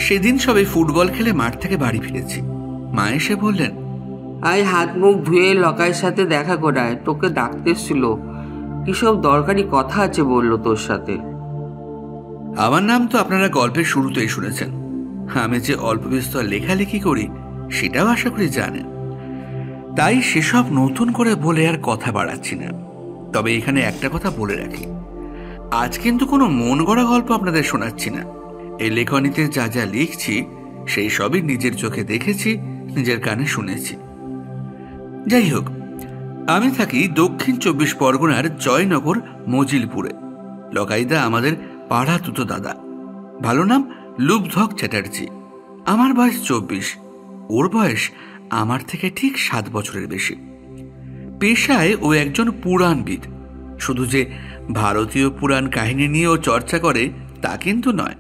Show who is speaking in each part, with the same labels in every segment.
Speaker 1: সেদিন সবাই ফুটবল খেলে মাঠ থেকে বাড়ি ফিরেছি। মা এসে বললেন,
Speaker 2: আয় হাত মুখ ধুয়ে লকাইয়ের সাথে দেখা করায়, তোকে ডাকতেছিল, কিসব দরকারি কথা আছে বললো তোর সাথে।
Speaker 1: আমার নাম তো আপনারা গল্পের শুরুতেই শুনেছেন। আমি যে অল্প বিস্তর লেখালেখি করি সেটাও আশা করি জানেন, তাই সেসব নতুন করে বলে আর কথা বাড়াচ্ছি না। তবে এখানে একটা কথা বলে রাখি, আজ কিন্তু কোনো মন গড়া গল্প আপনাদের শোনাচ্ছি না। এই লেখনীতে যা যা লিখছি সেই সবই নিজের চোখে দেখেছি, নিজের কানে শুনেছি। যাই হোক, আমি থাকি দক্ষিণ 24 পরগনার জয়নগর মজিলপুরে। লকাইদা আমাদের পাড়া তুতো দাদা, ভালো নাম লুব্ধক চ্যাটার্জি। আমার বয়স 24, ওর বয়স আমার থেকে ঠিক 7 বছরের বেশি। পেশায় ও একজন পুরাণবিদ। শুধু যে ভারতীয় পুরাণ কাহিনী নিয়েও চর্চা করে তা কিন্তু নয়,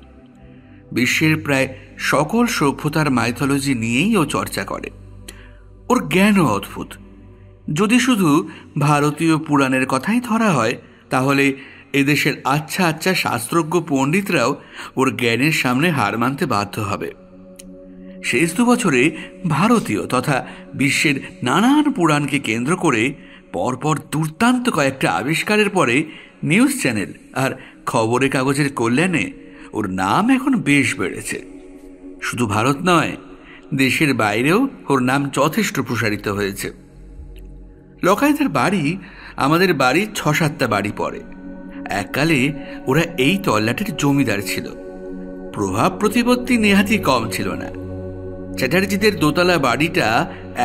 Speaker 1: বিশ্বের প্রায় সকল সভ্যতার মাইথোলজি নিয়েই ও চর্চা করে। ওর জ্ঞানও অদ্ভুত। যদি শুধু ভারতীয় পুরাণের কথাই ধরা হয়, তাহলে এদেশের আচ্ছা আচ্ছা শাস্ত্রজ্ঞ পণ্ডিতরাও ওর জ্ঞানের সামনে হার মানতে বাধ্য হবে। শেষ 2 বছরে ভারতীয় তথা বিশ্বের নানান পুরাণকে কেন্দ্র করে পরপর দুর্দান্ত কয়েকটা আবিষ্কারের পরে নিউজ চ্যানেল আর খবরের কাগজের কল্যাণে ওর নাম এখন বেশ বেড়েছে। শুধু ভারত নয়, দেশের বাইরেও ওর নাম যথেষ্ট প্রসারিত হয়েছে। লকাইদের বাড়ি আমাদের বাড়ির 6-7টা বাড়ি পড়ে। এককালে ওরা এই তল্লাটের জমিদার ছিল। প্রভাব প্রতিপত্তি নেহাতি কম ছিল না। চ্যাটার্জিদের দোতলা বাড়িটা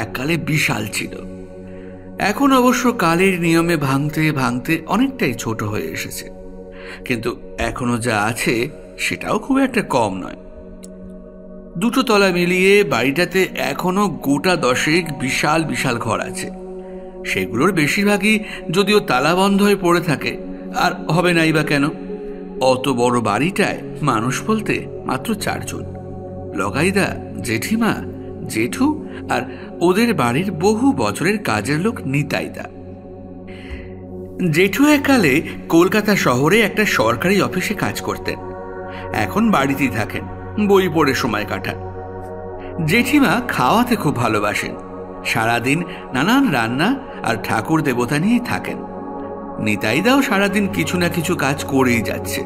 Speaker 1: এককালে বিশাল ছিল। এখন অবশ্য কালের নিয়মে ভাঙতে ভাঙতে অনেকটাই ছোট হয়ে এসেছে, কিন্তু এখনো যা আছে সেটাও খুব একটা কম নয়। 2 তলা মিলিয়ে বাড়িটাতে এখনো গোটা 10 বিশাল বিশাল ঘর আছে। সেগুলোর বেশিরভাগই যদিও তালাবন্ধ হয়ে পড়ে থাকে, আর হবে নাই বা কেন। অত বড় বাড়িটায় মানুষ বলতে মাত্র 4 জন, লকাইদা, জেঠিমা, জেঠু আর ওদের বাড়ির বহু বছরের কাজের লোক নিতাইদা। জেঠু এককালে কলকাতা শহরে একটা সরকারি অফিসে কাজ করতেন, এখন বাড়িতেই থাকেন, বই পড়ে সময় কাটান। জেঠিমা খাওয়াতে খুব ভালোবাসেন, সারাদিন নানান রান্না আর ঠাকুর দেবতা নিয়েই থাকেন। নিতাইদাও সারাদিন কিছু না কিছু কাজ করেই যাচ্ছে,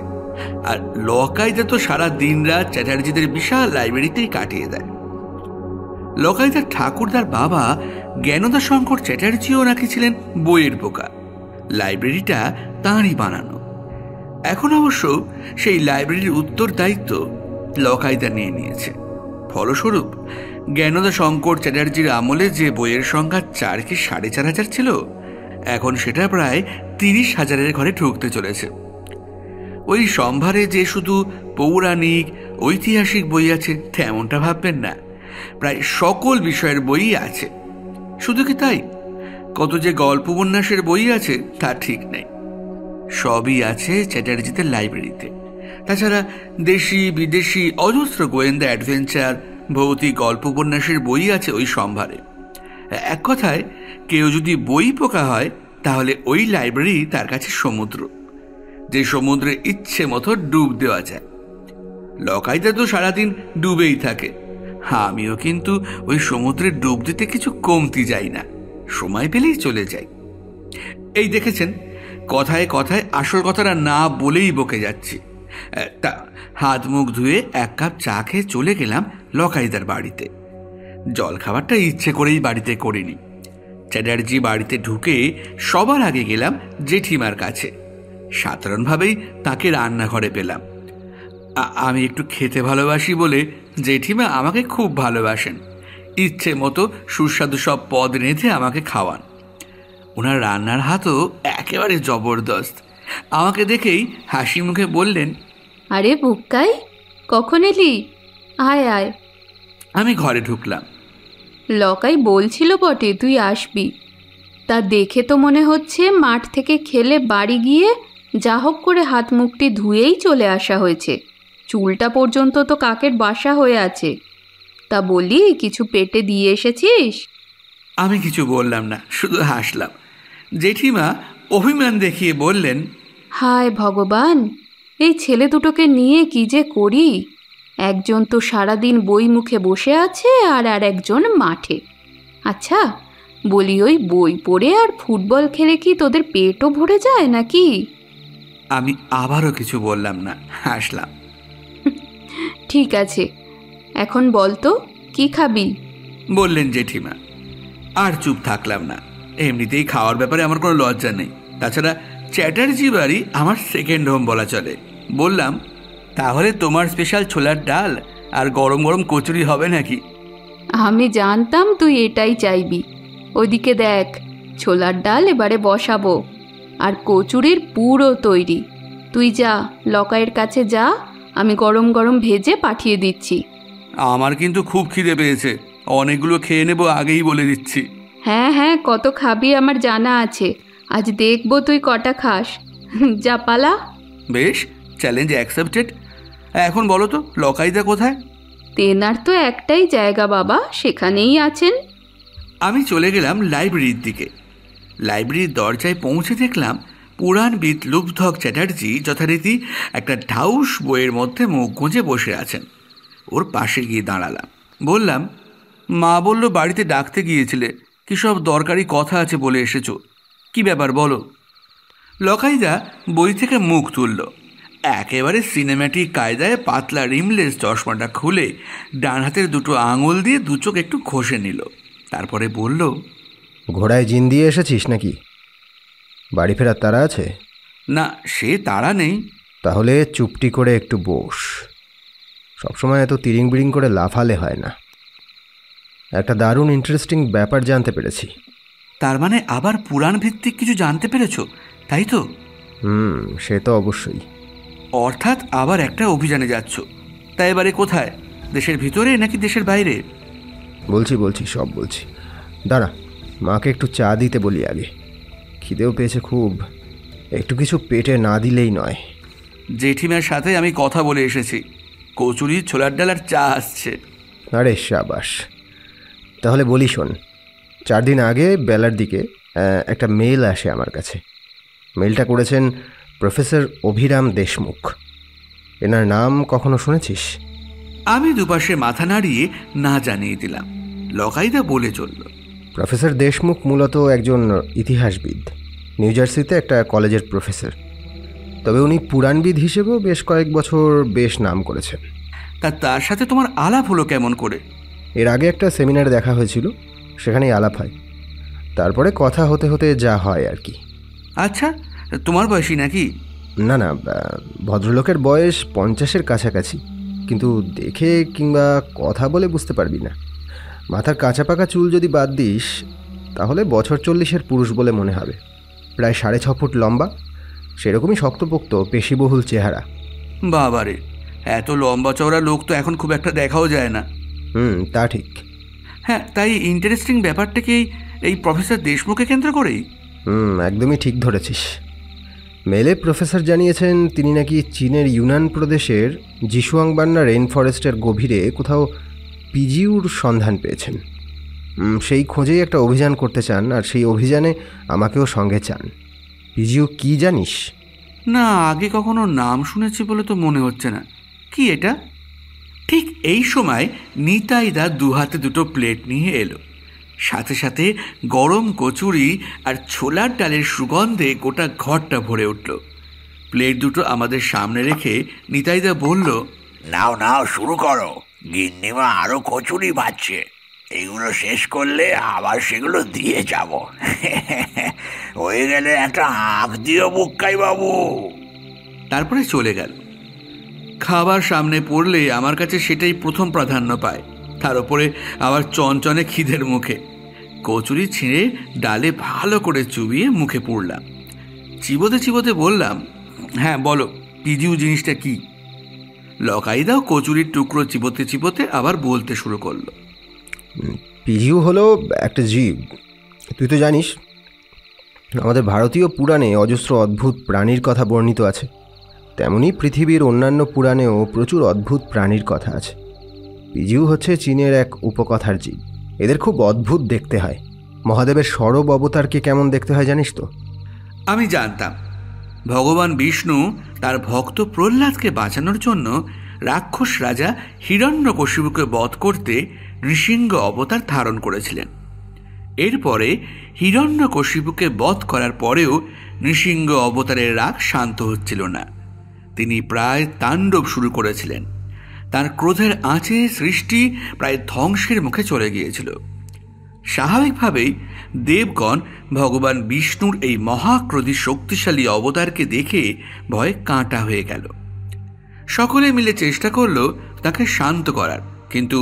Speaker 1: আর লকাইদা তো সারা দিন রাত চ্যাটার্জিদের বিশাল লাইব্রেরিতেই কাটিয়ে দেয়। লকাইদার ঠাকুরদার বাবা জ্ঞানদা শঙ্কর চ্যাটার্জিও নাকি ছিলেন বইয়ের পোকা। লাইব্রেরিটা তাঁরই বানানো। এখন অবশ্য সেই লাইব্রেরির উত্তর দায়িত্ব লকাইদা নিয়ে নিয়েছে। ফলস্বরূপ জ্ঞানদা শঙ্কর চ্যাটার্জির আমলে যে বইয়ের সংখ্যা 4 কি 4,500 ছিল, এখন সেটা প্রায় 30,000-এর ঘরে ঢুকতে চলেছে। ওই সম্ভারে যে শুধু পৌরাণিক ঐতিহাসিক বই আছে তেমনটা ভাববেন না, প্রায় সকল বিষয়ের বই আছে। শুধু কি তাই, কত যে গল্প উপন্যাসের বই আছে তা ঠিক নেই। সবই আছে চ্যাটার্জিদের লাইব্রেরিতে। তাছাড়া দেশি বিদেশি অজস্র গোয়েন্দা অ্যাডভেঞ্চার ভৌতিক গল্প উপন্যাসের বই আছে ওই সম্ভারে। এক কথায়, কেউ যদি বই পোকা হয় তাহলে ওই লাইব্রেরি তার কাছে সমুদ্র, যে সমুদ্রে ইচ্ছে মতো ডুব দেওয়া যায়। লকাইদা তো সারাদিন ডুবেই থাকে, আমিও কিন্তু ওই সমুদ্রে ডুব দিতে কিছু কমতি যাই না, সময় পেলেই চলে যাই। এই দেখেছেন, কথায় কথায় আসল কথাটা না বলেই বকে যাচ্ছি। তা হাত মুখ ধুয়ে 1 কাপ চা খেয়ে চলে গেলাম লকাইদার বাড়িতে। জল খাবারটা ইচ্ছে করেই বাড়িতে করিনি। চ্যাটার্জি বাড়িতে ঢুকে সবার আগে গেলাম জেঠিমার কাছে। সাধারণভাবেই তাকে রান্নাঘরে পেলাম। আমি একটু খেতে ভালোবাসি বলে জেঠিমা আমাকে খুব ভালোবাসেন। ইচ্ছে মতো সুস্বাদু সব পদ রেঁধে আমাকে খাওয়ান। ওনার রান্নার হাতও একেবারে জবরদস্ত। আমাকে দেখেই হাসি মুখে বললেন,
Speaker 3: আরে বুক্কাই, কখন এলি? আয় আয়।
Speaker 1: আমি ঘরে ঢুকলাম।
Speaker 3: লকাই বলছিল বটে তুই আসবি, তা দেখে তো মনে হচ্ছে মাঠ থেকে খেলে বাড়ি গিয়ে যা হোক করে হাত মুখটি ধুয়েই চলে আসা হয়েছে। চুলটা পর্যন্ত তো কাকের বাসা হয়ে আছে। তা বলি, কিছু পেটে দিয়ে এসেছিস?
Speaker 1: আমি কিছু বললাম না, শুধু হাসলাম। জেঠিমা অভিমান দেখিয়ে বললেন,
Speaker 3: হায় ভগবান, এই ছেলে দুটোকে নিয়ে কি যে করি। একজন তো সারাদিন বই মুখে বসে আছে আর একজন মাঠে। আচ্ছা বলি, ওই বই পড়ে আর ফুটবল খেলে কি তোদের পেটও ভরে যায় নাকি?
Speaker 1: আমি আবারও কিছু বললাম না, হাসলাম।
Speaker 3: ঠিক আছে, এখন বল তো কি খাবি?
Speaker 1: বললেন জেঠিমা। আর চুপ থাকলাম না। এমনিতেই খাওয়ার ব্যাপারে আমার কোনো লজ্জা নেই। তাছাড়া চ্যাটার্জি বাড়ি আমার সেকেন্ড হোম বলা চলে। বললাম, তাহলে তোমার স্পেশাল ছোলার ডাল আর গরম গরম কচুরি হবে নাকি?
Speaker 3: আমি জানতাম তুই এটাই চাইবি। ওদিকে দেখ, ছোলার ডাল এবারে বসাবো, আর কচুরির পুরো তৈরি। তুই যা, লকাইয়ের কাছে যা, আমি গরম গরম ভেজে পাঠিয়ে দিচ্ছি।
Speaker 1: আমার কিন্তু খুব খিদে পেয়েছে, অনেকগুলো খেয়ে নেবো আগেই বলে দিচ্ছি।
Speaker 3: হ্যাঁ হ্যাঁ, কত খাবি আমার জানা আছে, আজ দেখবো তুই কটা খাস। যা পালা।
Speaker 1: বেশ, চ্যালেঞ্জ অ্যাকসেপ্টেড। এখন বলো তো, লকাইদা কোথায়?
Speaker 3: তেনার তো একটাই জায়গা বাবা, সেখানেই আছেন।
Speaker 1: আমি চলে গেলাম লাইব্রেরির দিকে। লাইব্রেরির দরজায় পৌঁছে দেখলাম পুরাণবিদ লুব্ধক চ্যাটার্জি যথারীতি একটা ঢাউস বইয়ের মধ্যে মুখ গুঁজে বসে আছেন। ওর পাশে গিয়ে দাঁড়ালাম। বললাম, মা বলল বাড়িতে ডাকতে গিয়েছিলে, কী সব দরকারি কথা আছে বলে এসেছো, কি ব্যাপার বলো? লকাইদা বই থেকে মুখ তুলল। একেবারে সিনেম্যাটিক কায়দায় পাতলা রিমলেস চশমাটা খুলে ডান হাতের দুটো আঙুল দিয়ে দু চোখ একটু ঘষে নিল। তারপরে বলল,
Speaker 4: ঘোড়ায় জিন দিয়ে এসেছিস নাকি? বাড়ি ফেরার তাড়া আছে?
Speaker 1: না, সে তাড়া নেই।
Speaker 4: তাহলে চুপটি করে একটু বস। সবসময় এত তিরিং বিরিং করে লাফালে হয় না। একটা দারুণ ইন্টারেস্টিং ব্যাপার জানতে পেরেছি।
Speaker 1: তার মানে আবার পুরাণ ভিত্তিক কিছু জানতে পেরেছো, তাই তো?
Speaker 4: সে তো অবশ্যই।
Speaker 1: অর্থাৎ আবার একটা অভিযানে যাচ্ছ। তাই এবারে কোথায়, দেশের ভিতরে নাকি দেশের বাইরে?
Speaker 4: বলছি সব বলছি। দাঁড়া, মাকে একটু চা দিতে বলি আগে। খিদেও পেয়েছে খুব, একটু কিছু পেটে না দিলেই নয়।
Speaker 1: জেঠিমার সাথে আমি কথা বলে এসেছি, কচুরি, ছোলার ডাল আর চা আসছে।
Speaker 4: আরে সাবাস। তাহলে বলি শোন, 4 দিন আগে বেলার দিকে একটা মেল আসে আমার কাছে। মেলটা করেছেন প্রফেসর অভিরাম দেশমুখ। এনার নাম কখনো শুনেছিস?
Speaker 1: আমি দুপাশে মাথা নাড়িয়ে না জানিয়ে দিলাম। লকাইদা বলে চলল,
Speaker 4: প্রফেসর দেশমুখ মূলত একজন ইতিহাসবিদ, নিউ জার্সিতে একটা কলেজের প্রফেসর। তবে উনি পুরাণবিদ হিসেবেও বেশ কয়েক বছর বেশ নাম করেছেন।
Speaker 1: তার সাথে তোমার আলাপ হলো কেমন করে?
Speaker 4: এর আগে একটা সেমিনারে দেখা হয়েছিল, সেখানেই আলাপ হয়। তারপরে কথা হতে হতে যা হয় আর কি।
Speaker 1: আচ্ছা, তোমার বয়সী নাকি?
Speaker 4: না, ভদ্রলোকের বয়স 50-এর কাছাকাছি, কিন্তু দেখে কিংবা কথা বলে বুঝতে পারবি না। মাথার কাঁচা পাকা চুল যদি বাদ দিস, তাহলে বছর 40-এর পুরুষ বলে মনে হবে। প্রায় 6.5 ফুট লম্বা, সেরকমই শক্তপোক্ত পেশিবহুল চেহারা।
Speaker 1: বাবারে, এত লম্বা চওড়া লোক তো এখন খুব একটা দেখাও যায় না।
Speaker 4: তা ঠিক।
Speaker 1: হ্যাঁ, তাই ইন্টারেস্টিং ব্যাপারটাকেই এই প্রফেসর দেশমুখকে কেন্দ্র করেই।
Speaker 4: একদমই ঠিক ধরেছিস। মেলে প্রফেসর জানিয়েছেন তিনি নাকি চীনের ইউনান প্রদেশের জিশুয়াংবান্না রেইন ফরেস্টের গভীরে কোথাও পিজিউর সন্ধান পেয়েছেন। সেই খোঁজেই একটা অভিযান করতে চান, আর সেই অভিযানে আমাকেও সঙ্গে চান। পিজিউ কি জানিস?
Speaker 1: না, আগে কখনো নাম শুনেছি বলে তো মনে হচ্ছে না। কি এটা? ঠিক এই সময় নিতাইদা দুহাতে দুটো প্লেট নিয়ে এলো। সাথে সাথে গরম কচুরি আর ছোলার ডালের সুগন্ধে গোটা ঘরটা ভরে উঠল। প্লেট দুটো আমাদের সামনে রেখে নিতাইদা বলল,
Speaker 5: নাও শুরু করো, গিন্নিমা আরো কচুরি বাচ্ছে। এগুলো শেষ করলে আবার সেগুলো দিয়ে যাব। হয়ে গেলে একটা হাঁক দিও বুক্কাই বাবু।
Speaker 1: তারপরে চলে গেল। খাবার সামনে পড়লে আমার কাছে সেটাই প্রথম প্রাধান্য পায়। তার উপরে আবার চনচনে খিদের মুখে কচুরি ছিঁড়ে ডালে ভালো করে চুবিয়ে মুখে পুরলাম। চিবোতে চিবোতে বললাম, হ্যাঁ বলো, পিজিউ জিনিসটা কি? লকাইদাও কচুরির টুকরো চিবোতে চিবোতে আবার বলতে শুরু করলো,
Speaker 4: পিজিউ হলো একটা জীব। তুই তো জানিস, আমাদের ভারতীয় পুরাণে অজস্র অদ্ভুত প্রাণীর কথা বর্ণিত আছে। তেমনি পৃথিবীর অন্যান্য পুরাণেও প্রচুর অদ্ভুত প্রাণীর কথা আছে। পিজিউ হচ্ছে চীনের এক উপকথার জীব। এদের খুব অদ্ভুত দেখতে হয়। মহাদেবের সরব অবতারকে কেমন দেখতে হয় জানিস তো?
Speaker 1: আমি জানতাম। ভগবান বিষ্ণু তার ভক্ত প্রহ্লাদকে বাঁচানোর জন্য রাক্ষস রাজা হিরণ্যকশিপুকে বধ করতে নৃসিংহ অবতার ধারণ করেছিলেন। এরপরে হিরণ্যকশিপুকে বধ করার পরেও নৃসিংহ অবতারের রাগ শান্ত হচ্ছিল না। তিনি প্রায় তাণ্ডব শুরু করেছিলেন। তার ক্রোধের আঁচে সৃষ্টি প্রায় ধ্বংসের মুখে চলে গিয়েছিল। স্বাভাবিকভাবেই দেবগণ ভগবান বিষ্ণুর এই মহাক্রোধী শক্তিশালী অবতারকে দেখে ভয়ে কাঁটা হয়ে গেল। সকলে মিলে চেষ্টা করল তাকে শান্ত করার, কিন্তু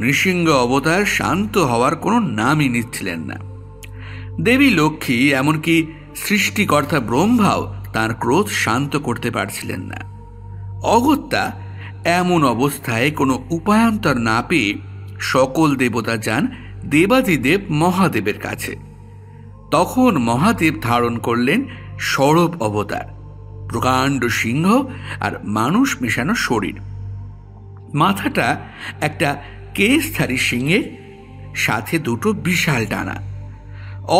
Speaker 1: নৃসিংহ অবতার শান্ত হওয়ার কোনো নামই নিচ্ছিলেন না। দেবী লক্ষ্মী, এমনকি সৃষ্টিকর্তা ব্রহ্মাও তার ক্রোধ শান্ত করতে পারছিলেন না। অগত্যা এমন অবস্থায় কোনো উপায়ান্তর না পেয়ে সকল দেবতা যান দেবাদিদেব মহাদেবের কাছে। তখন মহাদেব ধারণ করলেন সৌরভ অবতার, প্রকাণ্ড সিংহ আর মানুষ মেশানো শরীর। মাথাটা একটা কেশধারী সিংহের, সাথে দুটো বিশাল ডানা।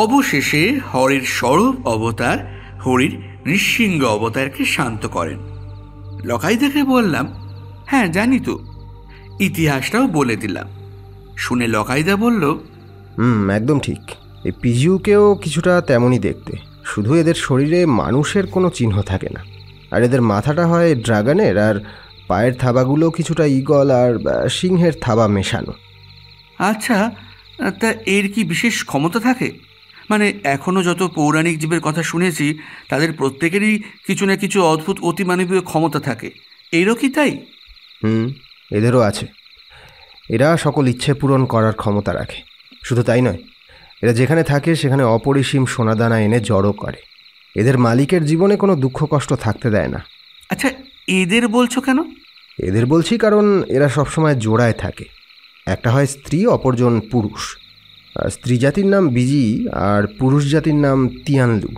Speaker 1: অবশেষে হরির সৌরভ অবতার হরির নৃসিংহ অবতারকে শান্ত করেন। লকাইদাকে বললাম, হ্যাঁ জানি তো, ইতিহাসটাও বলে দিলাম। শুনে লকাইদা বলল,
Speaker 4: একদম ঠিক। এই পিজিউকেও কিছুটা তেমনই দেখতে, শুধু এদের শরীরে মানুষের কোনো চিহ্ন থাকে না। আর এদের মাথাটা হয় ড্রাগনের, আর পায়ের থাবাগুলো কিছুটা ঈগল আর সিংহের থাবা মেশানো।
Speaker 1: আচ্ছা, তা এর কি বিশেষ ক্ষমতা থাকে? মানে এখনও যত পৌরাণিক জীবের কথা শুনেছি তাদের প্রত্যেকেরই কিছু না কিছু অদ্ভুত অতিমানবীয় ক্ষমতা থাকে, এরও কি তাই?
Speaker 4: এদেরও আছে। এরা সকল ইচ্ছে পূরণ করার ক্ষমতা রাখে। শুধু তাই নয়, এরা যেখানে থাকে সেখানে অপরিসীম সোনাদানা এনে জড়ো করে। এদের মালিকের জীবনে কোনো দুঃখ কষ্ট থাকতে দেয় না।
Speaker 1: আচ্ছা, এদের বলছো কেন?
Speaker 4: এদের বলছি কারণ এরা সবসময় জোড়ায় থাকে। একটা হয় স্ত্রী, অপরজন পুরুষ। স্ত্রী জাতির নাম বিজি আর পুরুষ জাতির নাম তিয়ানলু।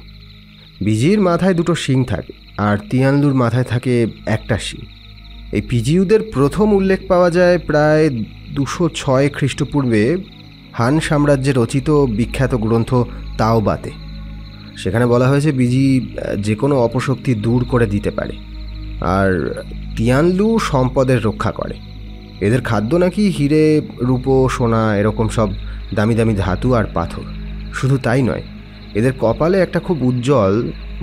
Speaker 4: বিজির মাথায় দুটো শিং থাকে আর তিয়ানলুর মাথায় থাকে একটা শিং। এই পিজিউদের প্রথম উল্লেখ পাওয়া যায় প্রায় 206 খ্রিস্টপূর্বে হান সাম্রাজ্যে রচিত বিখ্যাত গ্রন্থ তাওবাতে। সেখানে বলা হয়েছে বিজি যে কোনো অপশক্তি দূর করে দিতে পারে, আর তিয়ানলু সম্পদের রক্ষা করে। এদের খাদ্য নাকি হিরে, রূপো, সোনা, এরকম সব দামি দামি ধাতু আর পাথর। শুধু তাই নয়, এদের কপালে একটা খুব উজ্জ্বল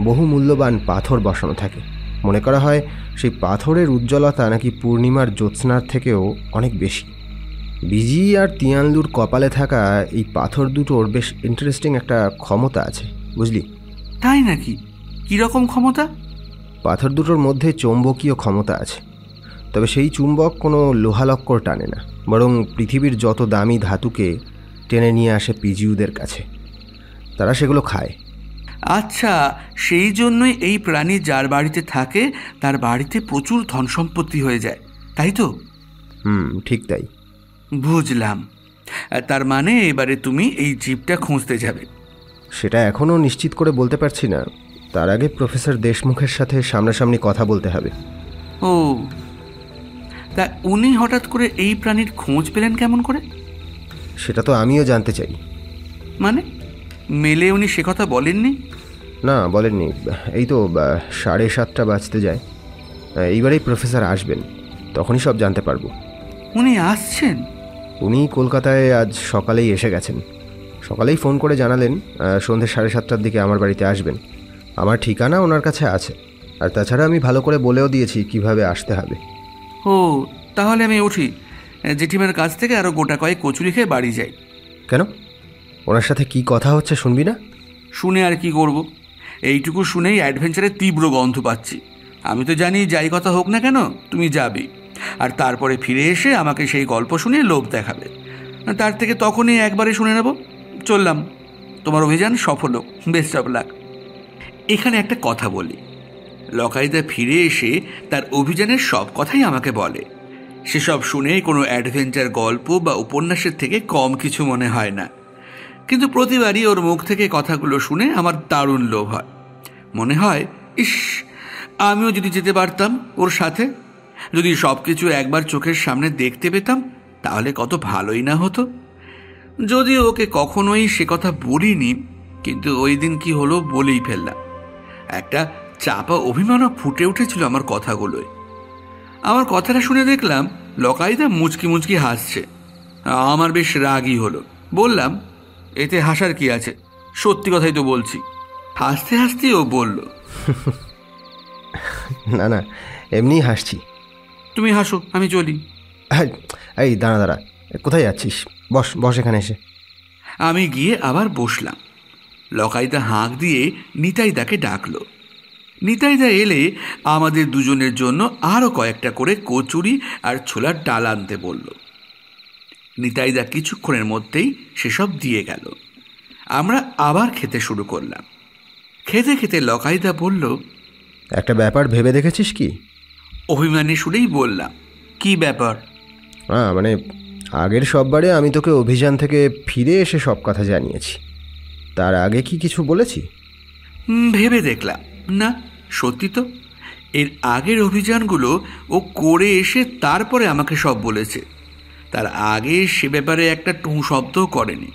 Speaker 4: বহু মূল্যবান পাথর বসানো থাকে। মনে করা হয় সেই পাথরের উজ্জ্বলতা নাকি পূর্ণিমার জ্যোৎস্নার থেকেও অনেক বেশি। বিজি আর তিয়ানলুর কপালে থাকা এই পাথর দুটোর বেশ ইন্টারেস্টিং একটা ক্ষমতা আছে, বুঝলি?
Speaker 1: তাই নাকি? কীরকম ক্ষমতা?
Speaker 4: পাথর দুটোর মধ্যে চৌম্বকীয় ক্ষমতা আছে, তবে সেই চুম্বক কোনো লোহালক্কর টানে না, বরং পৃথিবীর যত দামি ধাতুকে টেনে নিয়ে আসে পিজিউদের কাছে। তারা সেগুলো খায়।
Speaker 1: আচ্ছা, সেই জন্যই এই প্রাণী যার বাড়িতে থাকে তার বাড়িতে প্রচুর ধন সম্পত্তি হয়ে যায়, তাই তো?
Speaker 4: ঠিক তাই।
Speaker 1: বুঝলাম। তার মানে এবারে তুমি এই জীবটা খুঁজতে যাবে?
Speaker 4: সেটা এখনও নিশ্চিত করে বলতে পারছি না। তার আগে প্রফেসর দেশমুখের সাথে সামনাসামনি কথা বলতে হবে।
Speaker 1: ও, তা উনি হঠাৎ করে এই প্রাণীর খোঁজ পেলেন কেমন করে?
Speaker 4: সেটা তো আমিও জানতে চাই।
Speaker 1: মানে মেলে উনি সে কথা বলেননি?
Speaker 4: না, বলেননি। এই তো 7:30 বাজতে যায়। এইবারেই প্রফেসর আসবেন, তখনই সব জানতে পারবো।
Speaker 1: উনি আসছেন?
Speaker 4: উনি কলকাতায় আজ সকালেই এসে গেছেন। সকালেই ফোন করে জানালেন সন্ধ্যে 7:30টার দিকে আমার বাড়িতে আসবেন। আমার ঠিকানা ওনার কাছে আছে, আর তাছাড়া আমি ভালো করে বলেও দিয়েছি কিভাবে আসতে হবে।
Speaker 1: ও, তাহলে আমি উঠি, জেঠিমার কাছ থেকে আরও গোটা কয়েক কচুরি খেয়ে বাড়ি যাই।
Speaker 4: কেন? ওনার সাথে কি কথা হচ্ছে শুনবি না?
Speaker 1: শুনে আর কি করব? এইটুকু শুনেই অ্যাডভেঞ্চারের তীব্র গন্ধ পাচ্ছি। আমি তো জানি যাই কথা হোক না কেন তুমি যাবে, আর তারপরে ফিরে এসে আমাকে সেই গল্প শুনিয়ে লোভ দেখাবে। তার থেকে তখনই একবারে শুনে নেব। চললাম, তোমার অভিযান সফল হোক, বেস্ট অফ লাক। এখানে একটা কথা বলি, লকাইদা ফিরে এসে তার অভিযানের সব কথাই আমাকে বলে। সেসব শুনে কোনো অ্যাডভেঞ্চার গল্প বা উপন্যাসের থেকে কম কিছু মনে হয় না, কিন্তু প্রতিবারই ওর মুখ থেকে কথাগুলো শুনে আমার দারুণ লোভ হয়। মনে হয়, ইস, আমিও যদি যেতে পারতাম ওর সাথে, যদি সব কিছু একবার চোখের সামনে দেখতে পেতাম তাহলে কত ভালোই না হতো। যদিও ওকে কখনোই সে কথা বলিনি, কিন্তু ওই দিন কি হলো বলেই ফেললাম। একটা চাপা অভিমানও ফুটে উঠেছিল আমার কথাগুলোয়। আমার কথাটা শুনে দেখলাম লকাইদা মুচকি মুচকি হাসছে। আমার বেশ রাগই হলো। বললাম, এতে হাসার কি আছে, সত্যি কথাই তো বলছি। হাসতে হাসতে ও বলল,
Speaker 4: না না, এমনি হাসছি।
Speaker 1: তুমি হাসো, আমি চলি।
Speaker 4: এই দাঁড়া দাঁড়া, কোথায় যাচ্ছিস? বস বস এখানে এসে।
Speaker 1: আমি গিয়ে আবার বসলাম। লকাইদা হাঁক দিয়ে নিতাইদাকে ডাকলো। নিতাইদা এলে আমাদের দুজনের জন্য আরও কয়েকটা করে কচুরি আর ছোলার ডাল আনতে বলল। নিতাইদা কিছুক্ষণের মধ্যেই সেসব দিয়ে গেল। আমরা আবার খেতে শুরু করলাম। খেতে খেতে লকাইদা বলল,
Speaker 4: একটা ব্যাপার ভেবে দেখেছিস কি?
Speaker 1: অভিমানী সুরেই বললাম, কি ব্যাপার?
Speaker 4: মানে আগের সববারে আমি তোকে অভিযান থেকে ফিরে এসে সব কথা জানিয়েছি, তার আগে কি কিছু বলেছি?
Speaker 1: ভেবে দেখলাম, না সত্যি তো, এর আগের অভিযানগুলো ও করে এসে তারপরে আমাকে সব বলেছে। তার আগে সে ব্যাপারে একটা টু শব্দও করেনি।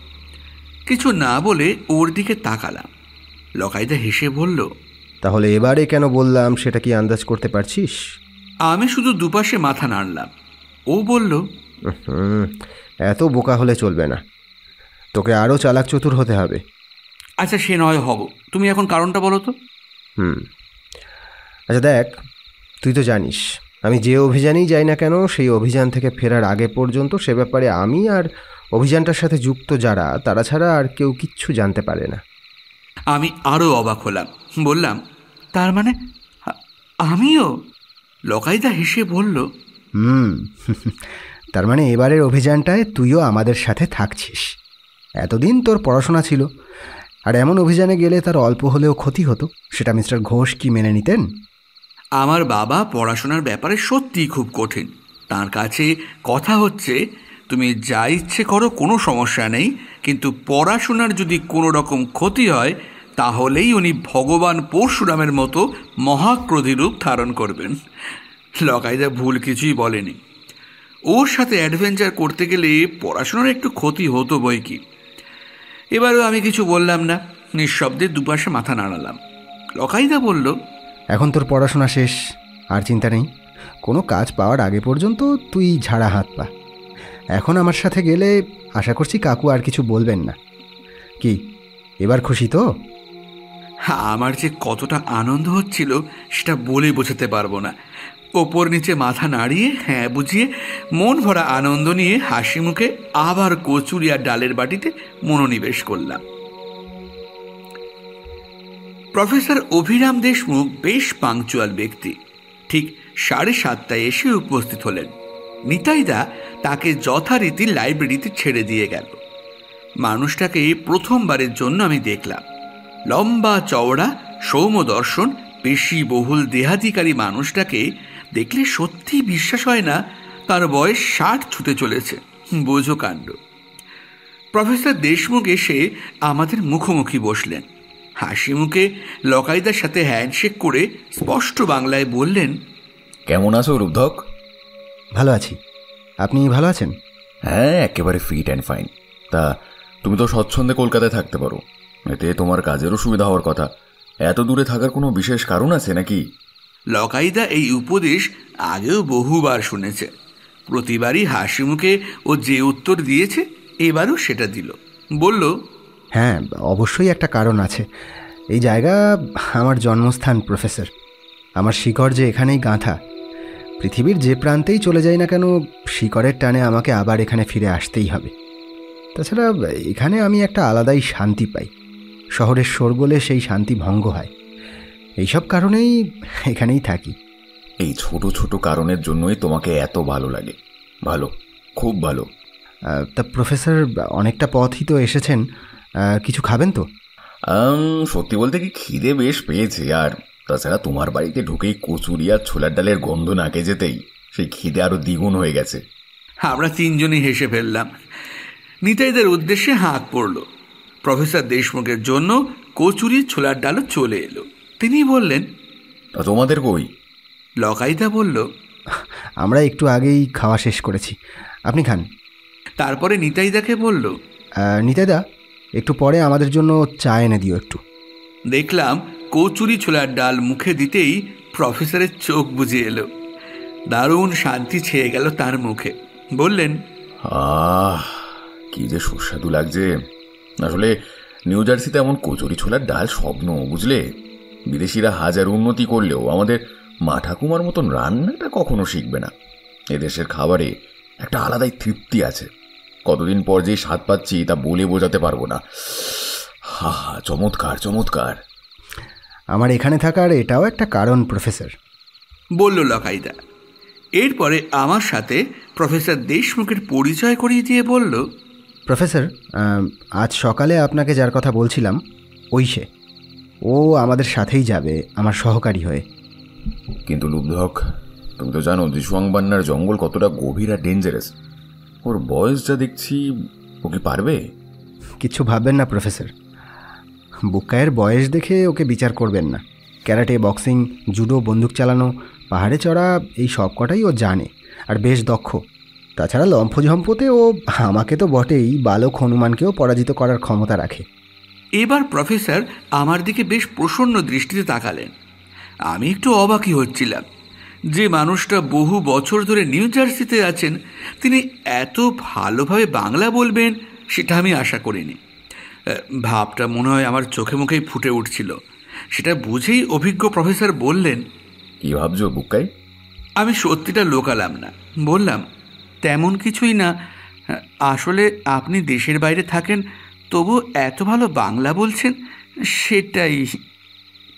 Speaker 1: কিছু না বলে ওর দিকে তাকালাম। লকাইদা হেসে বলল,
Speaker 4: তাহলে এবারে কেন বললাম সেটা কি আন্দাজ করতে পারছিস?
Speaker 1: আমি শুধু দুপাশে মাথা নাড়লাম। ও বলল,
Speaker 4: এত বোকা হলে চলবে না, তোকে আরও চালাক চতুর হতে হবে।
Speaker 1: আচ্ছা সে নয় হব, তুমি এখন কারণটা বলো তো।
Speaker 4: আচ্ছা দেখ, তুই তো জানিস আমি যে অভিযানেই যাই না কেন সেই অভিযান থেকে ফেরার আগে পর্যন্ত সে ব্যাপারে আমি আর অভিযানটার সাথে যুক্ত যারা তারা ছাড়া আর কেউ কিচ্ছু জানতে পারে না।
Speaker 1: আমি আরও অবাক হলাম। বললাম, তার মানে আমিও? লকাইদা হেসে বলল,
Speaker 4: তার মানে এবারের অভিযানটায় তুইও আমাদের সাথে থাকছিস। এতদিন তোর পড়াশোনা ছিল, আর এমন অভিযানে গেলে তার অল্প হলেও ক্ষতি হতো, সেটা মিস্টার ঘোষ কি মেনে নিতেন?
Speaker 1: আমার বাবা পড়াশোনার ব্যাপারে সত্যিই খুব কঠিন। তার কাছে কথা হচ্ছে, তুমি যা ইচ্ছে করো কোনো সমস্যা নেই, কিন্তু পড়াশোনার যদি কোনো রকম ক্ষতি হয় তাহলেই উনি ভগবান পরশুরামের মতো মহাক্রোধী রূপ ধারণ করবেন। লকাইদা ভুল কিছুই বলেনি। ওর সাথে অ্যাডভেঞ্চার করতে গেলে পড়াশোনার একটু ক্ষতি হতো বই কি। এবারও আমি কিছু বললাম না, নিঃশব্দে দুপাশে মাথা নাড়ালাম। লকাইদা বলল,
Speaker 4: এখন তোর পড়াশোনা শেষ, আর চিন্তা নেই। কোনো কাজ পাওয়ার আগে পর্যন্ত তুই ঝাড়া হাত পা। এখন আমার সাথে গেলে আশা করছি কাকু আর কিছু বলবেন না। কি এবার খুশি তো?
Speaker 1: আমার যে কতটা আনন্দ হচ্ছিল সেটা বলে বোঝাতে পারবো না। ওপর নিচে মাথা নাড়িয়ে হ্যাঁ বুঝিয়ে মন ভরা আনন্দ নিয়ে হাসি মুখে আবার কচুরি আর ডালের বাটিতে মনোনিবেশ করলাম। প্রফেসর অভিরাম দেশমুখ বেশ পাংচুয়াল ব্যক্তি। ঠিক 7:30 এসে উপস্থিত হলেন। নিতাইদা তাকে যথারীতি লাইব্রেরিতে ছেড়ে দিয়ে গেল। মানুষটাকে প্রথমবারের জন্য আমি দেখলাম। লম্বা চওড়া সৌম্যদর্শন পেশি বহুল দেহাধিকারী মানুষটাকে দেখলে সত্যি বিশ্বাস হয় না তার বয়স 60 ছুঁতে চলেছে। বোঝো কাণ্ড। প্রফেসর দেশমুখ এসে আমাদের মুখোমুখি বসলেন। হাসি মুখে লকাইদার সাথে হ্যান্ডশেক করে স্পষ্ট বাংলায় বললেন,
Speaker 6: কেমন আছো রূপধক?
Speaker 4: ভালো আছি, আপনি ভালো আছেন?
Speaker 6: হ্যাঁ, একেবারে ফিট অ্যান্ড ফাইন। তা তুমি তো স্বচ্ছন্দে কলকাতায় থাকতে পারো, এতে তোমার কাজেরও সুবিধা হওয়ার কথা। এত দূরে থাকার কোনো বিশেষ কারণ আছে নাকি?
Speaker 1: লকাইদা এই উপদেশ আগেও বহুবার শুনেছে। প্রতিবারই হাসি মুখে ও যে উত্তর দিয়েছে এবারও সেটা দিল। বলল,
Speaker 4: হ্যাঁ অবশ্যই একটা কারণ আছে। এই জায়গা আমার জন্মস্থান প্রফেসর। আমার শিকড় যে এখানেই গাঁথা। পৃথিবীর যে প্রান্তেই চলে যাই না কেন শিকড়ের টানে আমাকে আবার এখানে ফিরে আসতেই হবে। তাছাড়া এখানে আমি একটা আলাদাই শান্তি পাই। শহরের শোরগোলে সেই শান্তি ভঙ্গ হয়। এইসব কারণেই এখানেই থাকি।
Speaker 6: এই ছোট ছোট কারণের জন্যই তোমাকে এত ভালো লাগে। ভালো, খুব ভালো।
Speaker 4: তা প্রফেসর, অনেকটা পথই তো এসেছেন, কিছু খাবেন তো?
Speaker 6: সত্যি বলতে কি খিদে বেশ পেয়েছে। আর তাছাড়া তোমার বাড়িতে ঢুকেই কচুরি আর ছোলার ডালের গন্ধ নাকে যেতেই সেই খিদে আরো দ্বিগুণ হয়ে গেছে।
Speaker 1: আমরা তিনজনই হেসে ফেললাম। নিতাইদের উদ্দেশ্যে হাঁক পড়ল। প্রফেসর দেশমুখের জন্য কচুরি ছোলার ডালও চলে এলো। তিনি বললেন,
Speaker 6: তা তোমাদের কই?
Speaker 1: লকাইদা বলল,
Speaker 4: আমরা একটু আগেই খাওয়া শেষ করেছি, আপনি খান।
Speaker 1: তারপরে নিতাইদাকে বলল,
Speaker 4: নিতাইদা একটু পরে আমাদের জন্য চা এনে দিও একটু।
Speaker 1: দেখলাম কচুরি ছোলার ডাল মুখে দিতেই প্রফেসরের চোখ বুজে এলো। দারুণ শান্তি ছেয়ে গেল তার মুখে। বললেন,
Speaker 6: কি যে সুস্বাদু লাগছে। আসলে নিউ জার্সিতে এমন কচুরি ছোলার ডাল স্বপ্ন, বুঝলে। বিদেশিরা হাজার উন্নতি করলেও আমাদের মা ঠাকুমার মতন রান্নাটা কখনো শিখবে না। এদেশের খাবারে একটা আলাদাই তৃপ্তি আছে। কতদিন পর যে স্বাদ পাচ্ছি তা বলে বোঝাতে পারবো না। হা হা, চমৎকার চমৎকার।
Speaker 4: আমার এখানে থাকার এটাও একটা কারণ প্রফেসর,
Speaker 1: বলল লকাইদা। এরপরে আমার সাথে প্রফেসর দেশমুখের পরিচয় করিয়ে দিয়ে বলল,
Speaker 4: প্রফেসর, আজ সকালে আপনাকে যার কথা বলছিলাম ওই সে। ও আমাদের সাথেই যাবে আমার সহকারী হয়ে।
Speaker 6: কিন্তু লুব্ধক, তুমি তো জানো জিসুয়াংবান্নার জঙ্গল কতটা গভীর আর ডেঞ্জারাস। ওর বয়স যা দেখছি, ও কি পারবে?
Speaker 4: কিছু ভাববেন না প্রফেসর, বুক্কায়ের বয়স দেখে ওকে বিচার করবেন না। ক্যারাটে, বক্সিং, জুডো, বন্দুক চালানো, পাহাড়ে চড়া, এই সব কটাই ও জানে আর বেশ দক্ষ। তাছাড়া লম্ফঝম্পতে ও আমাকে তো বটেই, বালক হনুমানকেও পরাজিত করার ক্ষমতা রাখে।
Speaker 1: এবার প্রফেসর আমার দিকে বেশ প্রসন্ন দৃষ্টিতে তাকালেন। আমি একটু অবাকই হচ্ছিলাম। যে মানুষটা বহু বছর ধরে নিউ জার্সিতে আছেন, তিনি এত ভালোভাবে বাংলা বলবেন সেটা আমি আশা করিনি। ভাবটা মনে হয় আমার চোখে মুখেই ফুটে উঠছিল। সেটা বুঝেই অভিজ্ঞ প্রফেসর বললেন,
Speaker 6: কি ভাবছো বুক্কাই?
Speaker 1: আমি সত্যিটা লোকালাম না, বললাম, তেমন কিছুই না। আসলে আপনি দেশের বাইরে থাকেন, তবু এত ভালো বাংলা বলছেন, সেটাই।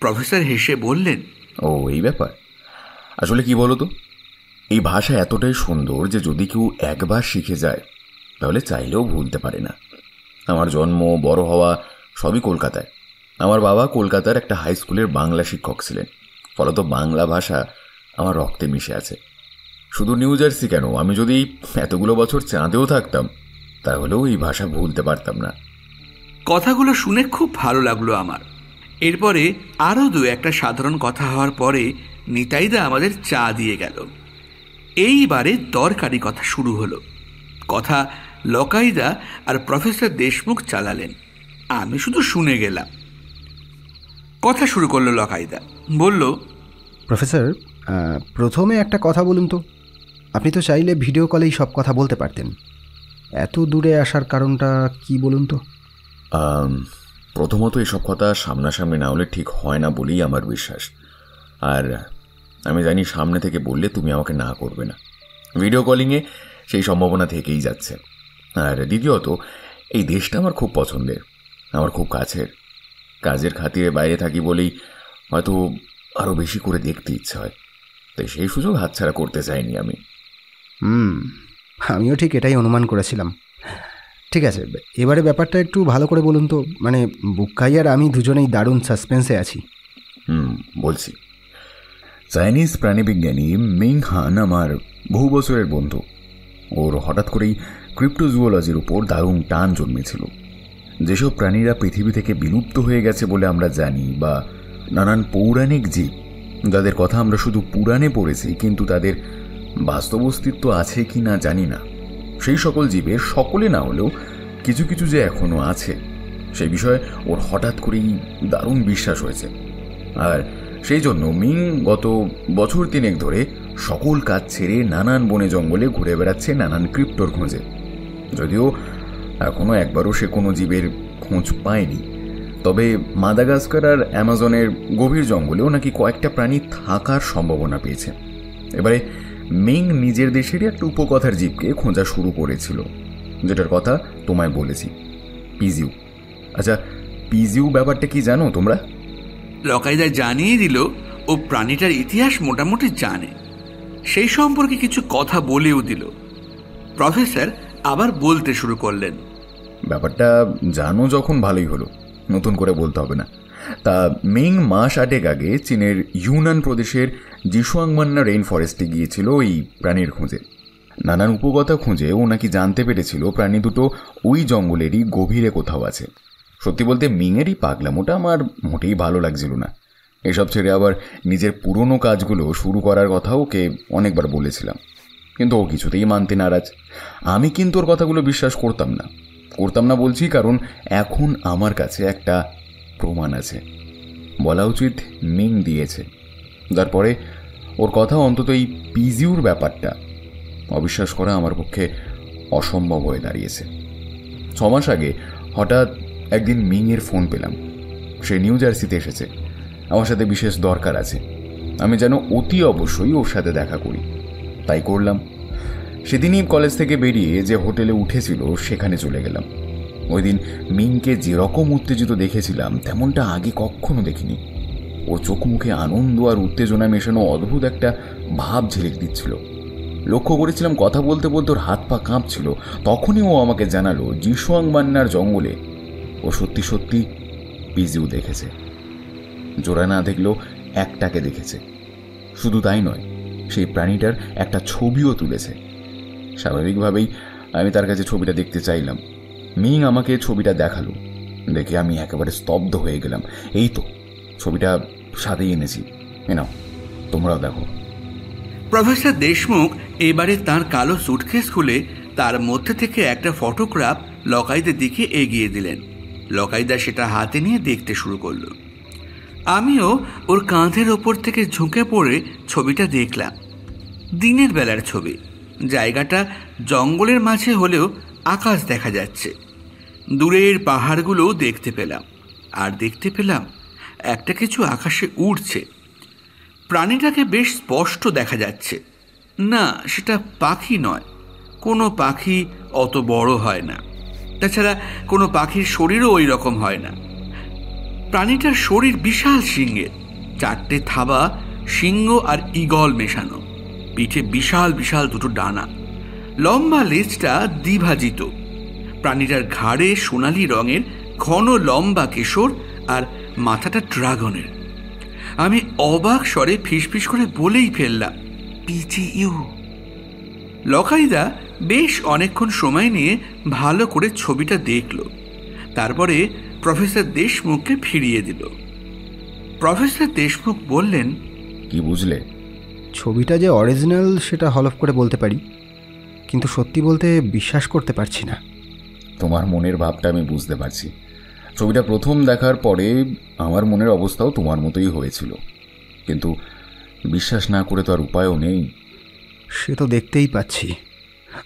Speaker 1: প্রফেসর হেসে বললেন,
Speaker 6: ও এই ব্যাপার। আসলে কি বলো তো, এই ভাষা এতটাই সুন্দর যে যদি কেউ একবার শিখে যায় তাহলে চাইলেও ভুলতে পারে না। আমার জন্ম, বড় হওয়া সবই কলকাতায়। আমার বাবা কলকাতার একটা হাই স্কুলের বাংলা শিক্ষক ছিলেন, ফলত বাংলা ভাষা আমার রক্তে মিশে আছে। শুধু নিউ জার্সি কেন, আমি যদি এতগুলো বছর চাঁদেও থাকতাম তাহলেও এই ভাষা ভুলতে পারতাম না।
Speaker 1: কথাগুলো শুনে খুব ভালো লাগলো আমার। এরপরে আরও দু একটা সাধারণ কথা হওয়ার পরে নিতাইদা আমাদের চা দিয়ে গেল। এইবারে দরকারি কথা শুরু হলো। কথা লকাইদা আর প্রফেসর দেশমুখ চালালেন, আমি শুধু শুনে গেলাম। কথা শুরু করলো লকাইদা। বলল,
Speaker 4: প্রফেসর, প্রথমে একটা কথা বলুন তো, আপনি তো চাইলে ভিডিও কলেই সব কথা বলতে পারতেন। এত দূরে আসার কারণটা কি বলুন তো?
Speaker 6: প্রথমত এসব কথা সামনাসামনি না হলে ঠিক হয় না বলেই আমার বিশ্বাস। আর আমি জানি সামনে থেকে বললে তুমি আমাকে না করবে না। ভিডিও কলিংয়ে সেই সম্ভাবনা থেকেই যাচ্ছে। আর দ্বিতীয়ত, এই দেশটা আমার খুব পছন্দের, আমার খুব কাছের। কাজের খাতিরে বাইরে থাকি বলেই হয়তো আরও বেশি করে দেখতে ইচ্ছে হয়, তাই সেই সুযোগ হাতছাড়া করতে চাইনি আমি।
Speaker 4: আমিও ঠিক এটাই অনুমান করেছিলাম। ঠিক আছে, এবারে ব্যাপারটা একটু ভালো করে বলুন তো। মানে বুক্কাই আর আমি দুজনেই দারুণ সাসপেন্সে আছি।
Speaker 6: বলছি। চাইনিজ প্রাণীবিজ্ঞানী মিং হান আমার বহু বছরের বন্ধু। ওর হঠাৎ করেই ক্রিপ্টোজুওলজির উপর দারুণ টান জন্মেছিল। যেসব প্রাণীরা পৃথিবী থেকে বিলুপ্ত হয়ে গেছে বলে আমরা জানি, বা নানান পৌরাণিক জীব যাদের কথা আমরা শুধু পুরাণে পড়েছি কিন্তু তাদের বাস্তব অস্তিত্ব আছে কি না জানি না, সেই সকল জীবের সকলে না হলেও কিছু কিছু যে এখনো আছে সেই বিষয়ে ওর হঠাৎ করেই দারুণ বিশ্বাস হয়েছে। আর সেই জন্য মিং গত বছর 3 ধরে সকল কাজ ছেড়ে নানান বনে জঙ্গলে ঘুরে বেড়াচ্ছে নানান ক্রিপ্টোর খোঁজে। যদিও এখনো একবারও সে কোনো জীবের খোঁজ পায়নি, তবে মাদাগাস্কার আর অ্যামাজনের গভীর জঙ্গলেও নাকি কয়েকটা প্রাণী থাকার সম্ভাবনা পেয়েছে। এবারে মিং নিজের দেশেরই একটা উপকথার জীবকে খোঁজা শুরু করেছিল, যেটার কথা তোমায় বলেছি, পিজিউ। আচ্ছা, পিজিউ ব্যাপারটা কি জানো তোমরা?
Speaker 1: লকাইদা জানিয়ে দিল ও প্রাণীটার ইতিহাস মোটামুটি জানে, সেই সম্পর্কে কিছু কথা বলেও দিল। প্রফেসর আবার বলতে শুরু করলেন,
Speaker 6: ব্যাপারটা জানো যখন ভালোই হলো, নতুন করে বলতে হবে না। তা মিং মাস 8 আগে চীনের ইউনান প্রদেশের জিসুয়াংমান্না রেইন ফরেস্টে গিয়েছিল ওই প্রাণীর খোঁজে। নানান উপকথা খুঁজে ও নাকি জানতে পেরেছিল প্রাণী দুটো ওই জঙ্গলেরই গভীরে কোথাও আছে। সত্যি বলতে মিংয়েরই পাগলামোটা আমার মোটেই ভালো লাগছিল না। এসব ছেড়ে আবার নিজের পুরনো কাজগুলো শুরু করার কথা ওকে অনেকবার বলেছিলাম, কিন্তু ও কিছুতেই মানতে নারাজ। আমি কিন্তু ওর কথাগুলো বিশ্বাস করতাম না বলছি কারণ এখন আমার কাছে একটা প্রমাণ আছে, বলা উচিত মিং দিয়েছে। তারপরে ওর কথা অন্তত এই পিজিউর ব্যাপারটা অবিশ্বাস করা আমার পক্ষে অসম্ভব হয়ে দাঁড়িয়েছে। 6 মাস আগে হঠাৎ একদিন মিংয়ের ফোন পেলাম। সে নিউ জার্সিতে এসেছে, আমার সাথে বিশেষ দরকার আছে। আমি যেন অতি অবশ্যই ওর সাথে দেখা করি, তাই করলাম। সেদিনই কলেজ থেকে বেরিয়ে যে হোটেলে উঠেছিল সেখানে চলে গেলাম। ওই দিন মিংকে যেরকম উত্তেজিত দেখেছিলাম তেমনটা আগে কখনো দেখিনি। ওর চোখ মুখে আনন্দ আর উত্তেজনা মেশানো অদ্ভুত একটা ভাব ঝিলিক দিচ্ছিল। লক্ষ্য করেছিলাম কথা বলতে বলতে ওর হাত পা কাঁপছিল। তখনই ও আমাকে জানালো জিসোয়াং মান্নার জঙ্গলে ও সত্যি সত্যি পিজিউ দেখেছে। জোড়া না দেখলেও একটাকে দেখেছে। শুধু তাই নয়, সেই প্রাণীটার একটা ছবিও তুলেছে। স্বাভাবিকভাবেই আমি তার কাছে ছবিটা দেখতে চাইলাম। মিং আমাকে ছবিটা দেখালো। দেখে আমি একেবারে স্তব্ধ হয়ে গেলাম। এই তো ছবিটা সাথেই এনেছি, নাও তোমরাও দেখো।
Speaker 1: প্রফেসর দেশমুখ এবারে তার কালো সুটকেস খুলে তার মধ্যে থেকে একটা ফটোগ্রাফ লকাইদের দিকে এগিয়ে দিলেন। লকাইদা সেটা হাতে নিয়ে দেখতে শুরু করলো। আমিও ওর কাঁধের ওপর থেকে ঝুঁকে পড়ে ছবিটা দেখলাম। দিনের বেলার ছবি। জায়গাটা জঙ্গলের মাঝে হলেও আকাশ দেখা যাচ্ছে। দূরের পাহাড়গুলোও দেখতে পেলাম। আর দেখতে পেলাম একটা কিছু আকাশে উড়ছে। প্রাণীটাকে বেশ স্পষ্ট দেখা যাচ্ছে। না, সেটা পাখি নয়। কোনো পাখি অত বড় হয় না। তাছাড়া কোনো পাখির শরীরও ওই রকম হয় না। প্রাণীটার শরীর বিশাল সিংহের, 4টে থাবা, সিংহ আর ঈগল মেশানো। পিঠে বিশাল বিশাল 2টো ডানা, লম্বা লেজটা দ্বিভাজিত। প্রাণীটার ঘাড়ে সোনালি রঙের ঘন লম্বা কেশর আর মাথাটা ড্রাগনের। আমি অবাক স্বরে ফিসফিস করে বলেই ফেললাম, পিজিইউ। লকাইদা বেশ অনেকক্ষণ সময় নিয়ে ভালো করে ছবিটা দেখল। তারপরে প্রফেসর দেশমুখকে ফিরিয়ে দিল। প্রফেসর দেশমুখ বললেন,
Speaker 6: কি বুঝলে?
Speaker 4: ছবিটা যে অরিজিনাল সেটা হলফ করে বলতে পারি, কিন্তু সত্যি বলতে বিশ্বাস করতে পারছি না।
Speaker 6: তোমার মনের ভাবটা আমি বুঝতে পারছি। ছবিটা প্রথম দেখার পরে আমার মনের অবস্থাও তোমার মতোই হয়েছিল, কিন্তু বিশ্বাস না করে তো আর উপায়ও নেই।
Speaker 4: সে তো দেখতেই পাচ্ছি।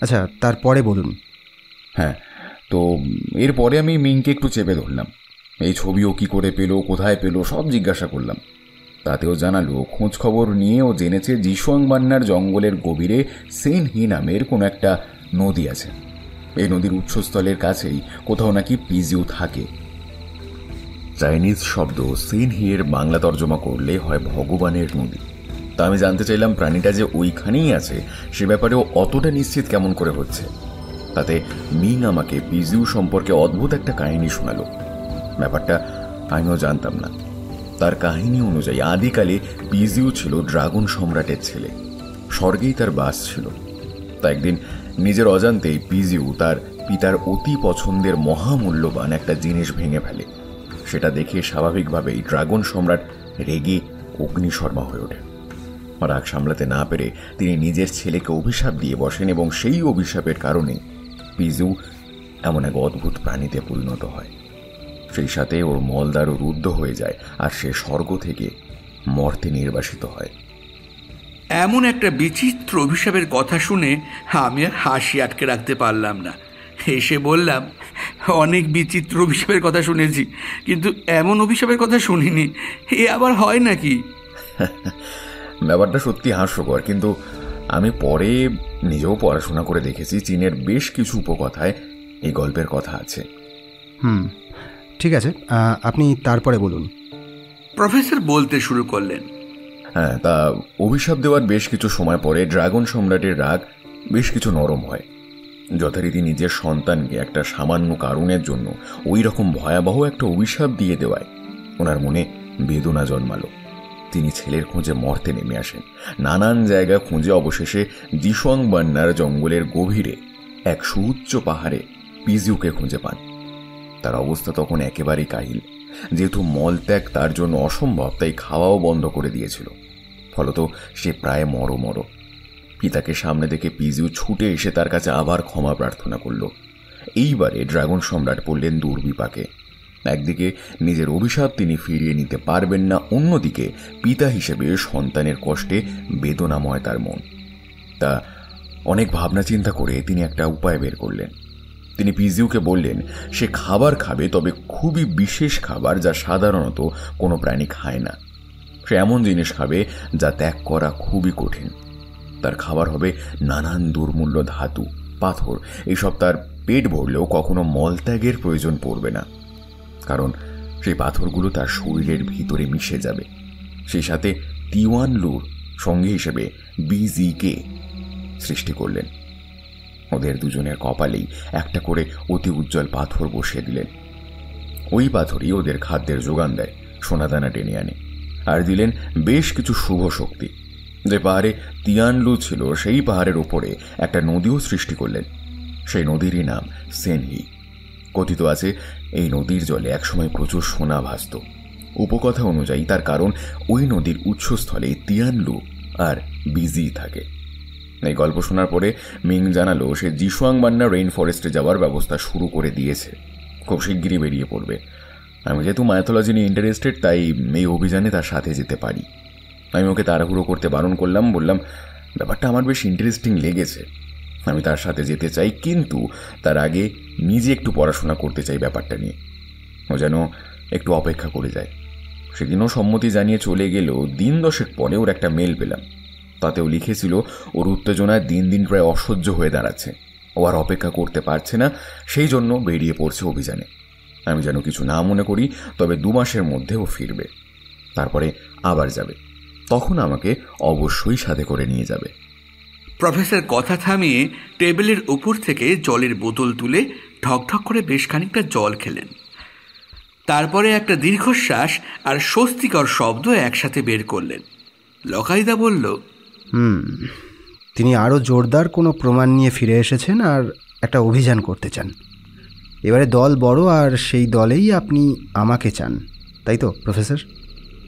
Speaker 4: আচ্ছা, তারপরে বলুন।
Speaker 6: হ্যাঁ, তো এরপরে আমি মিংকে একটু চেপে ধরলাম। এই ছবিও কি করে পেলো, কোথায় পেলো, সব জিজ্ঞাসা করলাম। তাতেও জানালো খোঁজ খবর নিয়ে ও জেনেছে জিসোয়াং মান্নার জঙ্গলের গভীরে সেন হি নামের কোনো একটা নদী আছে। এই নদীর উৎসস্থলের কাছেই কোথাও নাকি পিজিউ থাকে। চাইনিজ শব্দ সেন হি এর বাংলা তর্জমা করলে হয় ভগবানের নদী। তা আমি জানতে চাইলাম প্রাণীটা যে ওইখানেই আছে সে ব্যাপারেও অতটা নিশ্চিত কেমন করে হচ্ছে। তাতে মিং আমাকে পিজিউ সম্পর্কে অদ্ভুত একটা কাহিনী শোনালো। ব্যাপারটা আমিও জানতাম না। তার কাহিনী অনুযায়ী আদিকালে পিজিউ ছিল ড্রাগন সম্রাটের ছেলে। স্বর্গেই তার বাস ছিল। তা একদিন নিজের অজান্তেই পিজিউ তার পিতার অতি পছন্দের মহামূল্যবান একটা জিনিস ভেঙে ফেলে। সেটা দেখে স্বাভাবিকভাবেই ড্রাগন সম্রাট রেগে অগ্নিশর্মা হয়ে ওঠে। রাগ সামলাতে না পেরে তিনি নিজের ছেলেকে অভিশাপ দিয়ে বসেন এবং সেই অভিশাপের কারণে পিজিউ এমন এক অদ্ভুত প্রাণীতে পরিণত হয়। সেই সাথে ওর মলদ্বারও রুদ্ধ হয়ে যায় আর সে স্বর্গ থেকে মর্তে নির্বাসিত হয়।
Speaker 1: এমন একটা বিচিত্র অভিশাপের কথা শুনে আমি আর হাসি আটকে রাখতে পারলাম না। হেসে বললাম, অনেক বিচিত্র অভিশাপের কথা শুনেছি, কিন্তু এমন অভিশাপের কথা শুনিনি। এ আবার হয় নাকি?
Speaker 6: ব্যাপারটা সত্যি হাস্যকর, কিন্তু আমি পরে নিজেও পড়াশোনা করে দেখেছি চীনের বেশ কিছু উপকথায় এই গল্পের কথা আছে।
Speaker 4: ঠিক আছে, আপনি তারপরে বলুন।
Speaker 1: প্রফেসর বলতে শুরু করলেন,
Speaker 6: হ্যাঁ, তা অভিশাপ দেওয়ার বেশ কিছু সময় পরে ড্রাগন সম্রাটের রাগ বেশ কিছু নরম হয়। যথারীতি নিজের সন্তানকে একটা সামান্য কারণের জন্য ওই রকম ভয়াবহ একটা অভিশাপ দিয়ে দেওয়ায় ওনার মনে বেদনা জন্মালো। তিনি ছেলের খোঁজে মর্তে নেমে আসেন। নানান জায়গা খুঁজে অবশেষে জিসোয়াং মান্নার জঙ্গলের গভীরে এক সুউচ্চ পাহাড়ে পিজিউকে খুঁজে পান। তার অবস্থা তখন একেবারেই কাহিল। যেহেতু মলত্যাগ তার জন্য অসম্ভব, তাই খাওয়াও বন্ধ করে দিয়েছিল। ফলত সে প্রায় মরো। পিতাকে সামনে দেখে পিজিউ ছুটে এসে তার কাছে আবার ক্ষমা প্রার্থনা করল। এইবারে ড্রাগন সম্রাট পড়লেন দুর্বিপাকে। একদিকে নিজের অভিশাপ তিনি ফিরিয়ে নিতে পারবেন না, অন্যদিকে পিতা হিসেবে সন্তানের কষ্টে বেদনাময় তার মন। তা অনেক ভাবনা চিন্তা করে তিনি একটা উপায় বের করলেন। তিনি পিজিউকে বললেন সে খাবার খাবে, তবে খুবই বিশেষ খাবার যা সাধারণত কোনো প্রাণী খায় না। সে এমন জিনিস খাবে যা ত্যাগ করা খুবই কঠিন। তার খাবার হবে নানান দুর্মূল্য ধাতু, পাথর। এইসব তার পেট ভরলেও কখনো মলত্যাগের প্রয়োজন পড়বে না, কারণ সেই পাথরগুলো তার শরীরের ভিতরে মিশে যাবে। সেই সাথে তিওয়ানলুর সঙ্গী হিসেবে বিজিকে সৃষ্টি করলেন। ওদের দুজনের কপালেই একটা করে অতি উজ্জ্বল পাথর বসিয়ে দিলেন। ওই পাথরই ওদের খাদ্যের যোগান দেয়, সোনাদানা টেনে আনে। আর দিলেন বেশ কিছু শুভ শক্তি। যে পাহাড়ে তিয়ানলু ছিল সেই পাহাড়ের ওপরে একটা নদীও সৃষ্টি করলেন। সেই নদীরই নাম সেনহি। কথিত আছে এই নদীর জলে একসময় প্রচুর সোনা ভাসত। উপকথা অনুযায়ী তার কারণ ওই নদীর উৎসস্থলে তিয়ানলু আর বিজি থাকে। এই গল্প শোনার পরে মিং জানালো সে জিশুয়াংবান্না রেইন ফরেস্টে যাওয়ার ব্যবস্থা শুরু করে দিয়েছে, খুব শিগগিরই বেরিয়ে পড়বে। আমি যেহেতু মাইথোলজি নিয়ে ইন্টারেস্টেড, তাই এই অভিযানে তার সাথে যেতে পারি। আমি ওকে তাড়াহুড়ো করতে বারণ করলাম, বললাম ব্যাপারটা আমার বেশ ইন্টারেস্টিং লেগেছে, আমি তার সাথে যেতে চাই, কিন্তু তার আগে নিজে একটু পড়াশোনা করতে চাই ব্যাপারটা নিয়ে। ও যেন একটু অপেক্ষা করে যায়। সেদিনও সম্মতি জানিয়ে চলে গেলেও দিন 10 পরে ওর একটা মেল পেলাম। তাতেও লিখেছিল ওর উত্তেজনায় দিন দিন প্রায় অসহ্য হয়ে দাঁড়াচ্ছে, ও আর অপেক্ষা করতে পারছে না, সেই জন্য বেরিয়ে পড়ছে অভিযানে। আমি যেন কিছু না মনে করি, তবে 2 মাসের মধ্যে ও ফিরবে, তারপরে আবার যাবে। তখন আমাকে অবশ্যই সাথে করে নিয়ে যাবে।
Speaker 1: প্রফেসর কথা থামিয়ে টেবিলের উপর থেকে জলের বোতল তুলে ঢকঢক করে বেশ খানিকটা জল খেলেন। তারপরে একটা দীর্ঘশ্বাস আর স্বস্তিকর শব্দ একসাথে বের করলেন। লকাইদা বলল,
Speaker 4: তিনি আরও জোরদার কোনো প্রমাণ নিয়ে ফিরে এসেছেন আর একটা অভিযান করতে চান। এবারে দল বড়, আর সেই দলেই আপনি আমাকে চান, তাই তো প্রফেসর?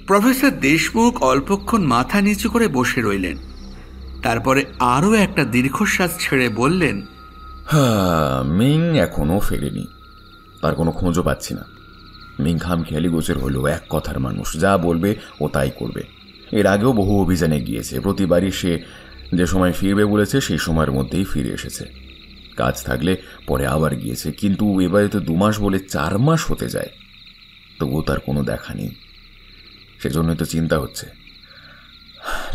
Speaker 1: প্রফেসর দেশমুখ অল্পক্ষণ মাথা নিচু করে বসে রইলেন। তারপরে আরও একটা দীর্ঘশ্বাস ছেড়ে বললেন,
Speaker 6: হ্যাঁ, মিং এখনো ফেরেনি, তার কোনো খোঁজও পাচ্ছি না। মিং খামখেয়ালি গোছের হলেও এক কথার মানুষ, যা বলবে ও তাই করবে। এর আগেও বহু অভিযানে গিয়েছে, প্রতিবারই সে যে সময় ফিরবে বলেছে সেই সময়ের মধ্যেই ফিরে এসেছে। কাজ থাকলে পরে আবার গিয়েছে, কিন্তু এবারে তো 2 মাস বলে 4 মাস হতে যায়, তবুও তার কোনো দেখা নেই। সেজন্যই তো চিন্তা হচ্ছে।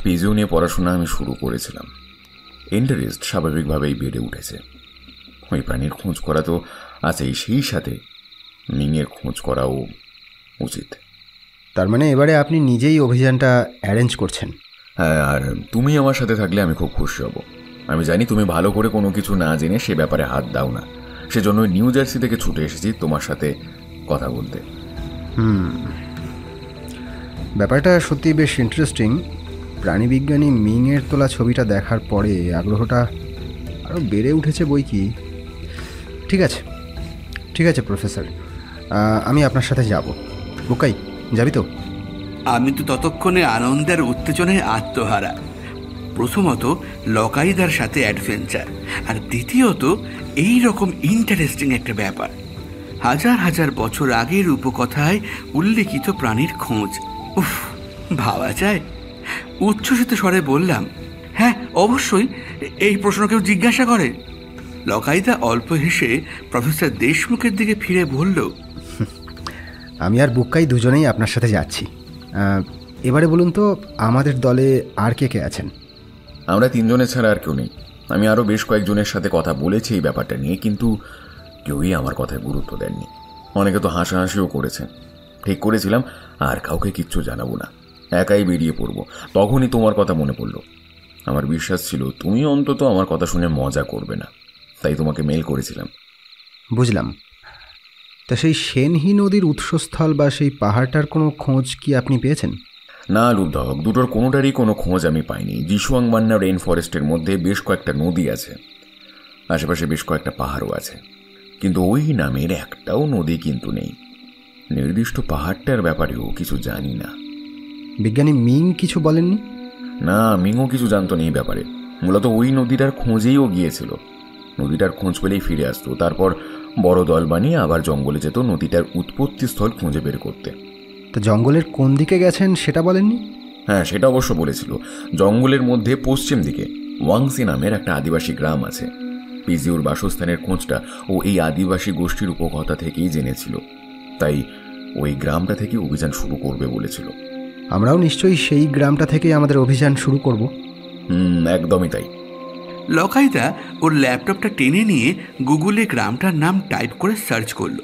Speaker 6: পিজিও নিয়ে পড়াশোনা আমি শুরু করেছিলাম, ইন্টারেস্ট স্বাভাবিকভাবেই বেড়ে উঠেছে। ওই প্রাণীর খোঁজ করা তো আছেই, সেই সাথে মিংয়ের খোঁজ করাও উচিত।
Speaker 4: তার মানে এবারে আপনি নিজেই অভিযানটা অ্যারেঞ্জ করছেন?
Speaker 6: হ্যাঁ, আর তুমি আমার সাথে থাকলে আমি খুব খুশি হব। আমি জানি তুমি ভালো করে কোনো কিছু না জেনে সে ব্যাপারে হাত দাও না, সেজন্য নিউ জার্সি থেকে ছুটে এসেছি তোমার সাথে কথা বলতে।
Speaker 4: ব্যাপারটা সত্যি বেশ ইন্টারেস্টিং। প্রাণীবিজ্ঞানী মিংয়ের তোলা ছবিটা দেখার পরে আগ্রহটা আরও বেড়ে উঠেছে বই কি। ঠিক আছে প্রফেসর, আমি আপনার সাথে যাব। বুকাই, যাবি তো?
Speaker 1: আমি তো ততক্ষণে আনন্দের উত্তেজনায় আত্মহারা। প্রথমত লকাইদার সাথে অ্যাডভেঞ্চার, আর দ্বিতীয়ত এই রকম ইন্টারেস্টিং একটা ব্যাপার। হাজার হাজার বছর আগের উপকথায় উল্লেখিত প্রাণীর খোঁজ। উফ, ভাবা যায়। উচ্ছ্বসিত স্বরে বললাম, হ্যাঁ অবশ্যই, এই প্রশ্ন কেউ জিজ্ঞাসা করে? লকাইদা অল্প হেসে প্রফেসর দেশমুখের দিকে ফিরে বলল,
Speaker 4: আমি আর বুকাই দুজনেই আপনার সাথে যাচ্ছি। এবারে বলুন তো, আমাদের দলে আর কে কে আছেন?
Speaker 6: আমরা 3 জনের ছাড়া আর কেউ নেই। আমি আরও বেশ কয়েকজনের সাথে কথা বলেছি এই ব্যাপারটা নিয়ে, কিন্তু কেউই আমার কথায় গুরুত্ব দেননি। অনেকে তো হাসাহাসিও করেছেন। ঠিক করেছিলাম আর কাউকে কিচ্ছু জানাবো না, একাই বেরিয়ে পড়ব। তখনই তোমার কথা মনে পড়ল। আমার বিশ্বাস ছিল তুমি অন্তত আমার কথা শুনে মজা করবে না, তাই তোমাকে মেল করেছিলাম।
Speaker 4: বুঝলাম। তা সেই সেনহি নদীর উৎসস্থল বা সেই পাহাড়টার কোনো খোঁজ কি আপনি পেয়েছেন?
Speaker 6: না লুব্ধক, দুটোর কোনোটারই কোনো খোঁজ আমি পাইনি। জিশুয়াংবান্না রেইন ফরেস্টের মধ্যে বেশ কয়েকটা নদী আছে, আশেপাশে বেশ কয়েকটা পাহাড়ও আছে, কিন্তু ওই নামের একটাও নদী কিন্তু নেই। নির্দিষ্ট পাহাড়টার ব্যাপারেও কিছু জানি না।
Speaker 4: বিজ্ঞানী মিং কিছু বলেননি?
Speaker 6: না, মিংও কিছু জানতো না এই ব্যাপারে। মূলত ওই নদীটার খোঁজেই ও গিয়েছিল। নদীটার খোঁজ পেলেই ফিরে আসতো, তারপর বড় দল বানিয়ে আবার জঙ্গলে যেত নদীটার উৎপত্তিস্থল খুঁজে বের করতে।
Speaker 4: তো জঙ্গলের কোন দিকে গেছেন সেটা বলেননি?
Speaker 6: হ্যাঁ, সেটা অবশ্য বলেছিল। জঙ্গলের মধ্যে পশ্চিম দিকে ওয়াংসি নামের একটা আদিবাসী গ্রাম আছে। পিজিউর বাসস্থানের খোঁজটা ও এই আদিবাসী গোষ্ঠীর উপকথা থেকেই জেনেছিল, তাই ওই গ্রামটা থেকে অভিযান শুরু করবে বলেছিল।
Speaker 4: আমরাও নিশ্চয়ই সেই গ্রামটা থেকে আমাদের অভিযান শুরু করব।
Speaker 6: একদমই তাই।
Speaker 1: লকাইদা ওর ল্যাপটপটা টেনে নিয়ে গুগলে গ্রামটার নাম টাইপ করে সার্চ করলো,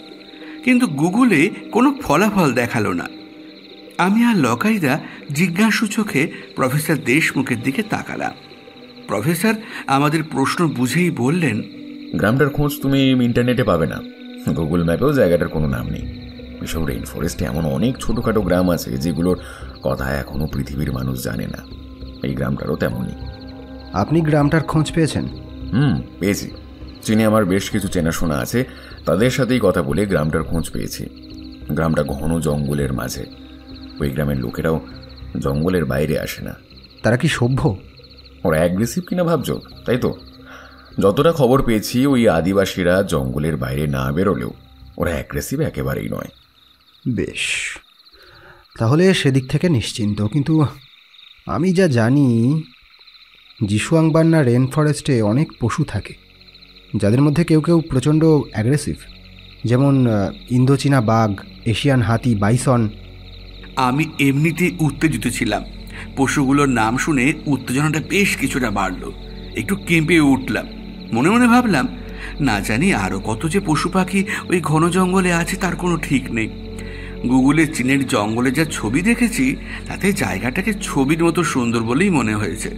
Speaker 1: কিন্তু গুগলে কোনো ফলাফল দেখালো না। আমি আর লকাইদা জিজ্ঞাসু চোখে প্রফেসর দেশমুখের দিকে তাকালাম। প্রফেসর আমাদের প্রশ্ন বুঝেই বললেন,
Speaker 6: গ্রামটার খোঁজ তুমি ইন্টারনেটে পাবে না, গুগল ম্যাপেও জায়গাটার কোনো নাম নেই। এসব রেইন ফরেস্টে এমন অনেক ছোটোখাটো গ্রাম আছে যেগুলোর কথা এখনও পৃথিবীর মানুষ জানে না। এই গ্রামটারও তেমনই।
Speaker 4: আপনি গ্রামটার খোঁজ পেয়েছেন?
Speaker 6: পেয়েছি। চীনে আমার বেশ কিছু চেনাশোনা আছে, তাদের সাথেই কথা বলে গ্রামটার খোঁজ পেয়েছি। গ্রামটা ঘন জঙ্গলের মাঝে। ওই গ্রামের লোকেরাও জঙ্গলের বাইরে আসে না।
Speaker 4: তারা কি সভ্য?
Speaker 6: ওরা অ্যাগ্রেসিভ কিনা ভাবছো, তাই তো? যতটা খবর পেয়েছি ওই আদিবাসীরা জঙ্গলের বাইরে না বেরোলেও ওরা অ্যাগ্রেসিভ একেবারেই নয়।
Speaker 4: বেশ, তাহলে সেদিক থেকে নিশ্চিন্ত। কিন্তু আমি যা জানি, জিশুয়াংবান্না রেন ফরেস্টে অনেক পশু থাকে, যাদের মধ্যে কেউ কেউ প্রচণ্ড অ্যাগ্রেসিভ, যেমন ইন্দোচীনা বাঘ, এশিয়ান হাতি, বাইসন।
Speaker 1: আমি এমনিতেই উত্তেজিত ছিলাম। পশুগুলোর নাম শুনে উত্তেজনাটা বেশ কিছুটা বাড়ল। একটু কেঁপে উঠলাম। মনে মনে ভাবলাম, না জানি আরও কত যে পশু পাখি ওই ঘন জঙ্গলে আছে তার কোনো ঠিক নেই। গুগলে চীনের জঙ্গলে যা ছবি দেখেছি তাতে জায়গাটাকে ছবির মতো সুন্দর বলেই মনে হয়েছে।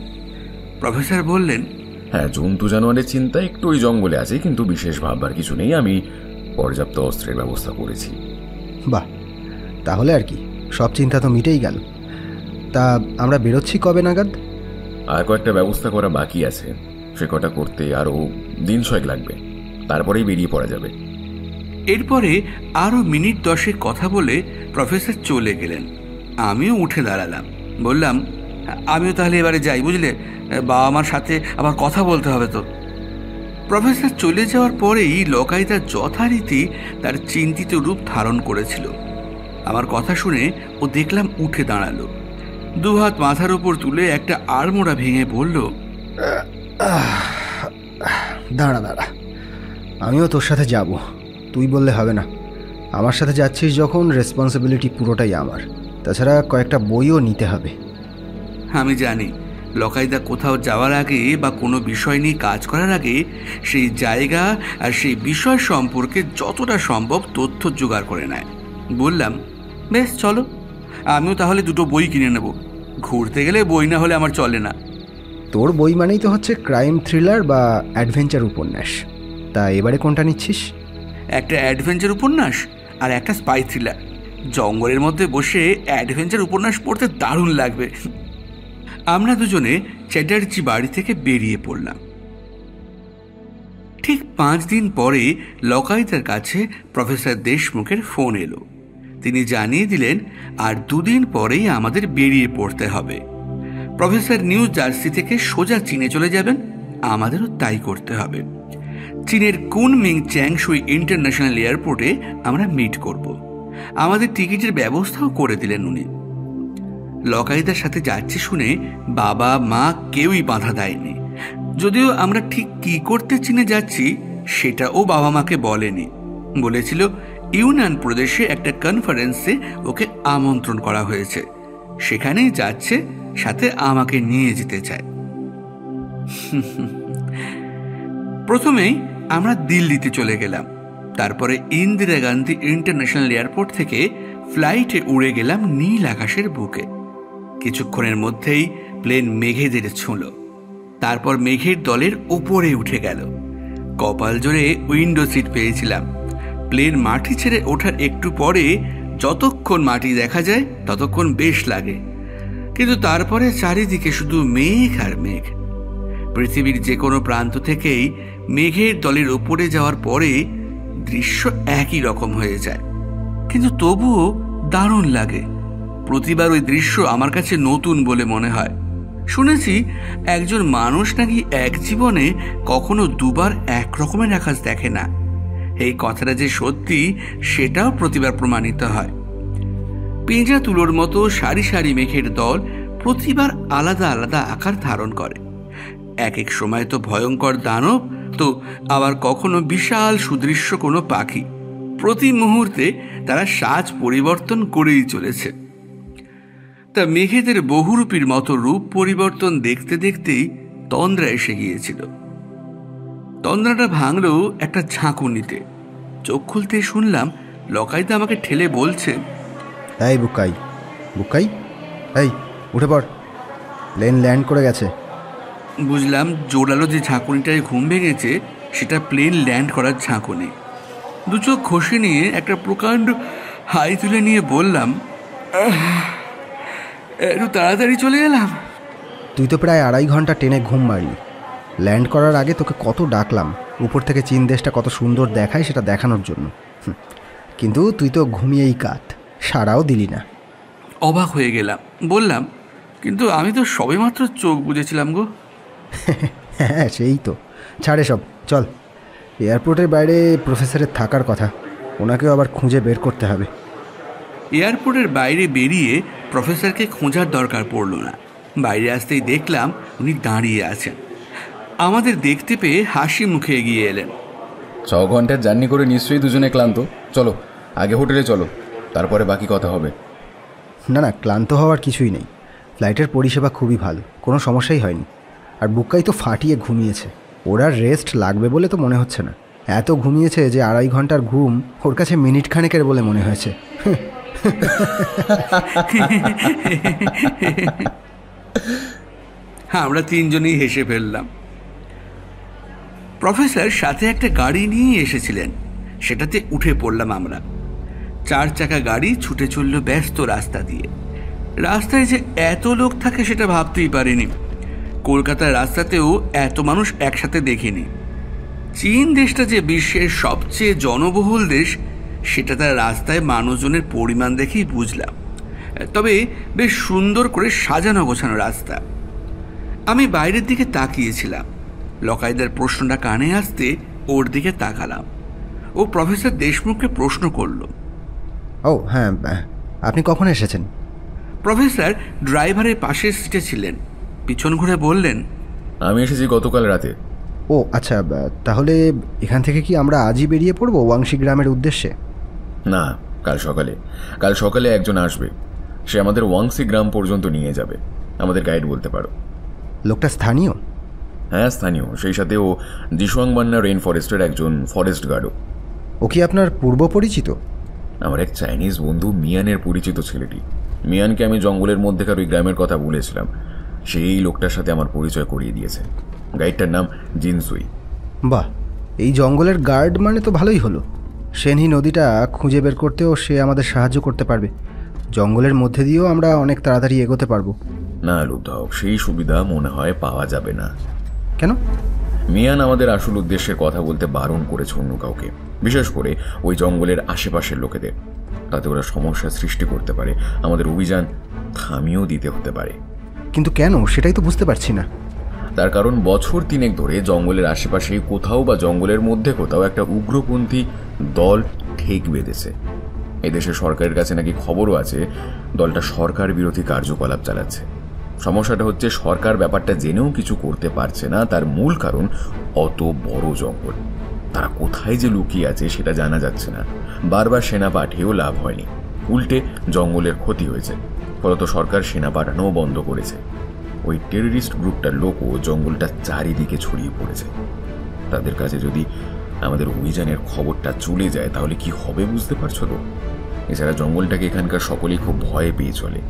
Speaker 1: প্রফেসর বললেন,
Speaker 6: হ্যাঁ, জন্তু জানোয়ারের চিন্তা একটু ওই জঙ্গলে আছে, কিন্তু বিশেষ ভাববার কিছু নেই। আমি পর্যাপ্ত অস্ত্রের ব্যবস্থা করেছি।
Speaker 4: বাহ, তাহলে আর কি, সব চিন্তা তো মিটেই গেল। তা আমরা বেরোচ্ছি কবে নাগাদ?
Speaker 6: আর কয়েকটা ব্যবস্থা করা বাকি আছে, সে কটা করতে আরও দিন 6 লাগবে, তারপরেই বেরিয়ে পড়া যাবে।
Speaker 1: এরপরে আরও মিনিট 10 কথা বলে প্রফেসর চলে গেলেন। আমিও উঠে দাঁড়ালাম। বললাম, আমিও তাহলে এবারে যাই, বুঝলে? বাবা মার সাথে আবার কথা বলতে হবে তো। প্রফেসর চলে যাওয়ার পরেই লকাইদা যথারীতি তার চিন্তিত রূপ ধারণ করেছিল। আমার কথা শুনে ও দেখলাম উঠে দাঁড়ালো। দুহাত মাথার উপর তুলে একটা আড়মোড়া ভেঙে বলল,
Speaker 4: দাঁড়া, আমিও তোর সাথে যাব। তুই বললে হবে না, আমার সাথে যাচ্ছিস যখন, রেসপন্সিবিলিটি পুরোটাই আমার। তাছাড়া কয়েকটা বইও নিতে হবে।
Speaker 1: আমি জানি লকাইদা কোথাও যাওয়ার আগে বা কোনো বিষয় নিয়ে কাজ করার আগে সেই জায়গা আর সেই বিষয় সম্পর্কে যতটা সম্ভব তথ্য জোগাড় করে নেয়। বললাম, বেশ চলো, আমিও তাহলে 2টো বই কিনে নেব। ঘুরতে গেলে বই না হলে আমার চলে না।
Speaker 4: তোর বই মানেই তো হচ্ছে ক্রাইম থ্রিলার বা অ্যাডভেঞ্চার উপন্যাস। তা এবারে কোনটা নিচ্ছিস?
Speaker 1: একটা অ্যাডভেঞ্চার উপন্যাস আর একটা স্পাই থ্রিলার। জঙ্গলের মধ্যে বসে অ্যাডভেঞ্চার উপন্যাস পড়তে দারুণ লাগবে। আমরা দুজনে চ্যাটার্জি বাড়ি থেকে বেরিয়ে পড়লাম। ঠিক 5 দিন পরে লকাইদার কাছে প্রফেসর দেশমুখের ফোন এলো। তিনি জানিয়ে দিলেন আর 2 দিন পরেই আমাদের বেরিয়ে পড়তে হবে। প্রফেসর নিউ জার্সি থেকে সোজা চীনে চলে যাবেন, আমাদেরও তাই করতে হবে। চীনের কুনমিং চ্যাংশুই ইন্টারন্যাশনাল এয়ারপোর্টে আমরা মিট করব। আমাদের টিকিটের ব্যবস্থাও করে দিলেন উনি। লকাইদার সাথে যাচ্ছি শুনে বাবা মা কেউই বাধা দেয়নি, যদিও আমরা ঠিক কি করতে চীনে যাচ্ছি সেটাও বাবা মাকে বলেনি। বলেছিল ইউনান প্রদেশে একটা কনফারেন্সে ওকে আমন্ত্রণ করা হয়েছে, সেখানেই যাচ্ছে, সাথে আমাকে নিয়ে যেতে চায়। প্রথমেই আমরা দিল্লিতে চলে গেলাম, তারপরে ইন্দিরা গান্ধী ইন্টারন্যাশনাল এয়ারপোর্ট থেকে ফ্লাইটে উড়ে গেলাম নীল আকাশের বুকে। কিছুক্ষণের মধ্যেই প্লেন মেঘেদের ছুঁলো, তারপর মেঘের দলের উপরে উঠে গেল। কপাল জোরে উইন্ডো সিট পেয়েছিলাম। প্লেন মাটি ছেড়ে ওঠার একটু পরে যতক্ষণ মাটি দেখা যায় ততক্ষণ বেশ লাগে, কিন্তু তারপরে চারিদিকে শুধু মেঘ আর মেঘ। পৃথিবীর যে কোনো প্রান্ত থেকেই মেঘের দলের উপরে যাওয়ার পরে দৃশ্য একই রকম হয়ে যায়, কিন্তু তবুও দারুণ লাগে। প্রতিবার ওই দৃশ্য আমার কাছে নতুন বলে মনে হয়। শুনেছি একজন মানুষ নাকি এক জীবনে কখনো দুবার এক রকমের আকাশ দেখে না। এই কথাটা যে সত্যি সেটাও প্রতিবার প্রমাণিত হয়। পেঁজা তুলোর মতো সারি সারি মেঘের দল প্রতিবার আলাদা আলাদা আকার ধারণ করে। এক এক সময় তো ভয়ঙ্কর দানব, তো আবার কখনো বিশাল সুদৃশ্য কোনো পাখি। প্রতি মুহূর্তে তারা সাজ পরিবর্তন করেই চলেছে। তা মেঘেদের বহুরূপীর মতো রূপ পরিবর্তন দেখতে দেখতেই তন্দ্রা এসে গিয়েছিল। তন্দ্রাটা ভাঙল একটা ঝাঁকুনিতে। চোখ খুলতে শুনলাম লকাইদা আমাকে ঠেলে বলছে,
Speaker 4: এই বুকাই, বুকাই, এই উঠে পড়, প্লেন ল্যান্ড করে গেছে।
Speaker 1: বুঝলাম জোরালো যে ঝাঁকুনিটায় ঘুম ভেঙেছে সেটা প্লেন ল্যান্ড করার ঝাঁকুনি। দু চোখ ঘষে নিয়ে একটা প্রকাণ্ড হাই তুলে নিয়ে বললাম, একটু তাড়াতাড়ি চলে এলাম।
Speaker 4: তুই তো প্রায় 2.5 ঘন্টা টেনে ঘুম মারলি। ল্যান্ড করার আগে তোকে কত ডাকলাম, উপর থেকে চীন দেশটা কত সুন্দর দেখায় সেটা দেখানোর জন্য, কিন্তু তুই তো ঘুমিয়েই কাট, সারাও দিলি না।
Speaker 1: অবাক হয়ে গেলাম, বললাম, কিন্তু আমি তো সবেমাত্র চোখ বুঝেছিলাম গো।
Speaker 4: হ্যাঁ সেই তো, ছাড়ে সব, চল। এয়ারপোর্টের বাইরে প্রফেসরের থাকার কথা, ওনাকেও আবার খুঁজে বের করতে হবে।
Speaker 1: এয়ারপোর্টের বাইরে বেরিয়ে প্রফেসরকে খোঁজার দরকার পড়ল না। বাইরে আসতেই দেখলাম উনি দাঁড়িয়ে আছেন। আমাদের দেখতে পেয়ে হাসি মুখে এগিয়ে এলেন।
Speaker 6: 6 ঘন্টার জার্নি করে নিশ্চয়ই দুজনে ক্লান্ত। চলো আগে হোটেলে চলো, তারপরে বাকি কথা হবে।
Speaker 4: না না, ক্লান্ত হওয়ার কিছুই নেই। ফ্লাইটের পরিষেবা খুবই ভালো, কোনো সমস্যাই হয়নি। আর বুকাই তো ফাটিয়ে ঘুমিয়েছে, ওর আর রেস্ট লাগবে বলে তো মনে হচ্ছে না। এত ঘুমিয়েছে যে 2.5 ঘন্টার ঘুম ওর কাছে মিনিট খানেকের বলে মনে হয়েছে।
Speaker 1: আমরা তিনজনই হেসে ফেললাম। প্রফেসর সাথে একটা গাড়ি নিয়ে এসেছিলেন, সেটাতে উঠে পড়লাম আমরা। 4 চাকা গাড়ি ছুটে চলল ব্যস্ত রাস্তা দিয়ে। রাস্তায় যে এত লোক থাকে সেটা ভাবতেই পারিনি। কলকাতার রাস্তাতেও এত মানুষ একসাথে দেখিনি। চীন দেশটা যে বিশ্বের সবচেয়ে জনবহুল দেশ সেটা তার রাস্তায় মানুষজনের পরিমাণ দেখেই বুঝলাম। তবে বেশ সুন্দর করে সাজানো গোছানো রাস্তা। আমি বাইরের দিকে তাকিয়েছিলাম। লকাইদার প্রশ্নটা কানে আসতে ওর দিকে তাকালাম। ও প্রফেসর দেশমুখকে প্রশ্ন করল,
Speaker 4: ও হ্যাঁ, আপনি কখন এসেছেন?
Speaker 1: প্রফেসর ড্রাইভারের পাশের সিটে ছিলেন। পিছন ঘুরে বললেন,
Speaker 6: আমি এসেছি গতকাল রাতে।
Speaker 4: ও আচ্ছা, তাহলে এখান থেকে কি আমরা আজই বেরিয়ে পড়বো ওয়াংশী গ্রামের উদ্দেশ্যে?
Speaker 6: না, কাল সকালে একজন আসবে, সে আমাদের ওয়াংশী গ্রাম পর্যন্ত নিয়ে যাবে। আমাদের গাইড বলতে পারো।
Speaker 4: লোকটা স্থানীয়?
Speaker 6: হ্যাঁ স্থানীয়, সেই সাথে ও জিসুয়াংবান্না রেইন ফরেস্টের একজন ফরেস্ট গার্ডও।
Speaker 4: ও কি আপনার পূর্ব পরিচিত?
Speaker 6: আমার এক চাইনিজ বন্ধু মিয়ানের পরিচিত ছেলেটি। মিয়ানকে আমি জঙ্গলের মধ্যেকার ওই গ্রামের কথা বলেছিলাম, সেই লোকটার সাথে আমার পরিচয় করিয়ে দিয়েছে। গাইডটার নাম জিনসুই।
Speaker 4: বাহ, এই জঙ্গলের গার্ড মানে তো ভালোই হলো। সেনহি নদীটা খুঁজে বের করতেও সে আমাদের সাহায্য করতে পারবে। জঙ্গলের মধ্যে দিয়েও আমরা অনেক তাড়াতাড়ি এগোতে পারবো।
Speaker 6: না লুব্ধক, সেই সুবিধা মনে হয় পাওয়া যাবে না।
Speaker 4: কেন?
Speaker 6: মিয়ান আমাদের আসল উদ্দেশ্যের কথা বলতে বারণ করেছে অন্য কাউকে, বিশেষ করে ওই জঙ্গলের আশেপাশের লোকেদের। তাতে ওরা সমস্যার সৃষ্টি করতে পারে, আমাদের অভিযান থামিয়েও দিতে হতে পারে।
Speaker 4: কিন্তু কেন, সেটাই তো বুঝতে পারছি না।
Speaker 6: তার কারণ বছর 3 ধরে জঙ্গলের আশেপাশে কোথাও বা জঙ্গলের মধ্যে কোথাও একটা উগ্রপন্থী দল ঠেক বেঁধেছে। এদেশের সরকারের কাছে নাকি খবরও আছে দলটা সরকার বিরোধী কার্যকলাপ চালাচ্ছে। সমস্যাটা হচ্ছে সরকার ব্যাপারটা জেনেও কিছু করতে পারছে না। তার মূল কারণ অত বড় জঙ্গল, তারা কোথায় যে লুকিয়ে আছে সেটা জানা যাচ্ছে না। বারবার সেনা পাঠিয়েও লাভ হয়নি, উল্টে জঙ্গলের ক্ষতি হয়েছে। ফলত সরকার সেনা পাঠানোও বন্ধ করেছে। ওই টেররিস্ট গ্রুপটার লোকও জঙ্গলটা চারিদিকে ছড়িয়ে পড়েছে। তাদের কাছে যদি আমাদের অভিযানের খবরটা চলে যায় তাহলে কি হবে বুঝতে পারছো তো? এছাড়া জঙ্গলটাকে এখানকার সকলেই খুব ভয়ে পেয়ে চলে।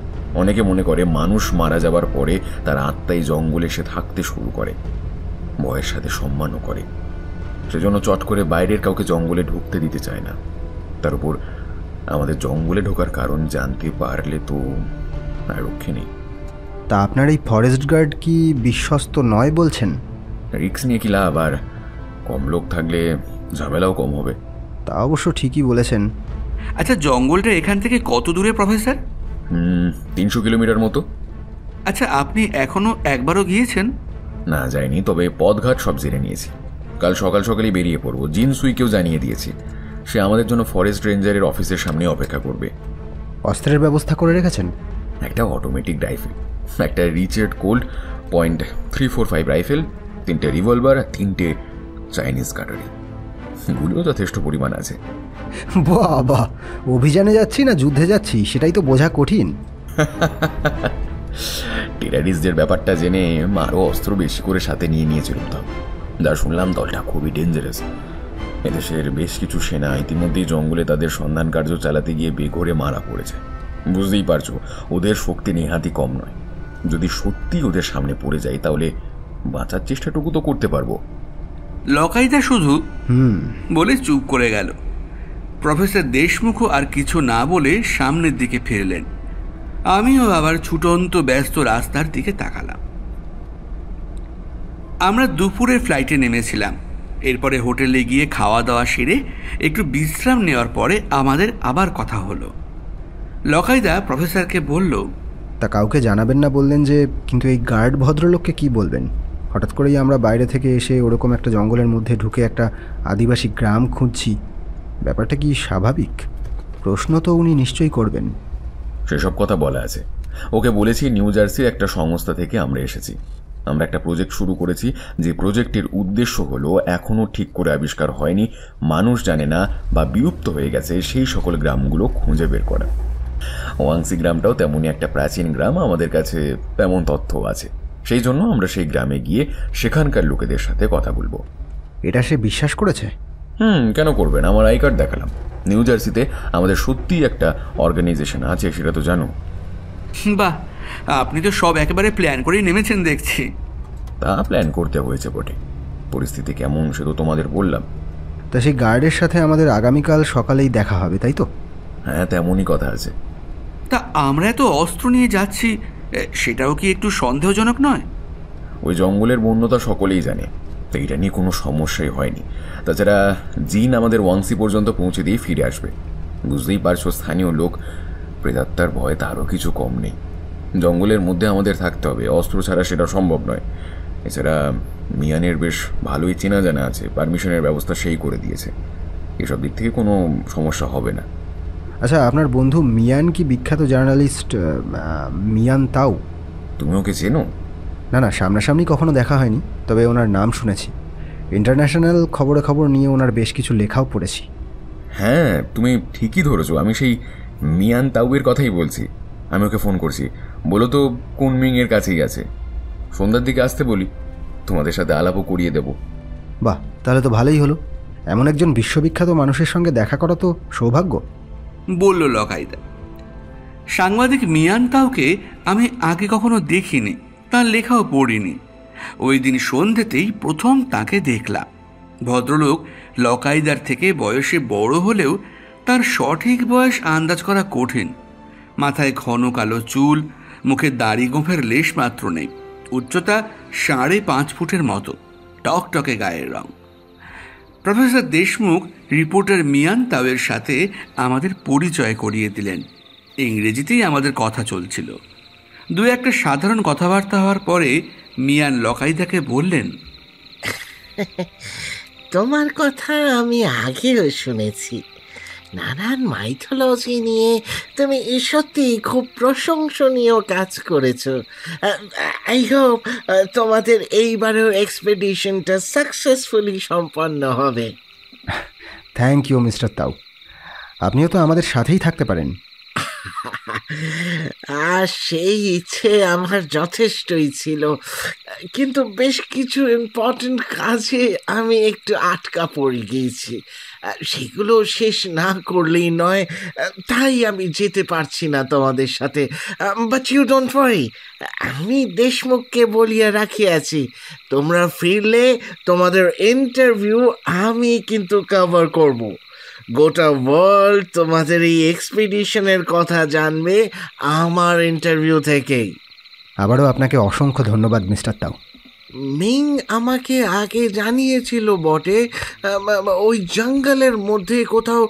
Speaker 6: অনেকে মনে করে মানুষ মারা যাবার পরে তার আত্মাই জঙ্গলে এসে থাকতে শুরু করে, ভয়ের সাথে সম্মানও করে। সেজন্য চট করে বাইরের কাউকে জঙ্গলে ঢুকতে দিতে চায় না। তার উপর আমাদের জঙ্গলে ঢোকার কারণ জানতে পারলে তো আর রক্ষে নেই।
Speaker 4: তা আপনার এই ফরেস্ট গার্ড কি বিশ্বস্ত নয় বলছেন?
Speaker 6: রিক্স নিয়ে কি লাভ, আর কম লোক থাকলে ঝামেলাও কম হবে।
Speaker 4: তা অবশ্য ঠিকই বলেছেন।
Speaker 1: আচ্ছা, জঙ্গলটা এখান থেকে কত দূরে প্রফেসর?
Speaker 6: 300 কিলোমিটার মতো।
Speaker 1: আচ্ছা, আপনি এখনো একবারও গিয়েছেন?
Speaker 6: না, যাইনি, তবে পথঘাট সব জেনে নিয়েছি। কাল সকাল সকালই বেরিয়ে পড়বো। জিনসুইকেও জানিয়ে দিয়েছি, সে আমাদের জন্য ফরেস্ট রেঞ্জারের অফিসের সামনে অপেক্ষা করবে।
Speaker 4: অস্ত্রের ব্যবস্থা করে রেখেছেন?
Speaker 6: একটা অটোমেটিক রাইফেল, একটা রিচার্ড কোল্ড .345 রাইফেল, 3টে রিভলভার আর 3টে চাইনিজ কাটারি। গুলিও যথেষ্ট পরিমাণ আছে।
Speaker 4: বাবা, অভিযানে যাচ্ছি না যুদ্ধে যাচ্ছি সেটাই তো বোঝা কঠিন।
Speaker 6: টেরারিস্টদের ব্যাপারটা জেনে আরও অস্ত্র বেশি করে সাথে নিয়েছিলাম। তো যা শুনলাম, দলটা খুবই ডেঞ্জারাস। এদেশের বেশ কিছু সেনা ইতিমধ্যেই জঙ্গলে তাদের সন্ধান কার্য চালাতে গিয়ে বেঘরে মারা পড়েছে। বুঝতেই পারছো, ওদের শক্তি নেহাতি কম নয়। যদি সত্যি ওদের সামনে পড়ে যায় তাহলে বাঁচার চেষ্টাটুকু তো করতে পারবো।
Speaker 1: লকাইদা শুধু বলে চুপ করে গেল। প্রফেসর দেশমুখও আর কিছু না বলে সামনের দিকে ফিরলেন। আমিও আবার ছুটন্ত ব্যস্ত রাস্তার দিকে তাকালাম। আমরা দুপুরের ফ্লাইটে নেমেছিলাম। এরপরে হোটেলে গিয়ে খাওয়া দাওয়া সেরে একটু বিশ্রাম নেওয়ার পরে আমাদের আবার কথা হলো। লকাইদা প্রফেসরকে বলল,
Speaker 4: তা কাউকে জানাবেন না বললেন যে, কিন্তু এই গার্ড ভদ্রলোককে কি বলবেন? হঠাৎ করেই আমরা বাইরে থেকে এসে ওরকম একটা জঙ্গলের মধ্যে ঢুকে একটা আদিবাসী গ্রাম খুঁজছি, ব্যাপারটা কি স্বাভাবিক? প্রশ্ন তো উনি নিশ্চয়ই করবেন।
Speaker 6: সেসব কথা বলা আছে। ওকে বলেছি নিউ জার্সির একটা সংস্থা থেকে আমরা এসেছি। আমরা একটা প্রজেক্ট শুরু করেছি, যে প্রজেক্টের উদ্দেশ্য হলো এখনও ঠিক করে আবিষ্কার হয়নি, মানুষ জানে না বা বিলুপ্ত হয়ে গেছে সেই সকল গ্রামগুলো খুঁজে বের করা। ওয়াংসি গ্রামটাও তেমনই একটা প্রাচীন গ্রাম, আমাদের কাছে তেমন তথ্য আছে। সেই জন্য আমরা সেই গ্রামে গিয়ে সেখানকার লোকেদের সাথে কথা বলবো।
Speaker 4: এটা সে বিশ্বাস করেছে?
Speaker 6: কেন করবেন? আমার আই কার্ড দেখালাম। নিউ জার্সিতে আমাদের সত্যিই একটা অর্গানাইজেশন আছে, সেটা তো জানো।
Speaker 1: বাহ, আপনি তো সব একেবারে প্ল্যান করেই নেমেছেন দেখছি।
Speaker 6: তা প্ল্যান করতে হয়েছে বটে। পরিস্থিতি কেমন সে তো তোমাদের বললাম।
Speaker 4: তা সেই গার্ডের সাথে আমাদের আগামীকাল সকালেই দেখা হবে, তাই তো?
Speaker 6: হ্যাঁ, তেমনই কথা আছে।
Speaker 1: তা আমরা এত অস্ত্র নিয়ে যাচ্ছি, সেটাও কি একটু সন্দেহজনক নয়?
Speaker 6: ওই জঙ্গলের বন্যতা সকলেই জানে, তো এটা নিয়ে কোনো সমস্যাই হয়নি। তাছাড়া জিন আমাদের ওয়াংসি পর্যন্ত পৌঁছে দিয়ে ফিরে আসবে। বুঝতেই পারছো, স্থানীয় লোক প্রেতাত্মার ভয় তারও কিছু কম নেই। জঙ্গলের মধ্যে আমাদের থাকতে হবে, অস্ত্র ছাড়া সেটা সম্ভব নয়। এছাড়া মিয়ানের বেশ ভালোই চেনা জানা আছে, পারমিশনের ব্যবস্থা সেই করে দিয়েছে। এসব দিক থেকে কোনো সমস্যা হবে না।
Speaker 4: আচ্ছা, আপনার বন্ধু মিয়ান কি বিখ্যাত জার্নালিস্ট মিয়ান তাও?
Speaker 6: তুমি ওকে চেনো?
Speaker 4: না না, সামনাসামনি কখনো দেখা হয়নি, তবে ওনার নাম শুনেছি। ইন্টারন্যাশনাল খবর নিয়ে ওনার বেশ কিছু লেখাও পড়েছি।
Speaker 6: হ্যাঁ, তুমি ঠিকই ধরেছো, আমি সেই মিয়ান তাউয়ের কথাই বলছি। আমি ওকে ফোন করছি, বলো তো কুনমিংয়ের কাছেই আছে। সন্ধ্যার দিকে আসতে বলি, তোমাদের সাথে আলাপও করিয়ে দেব।
Speaker 4: বাহ, তাহলে তো ভালোই হলো। এমন একজন বিশ্ববিখ্যাত মানুষের সঙ্গে দেখা করা তো সৌভাগ্য,
Speaker 1: বলল লকাইদা। সাংবাদিক মিয়ান তাওকে আমি আগে কখনো দেখিনি, তার লেখাও পড়িনি। ওই দিন সন্ধ্যেতেই প্রথম তাকে দেখলাম। ভদ্রলোক লকাইদার থেকে বয়সে বড় হলেও তার সঠিক বয়স আন্দাজ করা কঠিন। মাথায় ঘন কালো চুল, মুখে দাড়ি গোঁফের লেশ মাত্র নেই। উচ্চতা 5.5 ফুটের মতো, টকটকে গায়ের রং। প্রফেসর দেশমুখ রিপোর্টার মিয়ান তাওয়ের সাথে আমাদের পরিচয় করিয়ে দিলেন। ইংরেজিতেই আমাদের কথা চলছিল। দু একটা সাধারণ কথাবার্তা হওয়ার পরে মিয়ান লকাইদাকে বললেন,
Speaker 7: তোমার কথা আমি আগেও শুনেছি। নানান মাইথোলজি নিয়ে তুমি সত্যি খুব প্রশংসনীয় কাজ করেছো। আই হোপ তোমাদের এইবারের এক্সপেডিশনটা সাকসেসফুলি সম্পন্ন হবে।
Speaker 4: থ্যাংক ইউ মিস্টার তাও, আপনিও তো আমাদের সাথেই থাকতে পারেন।
Speaker 7: আর সেই ইচ্ছে আমার যথেষ্টই ছিল, কিন্তু বেশ কিছু ইম্পর্টেন্ট কাজে আমি একটু আটকা পড়ে গিয়েছি। সেগুলো শেষ না করলেই নয়, তাই আমি যেতে পারছি না তোমাদের সাথে। বাট ইউ ডোন্ট ওয়ারি, আমি দেশমুখকে বলিয়া রাখিয়াছি, তোমরা ফিরলে তোমাদের ইন্টারভিউ আমি কিন্তু কভার করব। গোটা ওয়ার্ল্ড তোমাদের এই এক্সপিডিশনের কথা জানবে আমার ইন্টারভিউ থেকেই।
Speaker 4: আবারও আপনাকে অসংখ্য ধন্যবাদ মিস্টার তাও।
Speaker 7: মিং আমাকে আগে জানিয়েছিল বটে, ওই জঙ্গলের মধ্যে কোথাও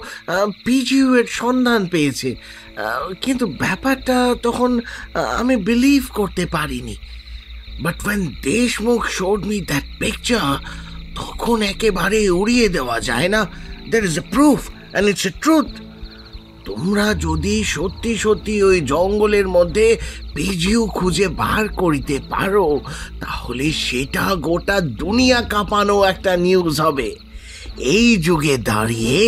Speaker 7: পিজিউ এর সন্ধান পেয়েছে, কিন্তু ব্যাপারটা তখন আমি বিলিভ করতে পারিনি। But when Deshmukh showed me that picture, তখন একেবারে উড়িয়ে দেওয়া যায় না। There is a proof and it's a truth. তোমরা যদি সত্যি সত্যি ওই জঙ্গলের মধ্যে পিজিউ খুঁজে বার করিতে পারো, তাহলে সেটা গোটা দুনিয়া কাঁপানো একটা নিউজ হবে। এই যুগে দাঁড়িয়ে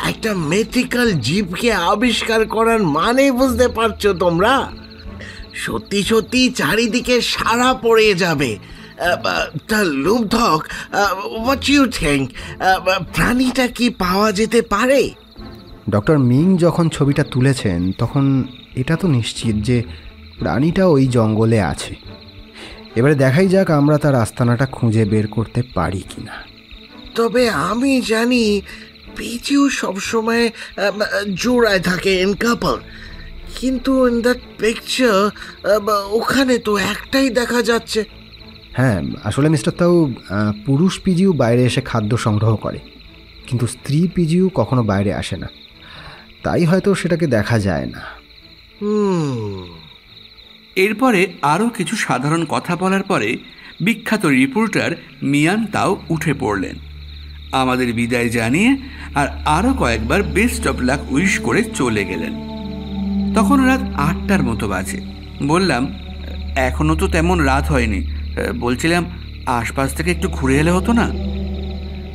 Speaker 7: একটা মিথিক্যাল জীবকে আবিষ্কার করার মানে বুঝতে পারছো তোমরা? সত্যি সত্যি চারিদিকে সাড়া পড়ে যাবে। তা লুব্ধক, হোয়াট ইউ থিঙ্ক, প্রাণীটা কি পাওয়া যেতে পারে?
Speaker 4: ডক্টর মিং যখন ছবিটা তুলেছেন তখন এটা তো নিশ্চিত যে প্রাণীটা ওই জঙ্গলে আছে। এবারে দেখাই যাক আমরা তার আস্তানাটা খুঁজে বের করতে পারি কিনা।
Speaker 7: তবে আমি জানি পিজিউ সবসময় জোড়ায় থাকে ইন কাপল, কিন্তু ইন দ্যাট পিকচার ওখানে তো একটাই দেখা যাচ্ছে।
Speaker 4: হ্যাঁ, আসলে মিস্টার তাও পুরুষ পিজিউ বাইরে এসে খাদ্য সংগ্রহ করে, কিন্তু স্ত্রী পিজিউ কখনো বাইরে আসে না, তাই হয়তো সেটাকে দেখা যায় না।
Speaker 1: এরপরে আরও কিছু সাধারণ কথা বলার পরে বিখ্যাত রিপোর্টার মিয়ান তাও উঠে পড়লেন, আমাদের বিদায় জানিয়ে আর আরও কয়েকবার বেস্ট অফ লাক উইশ করে চলে গেলেন। তখন রাত 8টার মতো বাজে। বললাম, এখনও তো তেমন রাত হয়নি, বলছিলাম আশপাশ থেকে একটু ঘুরে এলে হতো না?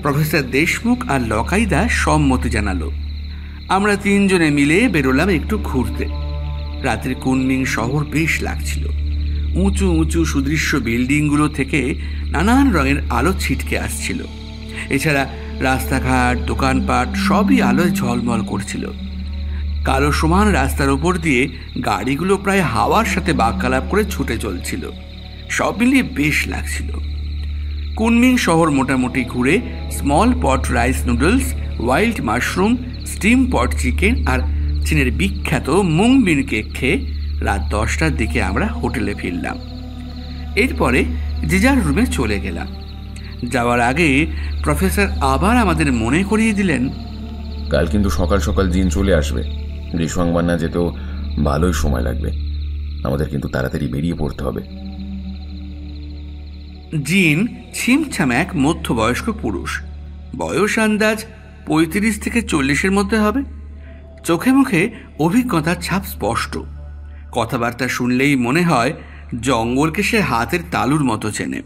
Speaker 1: প্রফেসর দেশমুখ আর লকাইদা সম্মতি জানালো। আমরা তিনজনে মিলে বেরোলাম একটু ঘুরতে। রাতের কুনমিং শহর বেশ লাগছিল। উঁচু উঁচু সুদৃশ্য বিল্ডিংগুলো থেকে নানান রঙের আলো ছিটকে আসছিল। এছাড়া রাস্তাঘাট, দোকানপাট সবই আলোয় ঝলমল করছিল। কালো সমান রাস্তার উপর দিয়ে গাড়িগুলো প্রায় হাওয়ার সাথে বাক্যালাপ করে ছুটে চলছিল। সব মিলিয়ে বেশ লাগছিল। কুনমিং শহর মোটামুটি ঘুরে small pot rice noodles, wild mushroom, steam pot chicken আর চীনের বিখ্যাত মুংবিন কেক খেয়ে রাত 10টার দিকে আমরা হোটেলে ফিরলাম। এরপরে যে যার রুমে চলে গেলাম। যাওয়ার আগে প্রফেসর আবার আমাদের মনে করিয়ে দিলেন,
Speaker 6: কাল কিন্তু সকাল সকাল জিন চলে আসবে। রিসওয়াংবান্না যেতেও ভালোই সময় লাগবে, আমাদের কিন্তু তাড়াতাড়ি বেরিয়ে পড়তে হবে।
Speaker 1: জিন ছিমছাম এক মধ্যবয়স্ক পুরুষ, বয়স আন্দাজ 35 থেকে 40-এর মধ্যে হবে। চোখে মুখে অভিজ্ঞতার ছাপ স্পষ্ট। কথাবার্তা শুনলেই মনে হয় জঙ্গলকে সে হাতের তালুর মতো চেনে।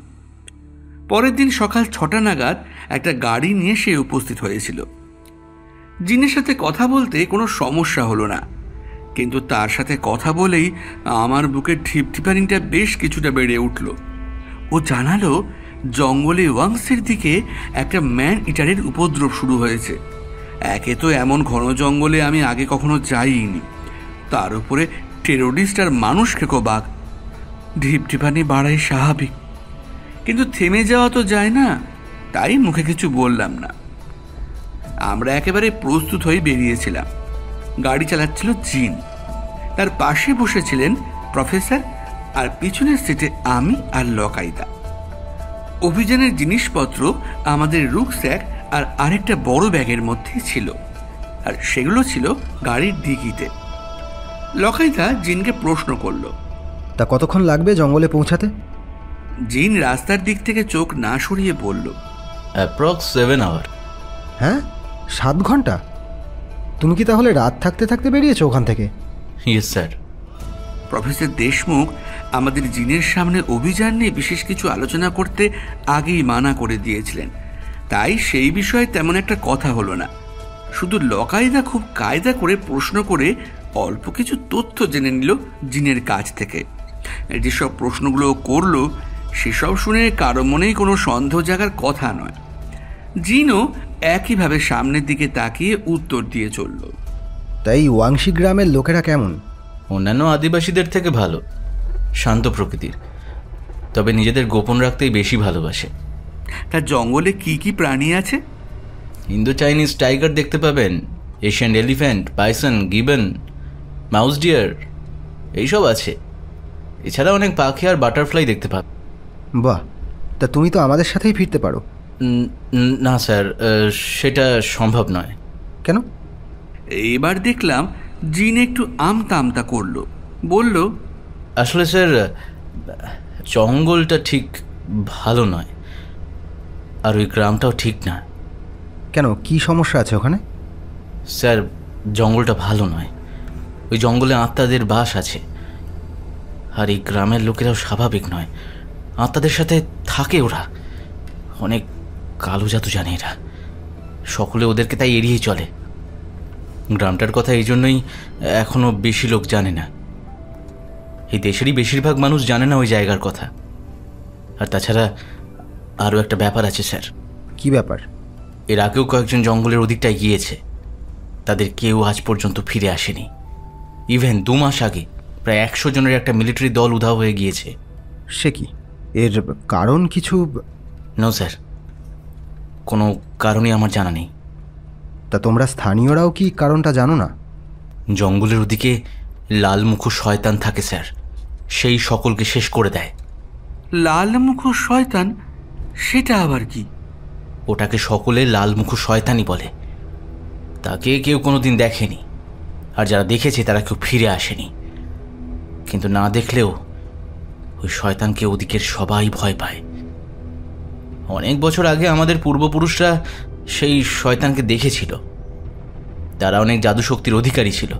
Speaker 1: পরের দিন সকাল 6টা নাগাদ একটা গাড়ি নিয়ে সে উপস্থিত হয়েছিল। জিনের সাথে কথা বলতে কোনো সমস্যা হলো না, কিন্তু তার সাথে কথা বলেই আমার বুকের ঠিপঠিপানিটা বেশ কিছুটা বেড়ে উঠল। ও জানালো জঙ্গলে ওয়াংসের দিকে একটা ম্যান ইটারের উপদ্রব শুরু হয়েছে। একে তো এমন ঘন জঙ্গলে আমি আগে কখনো যাইনি, তার উপরে টেরোরিস্ট আর মানুষ খেকো বাঘ। ঢিপঢিপানি বাড়াই স্বাভাবিক, কিন্তু থেমে যাওয়া তো যায় না, তাই মুখে কিছু বললাম না। আমরা একেবারে প্রস্তুত হয়ে বেরিয়েছিলাম। গাড়ি চালাচ্ছিল জিন, তার পাশে বসেছিলেন প্রফেসর, আর পিছনের সিটে আমি আর লকাইদা। অভিযানের জিনিসপত্র আমাদের রুকস্যাক আর আরেকটা বড় ব্যাগের মধ্যে ছিল, আর সেগুলো ছিল গাড়ির ডিকিতে। লকাইদা জিনকে প্রশ্ন করল,
Speaker 4: তা কতক্ষণ লাগবে জঙ্গলে পৌঁছাতে?
Speaker 1: জিন রাস্তার দিক থেকে চোখ না সরিয়ে বলল,
Speaker 8: অ্যাপ্রক্স 7 আওয়ার।
Speaker 4: হ্যাঁ, 7 ঘন্টা? তুমি কি তাহলে রাত থাকতে থাকতে বেরিয়েছো ওখান থেকে?
Speaker 8: Yes sir.
Speaker 1: প্রফেসর দেশমুখ আমাদের জিনের সামনে অভিযান নিয়ে বিশেষ কিছু আলোচনা করতে আগেই মানা করে দিয়েছিলেন, তাই সেই বিষয়ে তেমন একটা কথা হলো না। শুধু লকাইদা খুব কায়দা করে প্রশ্ন করে অল্প কিছু তথ্য জেনে নিল জিনের কাছ থেকে। যেসব প্রশ্নগুলো করলো সেসব শুনে কারো মনেই কোনো সন্দেহ জাগার কথা নয়। জিনও একইভাবে সামনের দিকে তাকিয়ে উত্তর দিয়ে চলল।
Speaker 4: তাই ওয়াংশি গ্রামের লোকেরা কেমন?
Speaker 8: অন্যান্য আদিবাসীদের থেকে ভালো, শান্ত প্রকৃতির, তবে নিজেদের গোপন রাখতেই বেশি ভালোবাসে।
Speaker 1: তার জঙ্গলে কি কি প্রাণী আছে?
Speaker 8: ইন্দো চাইনিজ টাইগার দেখতে পাবেন, Asian elephant, bison, gibbon, mouse deer এইসব আছে। এছাড়া অনেক পাখি আর বাটারফ্লাই দেখতে পাবেন।
Speaker 4: বাহ, তা তুমি তো আমাদের সাথেই ফিরতে পারো।
Speaker 8: না স্যার, সেটা সম্ভব নয়।
Speaker 4: কেন?
Speaker 1: এবার দেখলাম জিন একটু আমতা আমতা করলো, বলল,
Speaker 8: আসলে স্যার, জঙ্গলটা ঠিক ভালো নয়, আর ওই গ্রামটাও ঠিক না।
Speaker 4: কেন, কি সমস্যা আছে ওখানে?
Speaker 8: স্যার, জঙ্গলটা ভালো নয়। ওই জঙ্গলে আত্মাদের বাস আছে, আর এই গ্রামের লোকেরাও স্বাভাবিক নয়। আত্মাদের সাথে থাকে ওরা, অনেক কালো জাদু জানে এরা। সকলে ওদেরকে তাই এড়িয়ে চলে। গ্রামটার কথা এই জন্যই এখনো বেশি লোক জানে না। এই দেশেরই বেশিরভাগ মানুষ জানে না ওই জায়গার কথা। আর তাছাড়া আরও একটা ব্যাপার আছে স্যার।
Speaker 4: কি ব্যাপার?
Speaker 8: এর আগেও কয়েকজন জঙ্গলের ওদিকটায় গিয়েছে, তাদের কেউ আজ পর্যন্ত ফিরে আসেনি। ইভেন 2 মাস আগে প্রায় 100 জনের একটা মিলিটারি দল উধাও হয়ে গিয়েছে।
Speaker 4: সে কি, এর কারণ কিছু?
Speaker 8: নো স্যার, কোনো কারণই আমার জানা নেই।
Speaker 4: তা তোমরা স্থানীয়রাও কি কারণটা জানো না?
Speaker 8: জঙ্গলের ওদিকে লালমুখ শয়তান থাকে স্যার, সেই সকলকে শেষ করে দেয়।
Speaker 1: লালমুখ শয়তান? সেটা আবার কি?
Speaker 8: ওটাকে সকলে লালমুখ শয়তানই বলে। তাকে কেউ কোনোদিন দেখেনি, আর যারা দেখেছে তারা কেউ ফিরে আসেনি। কিন্তু না দেখলেও ওই শয়তানকে ওদিকের সবাই ভয় পায়। অনেক বছর আগে আমাদের পূর্বপুরুষরা সেই শয়তানকে দেখেছিল। তারা অনেক জাদুশক্তির অধিকারী ছিল।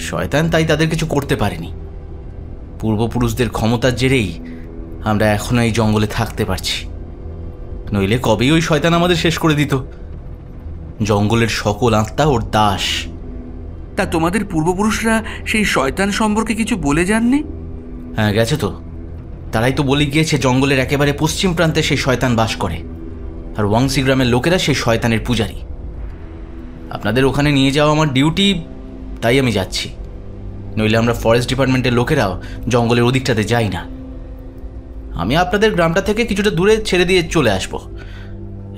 Speaker 8: শয়তান তাই তাদের কিছু করতে পারেনি। পূর্বপুরুষদের ক্ষমতার জেরেই আমরা এখনো এই জঙ্গলে থাকতে পারছি, নইলে কবেই ওই শয়তান আমাদের শেষ করে দিত। জঙ্গলের সকল আত্মা ওর দাস।
Speaker 1: তা তোমাদের পূর্বপুরুষরা সেই শয়তান সম্পর্কে কিছু বলে যাননি?
Speaker 8: হ্যাঁ, গেছে তো। তারাই তো বলে গিয়েছে জঙ্গলের একেবারে পশ্চিম প্রান্তে সেই শয়তান বাস করে, আর ওয়াংসি গ্রামের লোকেরা সেই শয়তানের পূজারী। আপনাদের ওখানে নিয়ে যাওয়া আমার ডিউটি, তাই আমি যাচ্ছি। নইলে আমরা ফরেস্ট ডিপার্টমেন্টের লোকেরাও জঙ্গলের ওদিকটাতে যাই না। আমি আপনাদের গ্রামটা থেকে কিছুটা দূরে ছেড়ে দিয়ে চলে আসব।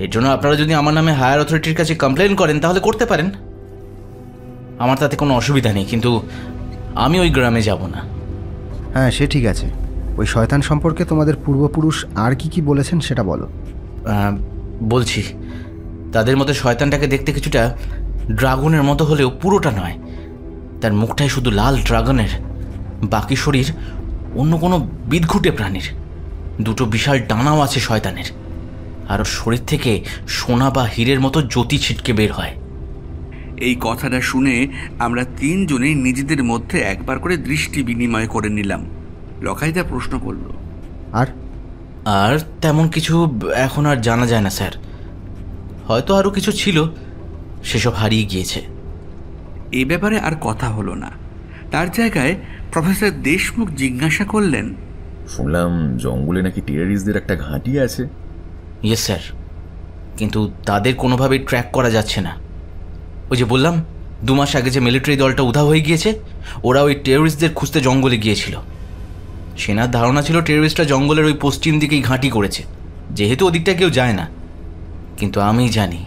Speaker 8: এর জন্য আপনারা যদি আমার নামে হায়ার অথরিটির কাছে কমপ্লেন করেন তাহলে করতে পারেন, আমার তাতে কোনো অসুবিধা নেই। কিন্তু আমি ওই গ্রামে যাব না।
Speaker 4: হ্যাঁ, সে ঠিক আছে। ওই শয়তান সম্পর্কে তোমাদের পূর্বপুরুষ আর কি কি বলেছেন সেটা বলো।
Speaker 8: বলছি, তাদের মতে শয়তানটাকে দেখতে কিছুটা ড্রাগনের মতো হলেও পুরোটা নয়। তার মুখটাই শুধু লাল ড্রাগনের, বাকি শরীর অন্য কোনো বিদঘুটে প্রাণীর। 2টো বিশাল ডানাও আছে শয়তানের, আর শরীর থেকে সোনা বা হীরের মতো জ্যোতি ছিটকে বের হয়।
Speaker 1: এই কথাটা শুনে আমরা 3 জনেই নিজেদের মধ্যে একবার করে দৃষ্টি বিনিময় করে নিলাম। লখাইদা প্রশ্ন করল,
Speaker 8: আর তেমন কিছু এখন আর জানা যায় না স্যার। হয়তো আরও কিছু ছিল, সেসব হারিয়ে গিয়েছে।
Speaker 1: এই ব্যাপারে আর কথা হলো না। তার জায়গায় প্রফেসর দেশমুখ জিজ্ঞাসা করলেন,
Speaker 6: শুনলাম জঙ্গলে নাকি টেররিস্টদের একটা ঘাঁটি আছে।
Speaker 8: ইয়েস স্যার, কিন্তু তাদের কোনোভাবেই ট্র্যাক করা যাচ্ছে না। ওই যে বললাম 2 মাস আগে যে মিলিটারি দলটা উধাও হয়ে গিয়েছে, ওরা ওই টেররিস্টদের খুঁজতে জঙ্গলে গিয়েছিল। সেনার ধারণা ছিল টেররিস্টরা জঙ্গলের ওই পশ্চিম দিকেই ঘাঁটি করেছে, যেহেতু ওদিকটা কেউ যায় না। কিন্তু আমি জানি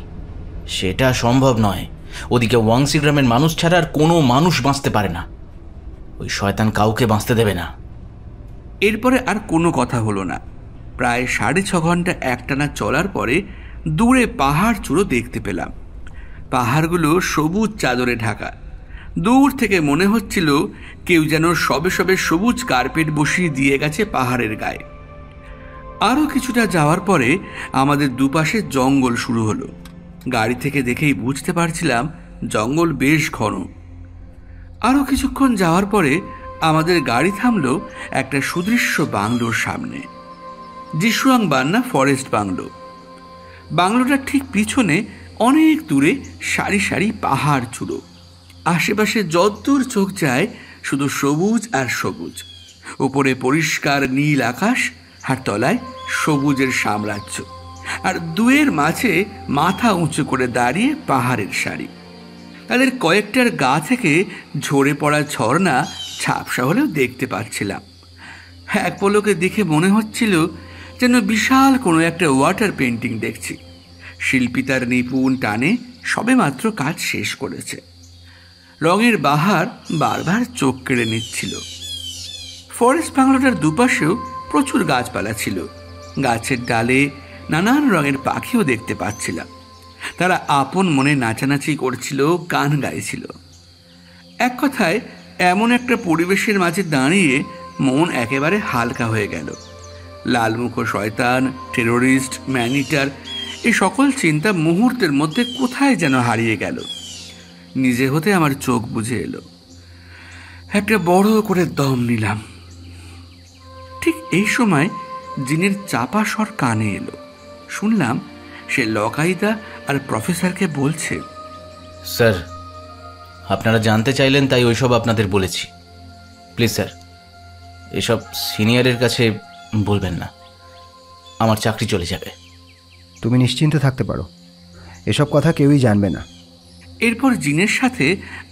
Speaker 8: সেটা সম্ভব নয়। ওদিকে ওয়াংসি গ্রামের মানুষ ছাড়া আর কোনো মানুষ বাঁচতে পারে না। ওই শয়তান কাউকে বাঁচতে দেবে না।
Speaker 1: এরপরে আর কোনো কথা হলো না। প্রায় 6.5 ঘন্টা একটানা চলার পরে দূরে পাহাড় চূড়ো দেখতে পেলাম। পাহাড়গুলো সবুজ চাদরে ঢাকা। দূর থেকে মনে হচ্ছিল কেউ যেন সবে সবে সবুজ কার্পেট বসিয়ে দিয়ে গেছে পাহাড়ের গায়ে। আরও কিছুটা যাওয়ার পরে আমাদের দুপাশে জঙ্গল শুরু হলো। গাড়ি থেকে দেখেই বুঝতে পারছিলাম জঙ্গল বেশ ঘন। আরও কিছুক্ষণ যাওয়ার পরে আমাদের গাড়ি থামলো একটা সুদৃশ্য বাংলোর সামনে। জিশুয়াং বান্না ফরেস্ট বাংলো। বাংলোটার ঠিক পিছনে অনেক দূরে সারি সারি পাহাড় চূড়ো। আশেপাশে যতদূর চোখ যায় শুধু সবুজ আর সবুজ। উপরে পরিষ্কার নীল আকাশ, আর তলায় সবুজের সাম্রাজ্য। আর দুয়ের মাঝে মাথা উঁচু করে দাঁড়িয়ে পাহাড়ের সারি। তাদের কয়েকটার গা থেকে ঝরে পড়া ঝর্ণা ঝাপসা হলেও দেখতে পাচ্ছিলাম। এক পলকে দেখে মনে হচ্ছিল যেন বিশাল কোনো একটা ওয়াটার পেন্টিং দেখছি। শিল্পী তার নিপুণ টানে সবেমাত্র কাজ শেষ করেছে। রঙের বাহার বারবার চোখ কেড়ে নিচ্ছিল। ফরেস্ট বাংলোটার দুপাশেও প্রচুর গাছপালা ছিল। গাছের ডালে নানান রঙের পাখিও দেখতে পাচ্ছিলাম। তারা আপন মনে নাচানাচি করছিল, গান গাইছিল। এক কথায় এমন একটা পরিবেশের মাঝে দাঁড়িয়ে মন একেবারে হালকা হয়ে গেল। লালমুখো শয়তান, টেরোরিস্ট, ম্যানিটার এই সকল চিন্তা মুহূর্তের মধ্যে কোথায় যেন হারিয়ে গেল। নিজে হতে আমার চোখ বুজে এলো। একটা বড় করে দম নিলাম। ঠিক এই সময় জিনের চাপা স্বর কানে এলো। শুনলাম সে লকাইদা আর প্রফেসরকে বলছে,
Speaker 8: স্যার, আপনারা জানতে চাইলেন তাই ওইসব আপনাদের বলেছি। প্লিজ স্যার, এসব সিনিয়রের কাছে বলবেন না, আমার চাকরি চলে যাবে।
Speaker 4: তুমি নিশ্চিন্ত থাকতে পারো, এসব কথা কেউই জানবে না।
Speaker 1: এরপর জিনের সাথে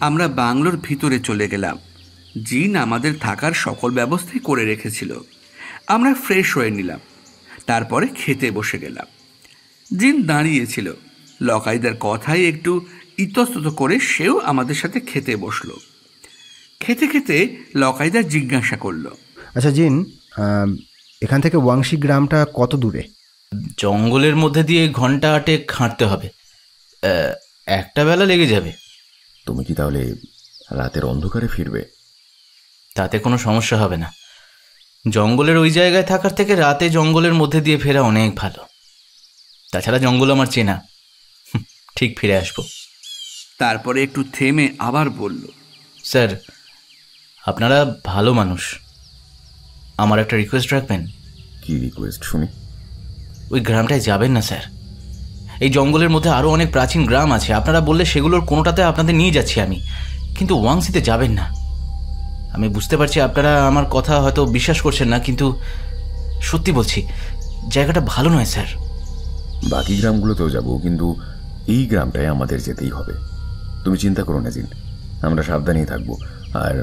Speaker 1: আমরা বাংলোর ভিতরে চলে গেলাম। জিন আমাদের থাকার সকল ব্যবস্থাই করে রেখেছিল। আমরা ফ্রেশ হয়ে নিলাম, তারপরে খেতে বসে গেলাম। জিন দাঁড়িয়েছিল। লকাইদার কথাই একটু ইতস্তত করে সেও আমাদের সাথে খেতে বসলো। খেতে খেতে লকাইদা জিজ্ঞাসা করলো,
Speaker 4: আচ্ছা জিন, এখান থেকে ওয়াংশি গ্রামটা কত দূরে?
Speaker 8: জঙ্গলের মধ্যে দিয়ে ঘন্টা 8 হাঁটতে হবে, একটা বেলা লেগে যাবে।
Speaker 6: তুমি কি তাহলে রাতের অন্ধকারে ফিরবে?
Speaker 8: তাতে কোনো সমস্যা হবে না। জঙ্গলের ওই জায়গায় থাকার থেকে রাতে জঙ্গলের মধ্যে দিয়ে ফেরা অনেক ভালো। তাছাড়া জঙ্গল আমার চেনা, ঠিক ফিরে আসবো।
Speaker 1: তারপরে একটু থেমে আবার বলল,
Speaker 8: স্যার, আপনারা ভালো মানুষ, আমার একটা রিকোয়েস্ট রাখবেন।
Speaker 6: কি রিকোয়েস্ট শুনি?
Speaker 8: ওই গ্রামটায় যাবেন না স্যার। এই জঙ্গলের মধ্যে আরও অনেক প্রাচীন গ্রাম আছে, আপনারা বললে সেগুলোর কোনোটাতে আপনাদের নিয়ে যাচ্ছি আমি, কিন্তু ওয়াংশিতে যাবেন না। আমি বুঝতে পারছি আপনারা আমার কথা হয়তো বিশ্বাস করছেন না, কিন্তু সত্যি বলছি, জায়গাটা ভালো নয় স্যার।
Speaker 6: বাকি গ্রামগুলোতেও যাব, কিন্তু এই গ্রামটায় আমাদের যেতেই হবে। তুমি চিন্তা করো না জিন, আমরা সাবধানেই থাকবো, আর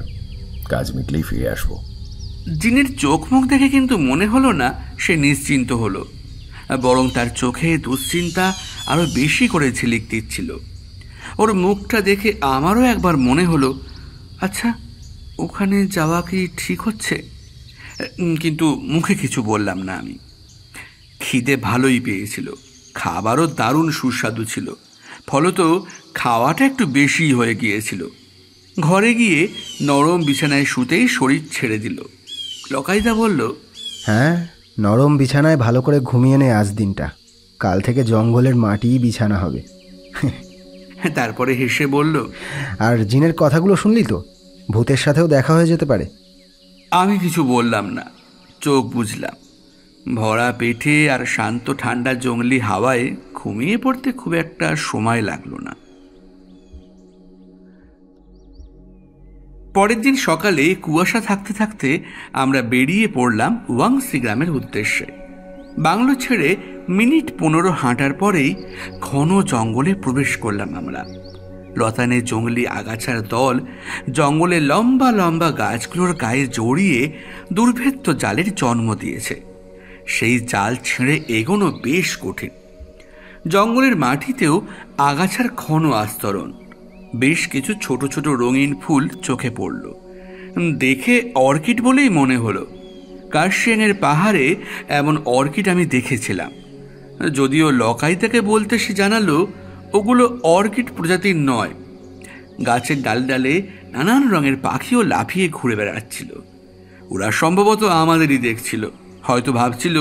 Speaker 6: কাজ মিটলেই ফিরে আসবো।
Speaker 1: জিনের চোখ মুখ দেখে কিন্তু মনে হলো না সে নিশ্চিন্ত হলো, বরং তার চোখে দুশ্চিন্তা আরো বেশি করে ঝিলিক দিচ্ছিল। ওর মুখটা দেখে আমারও একবার মনে হলো, আচ্ছা ওখানে যাওয়া কি ঠিক হচ্ছে? কিন্তু মুখে কিছু বললাম না আমি। খিদে ভালোই পেয়েছিল, খাবারও দারুণ সুস্বাদু ছিল, ফলত খাওয়াটা একটু বেশি হয়ে গিয়েছিল। ঘরে গিয়ে নরম বিছানায় শুতেই শরীর ছেড়ে দিল। লকাইদা বলল,
Speaker 4: হ্যাঁ, নরম বিছানায় ভালো করে ঘুমিয়ে নে আজ দিনটা, কাল থেকে জঙ্গলের মাটিই বিছানা হবে।
Speaker 1: তারপরে হেসে বলল,
Speaker 4: আর জিনের কথাগুলো শুনলি তো, ভূতের সাথেও দেখা হয়ে যেতে পারে।
Speaker 1: আমি কিছু বললাম না, চোখ বুঝলাম। ভরা পেটে আর শান্ত ঠান্ডা জঙ্গলি হাওয়ায় ঘুমিয়ে পড়তে খুব একটা সময় লাগলো না। পরের দিন সকালে কুয়াশা থাকতে থাকতে আমরা বেরিয়ে পড়লাম ওয়াংশি গ্রামের উদ্দেশ্যে। বাংলো ছেড়ে মিনিট 15 হাঁটার পরেই ঘন জঙ্গলে প্রবেশ করলাম আমরা। লতানে জঙ্গলি আগাছার দল জঙ্গলে লম্বা লম্বা গাছগুলোর গায়ে জড়িয়ে দুর্ভেদ্য জালের জন্ম দিয়েছে। সেই জাল ছিঁড়ে এগোনো বেশ কঠিন। জঙ্গলের মাটিতেও আগাছার ঘন আস্তরণ। বেশ কিছু ছোট ছোট রঙিন ফুল চোখে পড়ল। দেখে অর্কিড বলেই মনে হলো। কার্শিয়াংয়ের পাহাড়ে এমন অর্কিড আমি দেখেছিলাম, যদিও লকাইদাকে বলতে সে জানালো ওগুলো অর্কিড প্রজাতির নয়। গাছের ডালে ডালে নানান রঙের পাখিও লাফিয়ে ঘুরে বেড়াচ্ছিল। ওরা সম্ভবত আমাদেরই দেখছিল, হয়তো ভাবছিল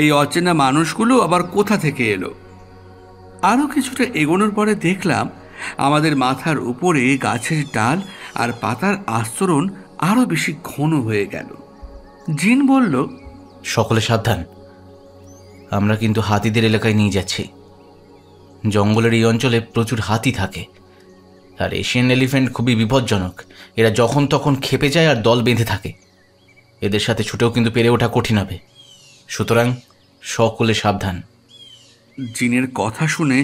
Speaker 1: এই অচেনা মানুষগুলো আবার কোথা থেকে এলো। আরও কিছুটা এগোনোর পরে দেখলাম আমাদের মাথার উপরে গাছের ডাল আর পাতার আস্তরণ আরো বেশি ঘন হয়ে গেল। জিন বলল,
Speaker 8: সকলে সাবধান, আমরা কিন্তু হাতিদের এলাকায় নিয়ে যাচ্ছি। জঙ্গলের এই অঞ্চলে প্রচুর হাতি থাকে, আর এশিয়ান এলিফ্যান্ট খুবই বিপজ্জনক। এরা যখন তখন খেপে যায় আর দল বেঁধে থাকে। এদের সাথে ছুটেও কিন্তু পেরে ওঠা কঠিন হবে, সুতরাং সকলে সাবধান।
Speaker 1: জিনের কথা শুনে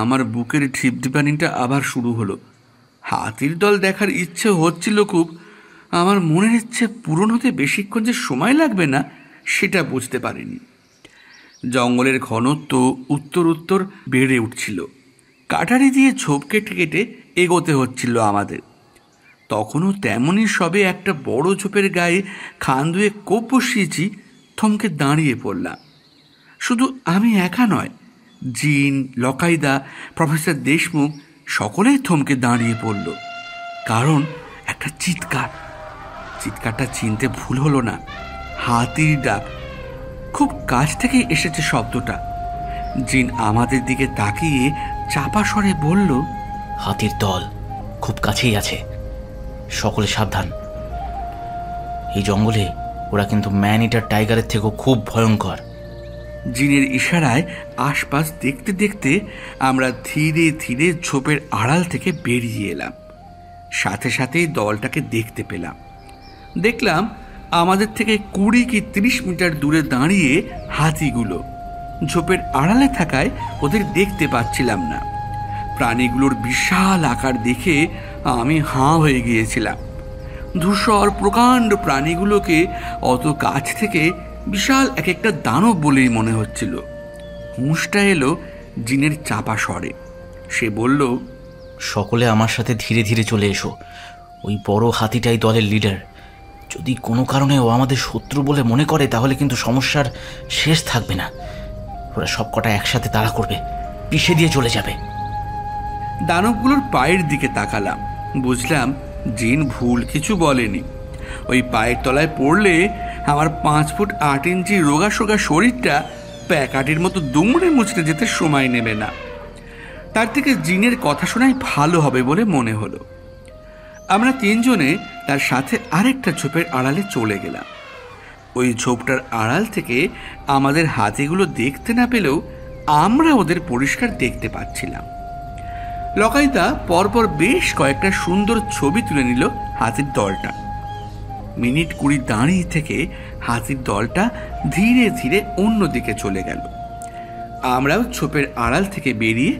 Speaker 1: আমার বুকের ঢিপঢিপানিটা আবার শুরু হলো। হাতির দল দেখার ইচ্ছে হচ্ছিল খুব। আমার মনের ইচ্ছে পূরণ হতে বেশিক্ষণ যে সময় লাগবে না সেটা বুঝতে পারিনি। জঙ্গলের ঘনত্ব উত্তর উত্তর বেড়ে উঠছিল। কাটারি দিয়ে ঝোপ কেটে কেটে এগোতে হচ্ছিল আমাদের। তখনও তেমনই সবে একটা বড় ঝোপের গায়ে খান দুয়ে কোপ বসিয়েছি, থমকে দাঁড়িয়ে পড়লাম। শুধু আমি একা নয়, জিন, লকাইদা, প্রফেসর দেশমুখ সকলেই থমকে দাঁড়িয়ে পড়ল। কারণ একটা চিৎকারটা চিনতে ভুল হলো না, হাতির ডাক। খুব কাছ থেকে এসেছে শব্দটা। জিন আমাদের দিকে তাকিয়ে চাপা স্বরে বলল,
Speaker 8: হাতির দল খুব কাছেই আছে, সকলে সাবধান। এই জঙ্গলে ওরা কিন্তু ম্যান ইটার টাইগারের থেকেও খুব ভয়ঙ্কর।
Speaker 1: জিনের ইশারায় আশপাশ দেখতে দেখতে আমরা ধীরে ধীরে ঝোপের আড়াল থেকে বেরিয়ে এলাম। সাথে সাথেই দলটাকে দেখতে পেলাম। দেখলাম আমাদের থেকে 20 কি 30 মিটার দূরে দাঁড়িয়ে হাতিগুলো। ঝোপের আড়ালে থাকায় ওদের দেখতে পাচ্ছিলাম না। প্রাণীগুলোর বিশাল আকার দেখে আমি হাঁ হয়ে গিয়েছিলাম। ধূসর প্রকাণ্ড প্রাণীগুলোকে অত কাছ থেকে বিশাল এক একটা দানব বলেই মনে হচ্ছিল। হুঁশটা এলো জিনের চাপা স্বরে। সে বলল,
Speaker 8: সকলে আমার সাথে ধীরে ধীরে চলে এসো। ওই বড় হাতিটাই দলের লিডার। যদি কোনো কারণে ও আমাদের শত্রু বলে মনে করে তাহলে কিন্তু সমস্যার শেষ থাকবে না। ওরা সব কটা একসাথে তাড়া করবে, পিষে দিয়ে চলে যাবে।
Speaker 1: দানবগুলোর পায়ের দিকে তাকালাম, বুঝলাম জিন ভুল কিছু বলেনি। ওই পায়ের তলায় পড়লে আমার 5 ফুট 8 ইঞ্চি রোগা সোগা শরীরটা প্যাকাটির মতো দুমড়ে মুচড়ে যেতে সময় নেবে না। তার থেকে জিনের কথা শোনাই ভালো হবে বলে মনে হলো। আমরা 3 জনে তার সাথে আরেকটা ঝোপের আড়ালে চলে গেলাম। ওই ঝোপটার আড়াল থেকে আমাদের হাতিগুলো দেখতে না পেলেও আমরা ওদের পরিষ্কার দেখতে পাচ্ছিলাম। লকাইদা পরপর বেশ কয়েকটা সুন্দর ছবি তুলে নিল হাতির দলটা। মিনিট 20 দাঁড়িয়ে থেকে হাতির দলটা ধীরে ধীরে অন্যদিকে চলে গেল। আমরাও ঝোপের আড়াল থেকে বেরিয়ে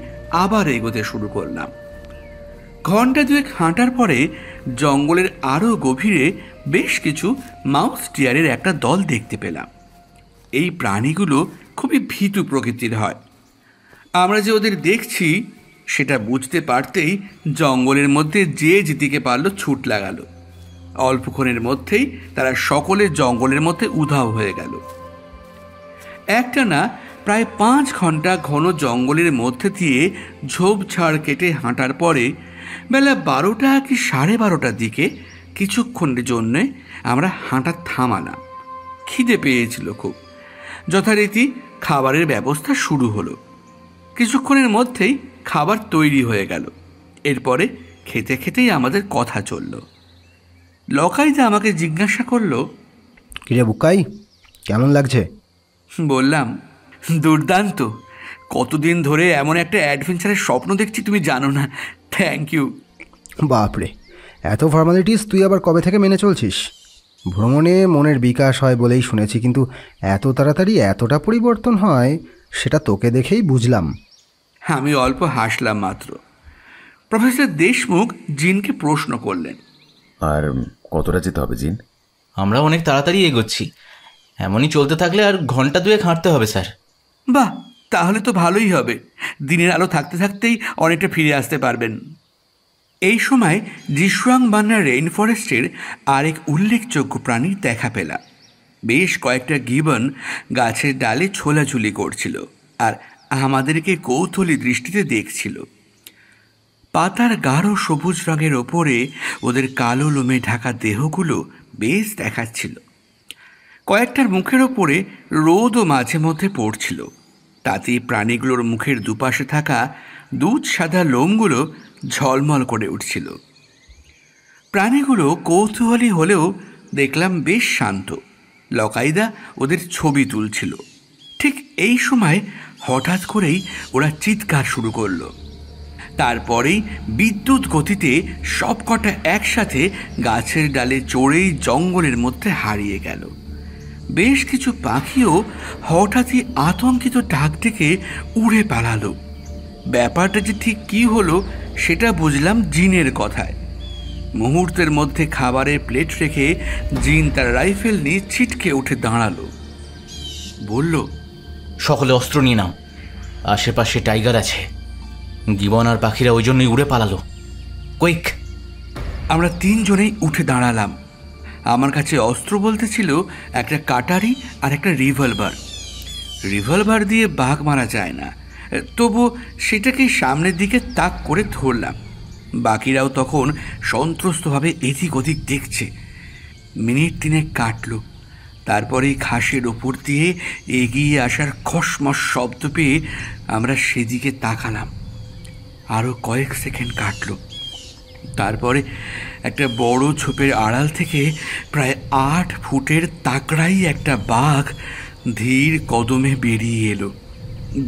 Speaker 1: আবার এগোতে শুরু করলাম। ঘন্টা 2 হাঁটার পরে জঙ্গলের আরো গভীরে বেশ কিছু মাউস ডিয়ারের একটা দল দেখতে পেলাম। এই প্রাণীগুলো খুবই ভীতু প্রকৃতির হয়। আমরা যে ওদের দেখছি সেটা বুঝতে পারতেই জঙ্গলের মধ্যে যে যেদিকে পারল ছুট লাগালো। অল্পক্ষণের মধ্যেই তারা সকলে জঙ্গলের মধ্যে উধাও হয়ে গেল। একটানা প্রায় 5 ঘন্টা ঘন জঙ্গলের মধ্যে দিয়ে ঝোপঝাড় কেটে হাঁটার পরে বেলা 12টা কি 12:30টার দিকে কিছুক্ষণের জন্যে আমরা হাঁটা থামালাম। খিদে পেয়েছিল খুব। যথারীতি খাবারের ব্যবস্থা শুরু হলো। কিছুক্ষণের মধ্যেই খাবার তৈরি হয়ে গেল। এরপরে খেতে খেতেই আমাদের কথা চলল। লকাইদা আমাকে জিজ্ঞাসা করলো,
Speaker 4: কিরে বুকাই, কেমন লাগছে?
Speaker 1: বললাম, দুর্দান্ত। কতদিন ধরে এমন একটা অ্যাডভেঞ্চারের স্বপ্ন দেখছি তুমি জানো না। Thank you.
Speaker 4: বাপরে, এত ফর্মালিটিস তুই আবার কবে থেকে মেনে চলছিস? ভ্রমণে মনের বিকাশ হয় বলেই শুনেছি, কিন্তু এত তাড়াতাড়ি এতটা পরিবর্তন হয় সেটা তোকে দেখেই বুঝলাম।
Speaker 1: আমি অল্প হাসলাম মাত্র। প্রফেসর দেশমুখ জিনকে প্রশ্ন করলেন,
Speaker 6: আর কতটা যেতে হবে জিন?
Speaker 8: আমরা অনেক তাড়াতাড়ি এগোচ্ছি। এমনই চলতে থাকলে আর ঘন্টা 2 হাঁটতে হবে স্যার।
Speaker 1: বাহ, তাহলে তো ভালোই হবে। দিনের আলো থাকতে থাকতেই অনেকটা ফিরে আসতে পারবেন। এই সময় জিসুয়াংবান্না রেইন ফরেস্টের আরেক উল্লেখযোগ্য প্রাণীর দেখা পেলাম। বেশ কয়েকটা গিবন গাছের ডালে ছোলাছুলি করছিল আর আমাদেরকে কৌতূহলী দৃষ্টিতে দেখছিল। পাতার গাঢ় সবুজ রঙের ওপরে ওদের কালো লোমে ঢাকা দেহগুলো বেশ দেখাচ্ছিল। কয়েকটার মুখের ওপরে রোদও মাঝে মধ্যে পড়ছিল। তাতেই প্রাণীগুলোর মুখের দুপাশে থাকা দুধ সাদা লোমগুলো ঝলমল করে উঠছিল। প্রাণীগুলো কৌতূহলী হলেও দেখলাম বেশ শান্ত। লকাইদা ওদের ছবি তুলছিল। ঠিক এই সময় হঠাৎ করেই ওরা চিৎকার শুরু করলো। তারপরেই বিদ্যুৎ গতিতে সবকটা একসাথে গাছের ডালে চড়েই জঙ্গলের মধ্যে হারিয়ে গেল। বেশ কিছু পাখিও হঠাৎই আতঙ্কিত ডাক ডেকে উড়ে পালালো। ব্যাপারটা যে ঠিক কি হলো সেটা বুঝলাম জিনের কথায়। মুহূর্তের মধ্যে খাবারের প্লেট রেখে জিন তার রাইফেল নিয়ে ছিটকে উঠে দাঁড়ালো। বলল,
Speaker 8: সকলে অস্ত্র নিয়ে নাও, আশেপাশে টাইগার আছে। গিবন আর পাখিরা ওই জন্যই উড়ে পালালো। কুইক!
Speaker 1: আমরা 3 জনেই উঠে দাঁড়ালাম। আমার কাছে অস্ত্র বলতে ছিল একটা কাটারি আর একটা রিভলভার। রিভলভার দিয়ে বাঘ মারা যায় না, তবু সেটাকে সামনের দিকে তাক করে ধরলাম। বাকিরাও তখন সন্ত্রস্তভাবে এদিক ওদিক দেখছে। মিনিট 3 কাটল। তারপরে ঘাসের ওপর দিয়ে এগিয়ে আসার খসমস শব্দ পেয়ে আমরা সেদিকে তাকালাম। আরও কয়েক সেকেন্ড কাটল। তারপরে একটা বড় ঝোপের আড়াল থেকে প্রায় 8 ফুটের তাকড়াই একটা বাঘ ধীর কদমে বেরিয়ে এলো।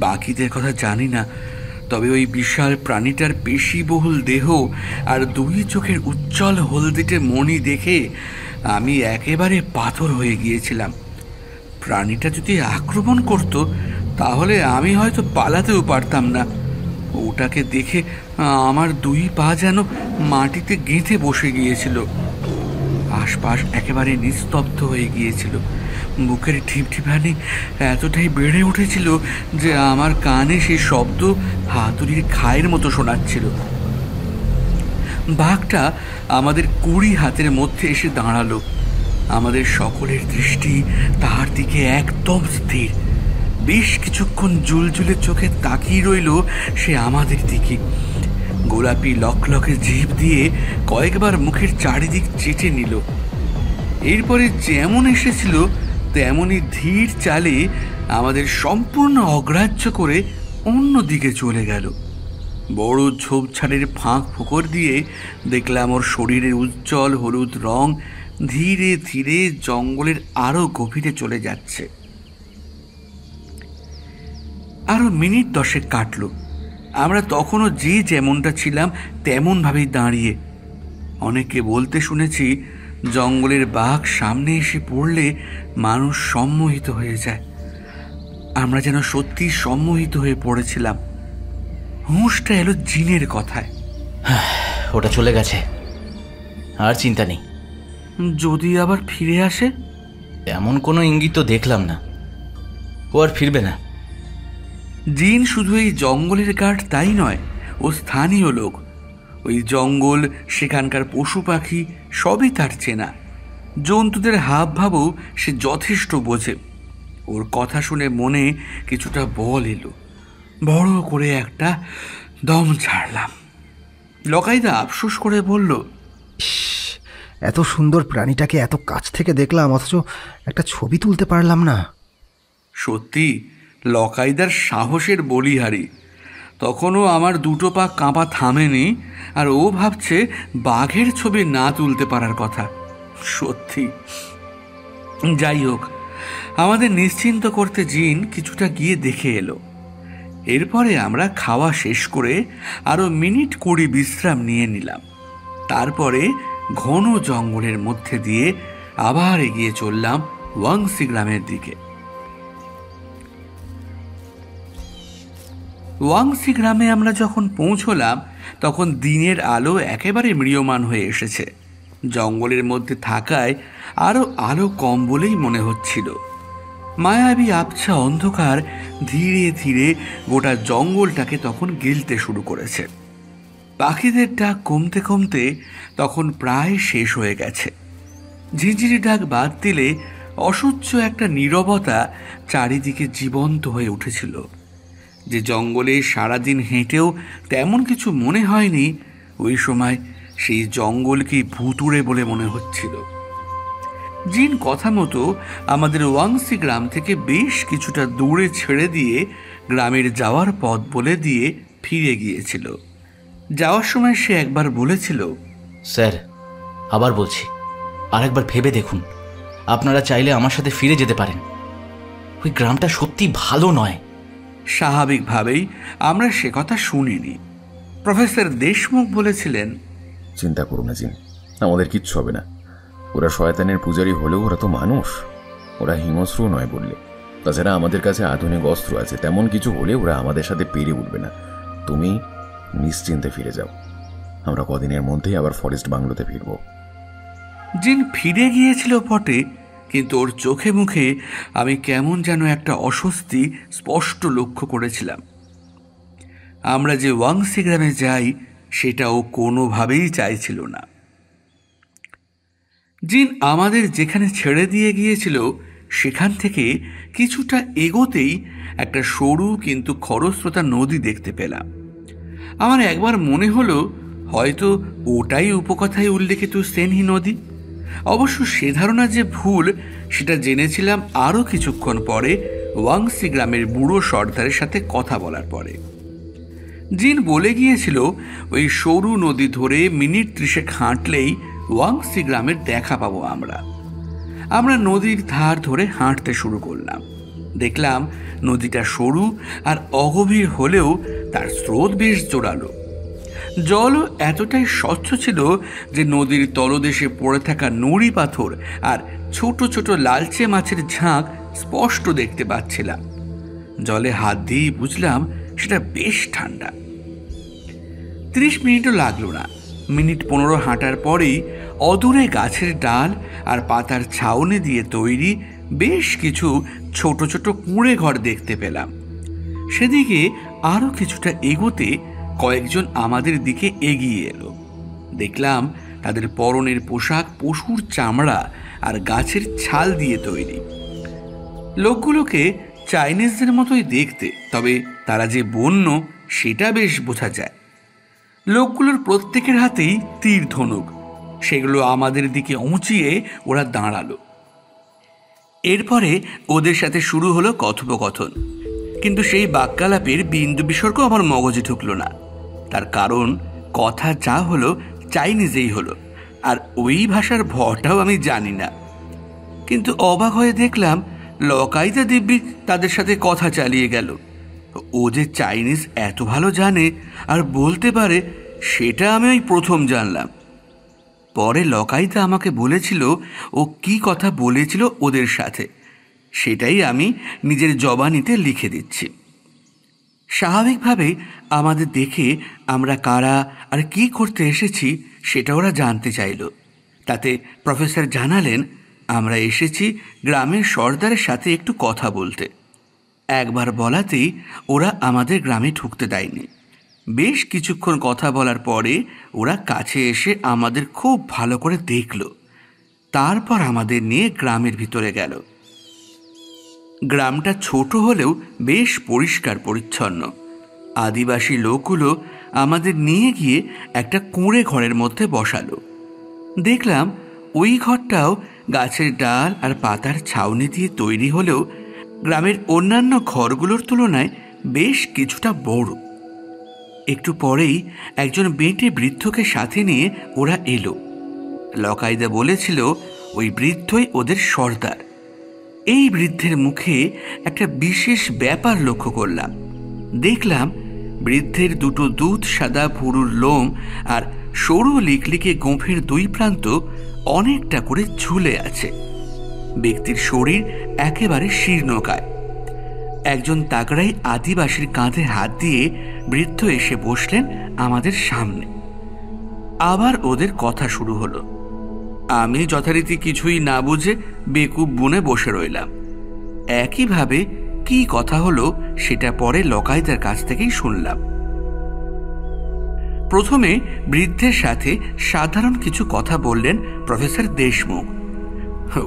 Speaker 1: বাকিদের কথা জানি না, তবে ওই বিশাল প্রাণীটার পেশিবহুল দেহ আর 2 চোখের উজ্জ্বল হলদেটে মণি দেখে আমি একেবারে পাথর হয়ে গিয়েছিলাম। প্রাণীটা যদি আক্রমণ করত তাহলে আমি হয়তো পালাতেও পারতাম না। ওটাকে দেখে আমার 2 পা যেন মাটিতে গেঁথে বসে গিয়েছিল। আশপাশ একেবারে নিস্তব্ধ হয়ে গিয়েছিল। বুকের ঢিপঢিপানি এতটাই বেড়ে উঠেছিল যে আমার কানে সেই শব্দ হাতুড়ির খায়ের মতো শোনাচ্ছিল। বাঘটা আমাদের 20 হাতের মধ্যে এসে দাঁড়ালো। আমাদের সকলের দৃষ্টি তার দিকে একদম স্থির। বেশ কিছুক্ষণ জুলজুলে চোখে তাকিয়ে রইল সে আমাদের দিকে। গোলাপি লকলকে জিভ দিয়ে কয়েকবার মুখের চারিদিক চেটে নিল। এরপরে যেমন এসেছিল তেমনই ধীর চালে আমাদের সম্পূর্ণ অগ্রাহ্য করে অন্যদিকে চলে গেল। বড় ঝোপঝাড়ের ফাঁক ফোকর দিয়ে দেখলাম ওর শরীরের উজ্জ্বল হলুদ রং ধীরে ধীরে জঙ্গলের আরো গভীরে চলে যাচ্ছে। আরো মিনিট 10 কাটল। আমরা তখনও যে যেমনটা ছিলাম তেমনভাবেই দাঁড়িয়ে। অনেকে বলতে শুনেছি জঙ্গলের বাঘ সামনে এসে পড়লে মানুষ সম্মোহিত হয়ে যায়। আমরা যেন সত্যি সম্মোহিত হয়ে পড়েছিলাম। হুঁশটা এলো জিনের কথায়।
Speaker 8: ওটা চলে গেছে, আর চিন্তা নেই।
Speaker 1: যদি আবার ফিরে আসে?
Speaker 8: এমন কোনো ইঙ্গিত তো দেখলাম না। ও আর ফিরবে না।
Speaker 1: জিন শুধু এই জঙ্গলের গার্ড তাই নয়, ও স্থানীয় লোক। ওই জঙ্গল, সেখানকার পশু পাখি সবই তার চেনা। জন্তুদের হাব ভাবও সে যথেষ্ট বোঝে। ওর কথা শুনে মনে কিছুটা বল এলো। বড় করে একটা দম ছাড়লাম। লকাইদা আফসোস করে বলল,
Speaker 4: এত সুন্দর প্রাণীটাকে এত কাছ থেকে দেখলাম, অথচ একটা ছবি তুলতে পারলাম না।
Speaker 1: সত্যি লকাইদার সাহসের বলিহারি। তখনও আমার 2 পা কাঁপা থামেনি, আর ও ভাবছে বাঘের ছবি না তুলতে পারার কথা। সত্যি। যাই হোক, আমাদের নিশ্চিন্ত করতে জিন কিছুটা গিয়ে দেখে এলো। এরপরে আমরা খাওয়া শেষ করে আরো মিনিট 20 বিশ্রাম নিয়ে নিলাম। তারপরে ঘন জঙ্গলের মধ্যে দিয়ে আবার এগিয়ে চললাম ওয়াংসি গ্রামের দিকে। ওয়াংসি গ্রামে আমরা যখন পৌঁছলাম তখন দিনের আলো একেবারে ম্রিয়মান হয়ে এসেছে। জঙ্গলের মধ্যে থাকায় আরো আলো কম বলেই মনে হচ্ছিল। মায়াবী আবছা অন্ধকার ধীরে ধীরে গোটা জঙ্গলটাকে তখন গিলতে শুরু করেছে। পাখিদের ডাক কমতে কমতে তখন প্রায় শেষ হয়ে গেছে। ঝিঁঝিরি ডাক বাদ দিলে অসহ্য একটা নীরবতা চারিদিকে জীবন্ত হয়ে উঠেছিল। যে জঙ্গলে সারাদিন হেঁটেও তেমন কিছু মনে হয়নি, ওই সময় সেই জঙ্গলকে ভুতুড়ে বলে মনে হচ্ছিল। জিন কথা মতো আমাদের ওয়াংসি গ্রাম থেকে বেশ কিছুটা দূরে ছেড়ে দিয়ে গ্রামের যাওয়ার পথ বলে দিয়ে ফিরে গিয়েছিল। যাওয়ার সময় সে একবার বলেছিল,
Speaker 8: স্যার, আবার বলছি, আরেকবার ভেবে দেখুন। আপনারা চাইলে আমার সাথে ফিরে যেতে পারেন। ওই গ্রামটা সত্যি ভালো নয়।
Speaker 1: স্বাভাবিকভাবেই আমরা সে কথা শুনিনি। প্রফেসর দেশমুখ বলেছিলেন,
Speaker 6: চিন্তা করো না জিন, আমাদের কিচ্ছু হবে না। ওরা শয়তানের পূজারী হলেও ওরা তো মানুষ, ওরা হিংস্র নয় বললে। তাছাড়া আমাদের কাছে আধুনিক অস্ত্র আছে, তেমন কিছু হলে ওরা আমাদের সাথে পেরে উঠবে না। তুমি নিশ্চিন্তে ফিরে যাও, আমরা কদিনের মধ্যেই আবার ফরেস্ট বাংলোতে ফিরব।
Speaker 1: জিন ফিরে গিয়েছিল বটে, কিন্তু ওর চোখে মুখে আমি কেমন যেন একটা অস্বস্তি স্পষ্ট লক্ষ্য করেছিলাম। আমরা যে ওয়াংসি গ্রামে যাই সেটা ও কোনোভাবেই চাইছিল না। জিন আমাদের যেখানে ছেড়ে দিয়ে গিয়েছিল সেখান থেকে কিছুটা এগোতেই একটা সরু কিন্তু খরস্রোতা নদী দেখতে পেলাম। আমার একবার মনে হলো হয়তো ওটাই উপকথায় উল্লেখিত সেনহি নদী। অবশ্য সে ধারণা যে ভুল সেটা জেনেছিলাম আরও কিছুক্ষণ পরে ওয়াংসি গ্রামের বুড়ো সর্দারের সাথে কথা বলার পরে। জিন বলে গিয়েছিল ওই সরু নদী ধরে মিনিট 30 হাঁটলেই ওয়াংসি গ্রামের দেখা পাবো আমরা নদীর ধার ধরে হাঁটতে শুরু করলাম। দেখলাম নদীটা সরু আর অগভীর হলেও তার স্রোত বেশ জোরালো। জলও এতটাই স্বচ্ছ ছিল যে নদীর তলদেশে পড়ে থাকা নুড়ি পাথর আর ছোট ছোট লালচে মাছের ঝাঁক স্পষ্ট দেখতে পাচ্ছিলাম। জলে হাত দিয়েই বুঝলাম সেটা বেশ ঠান্ডা। 30 মিনিটও লাগলো না। মিনিট 15 হাঁটার পরেই অদূরে গাছের ডাল আর পাতার ছাউনি দিয়ে তৈরি বেশ কিছু ছোট ছোট কুঁড়ে ঘর দেখতে পেলাম। সেদিকে আরও কিছুটা এগোতে কয়েকজন আমাদের দিকে এগিয়ে এলো। দেখলাম তাদের পরনের পোশাক পশুর চামড়া আর গাছের ছাল দিয়ে তৈরি। লোকগুলোকে চাইনিজদের মতোই দেখতে, তবে তারা যে বন্য সেটা বেশ বোঝা যায়। লোকগুলোর প্রত্যেকের হাতেই তীর ধনুক। সেগুলো আমাদের দিকে উঁচিয়ে ওরা দাঁড়ালো। এরপরে ওদের সাথে শুরু হলো কথোপকথন, কিন্তু সেই বাক্যালাপের বিন্দু বিসর্গ আমার মগজে ঢুকলো না। তার কারণ কথা যা হলো চাইনিজেই হলো, আর ওই ভাষার ভটাও আমি জানি না। কিন্তু অবাক হয়ে দেখলাম লকাইদা দিব্যি তাদের সাথে কথা চালিয়ে গেল। ও যে চাইনিজ এত ভালো জানে আর বলতে পারে সেটা আমি ওই প্রথম জানলাম। পরে লকাইদা আমাকে বলেছিল ও কি কথা বলেছিল ওদের সাথে, সেটাই আমি নিজের জবানিতে লিখে দিচ্ছি। স্বাভাবিকভাবে আমাদের দেখে আমরা কারা আর কি করতে এসেছি সেটা ওরা জানতে চাইল। তাতে প্রফেসর জানালেন আমরা এসেছি গ্রামের সর্দারের সাথে একটু কথা বলতে। একবার বলাতেই ওরা আমাদের গ্রামে ঢুকতে দেয়নি। বেশ কিছুক্ষণ কথা বলার পরে ওরা কাছে এসে আমাদের খুব ভালো করে দেখল। তারপর আমাদের নিয়ে গ্রামের ভিতরে গেল। গ্রামটা ছোট হলেও বেশ পরিষ্কার পরিচ্ছন্ন। আদিবাসী লোকগুলো আমাদের নিয়ে গিয়ে একটা কুঁড়ে ঘরের মধ্যে বসালো। দেখলাম ওই ঘরটাও গাছের ডাল আর পাতার ছাউনি দিয়ে তৈরি হলেও গ্রামের অন্যান্য ঘরগুলোর তুলনায় বেশ কিছুটা বড়। একটু পরেই একজন বেঁটে বৃদ্ধকে সাথে নিয়ে ওরা এলো। লকাইদা বলেছিল ওই বৃদ্ধই ওদের সর্দার। এই বৃদ্ধের মুখে একটা বিশেষ ব্যাপার লক্ষ্য করলাম। দেখলাম বৃদ্ধের দুটো দুধ সাদা ভুরুর লোম আর সরু লিকলিকে গোঁফের দুই প্রান্ত অনেকটা করে ঝুলে আছে। ব্যক্তির শরীর একেবারে শীর্ণকায়। একজন তাগড়াই আদিবাসীর কাঁধে হাত দিয়ে বৃদ্ধ এসে বসলেন আমাদের সামনে। আবার ওদের কথা শুরু হলো। আমি যথারীতি কিছুই না বুঝে বেকুব বুনে বসে রইলাম। একইভাবে কি কথা হলো সেটা পরে লকাইদার কাছ থেকেই শুনলাম। প্রথমে বৃদ্ধের সাথে সাধারণ কিছু কথা বললেন প্রফেসর দেশমুখ।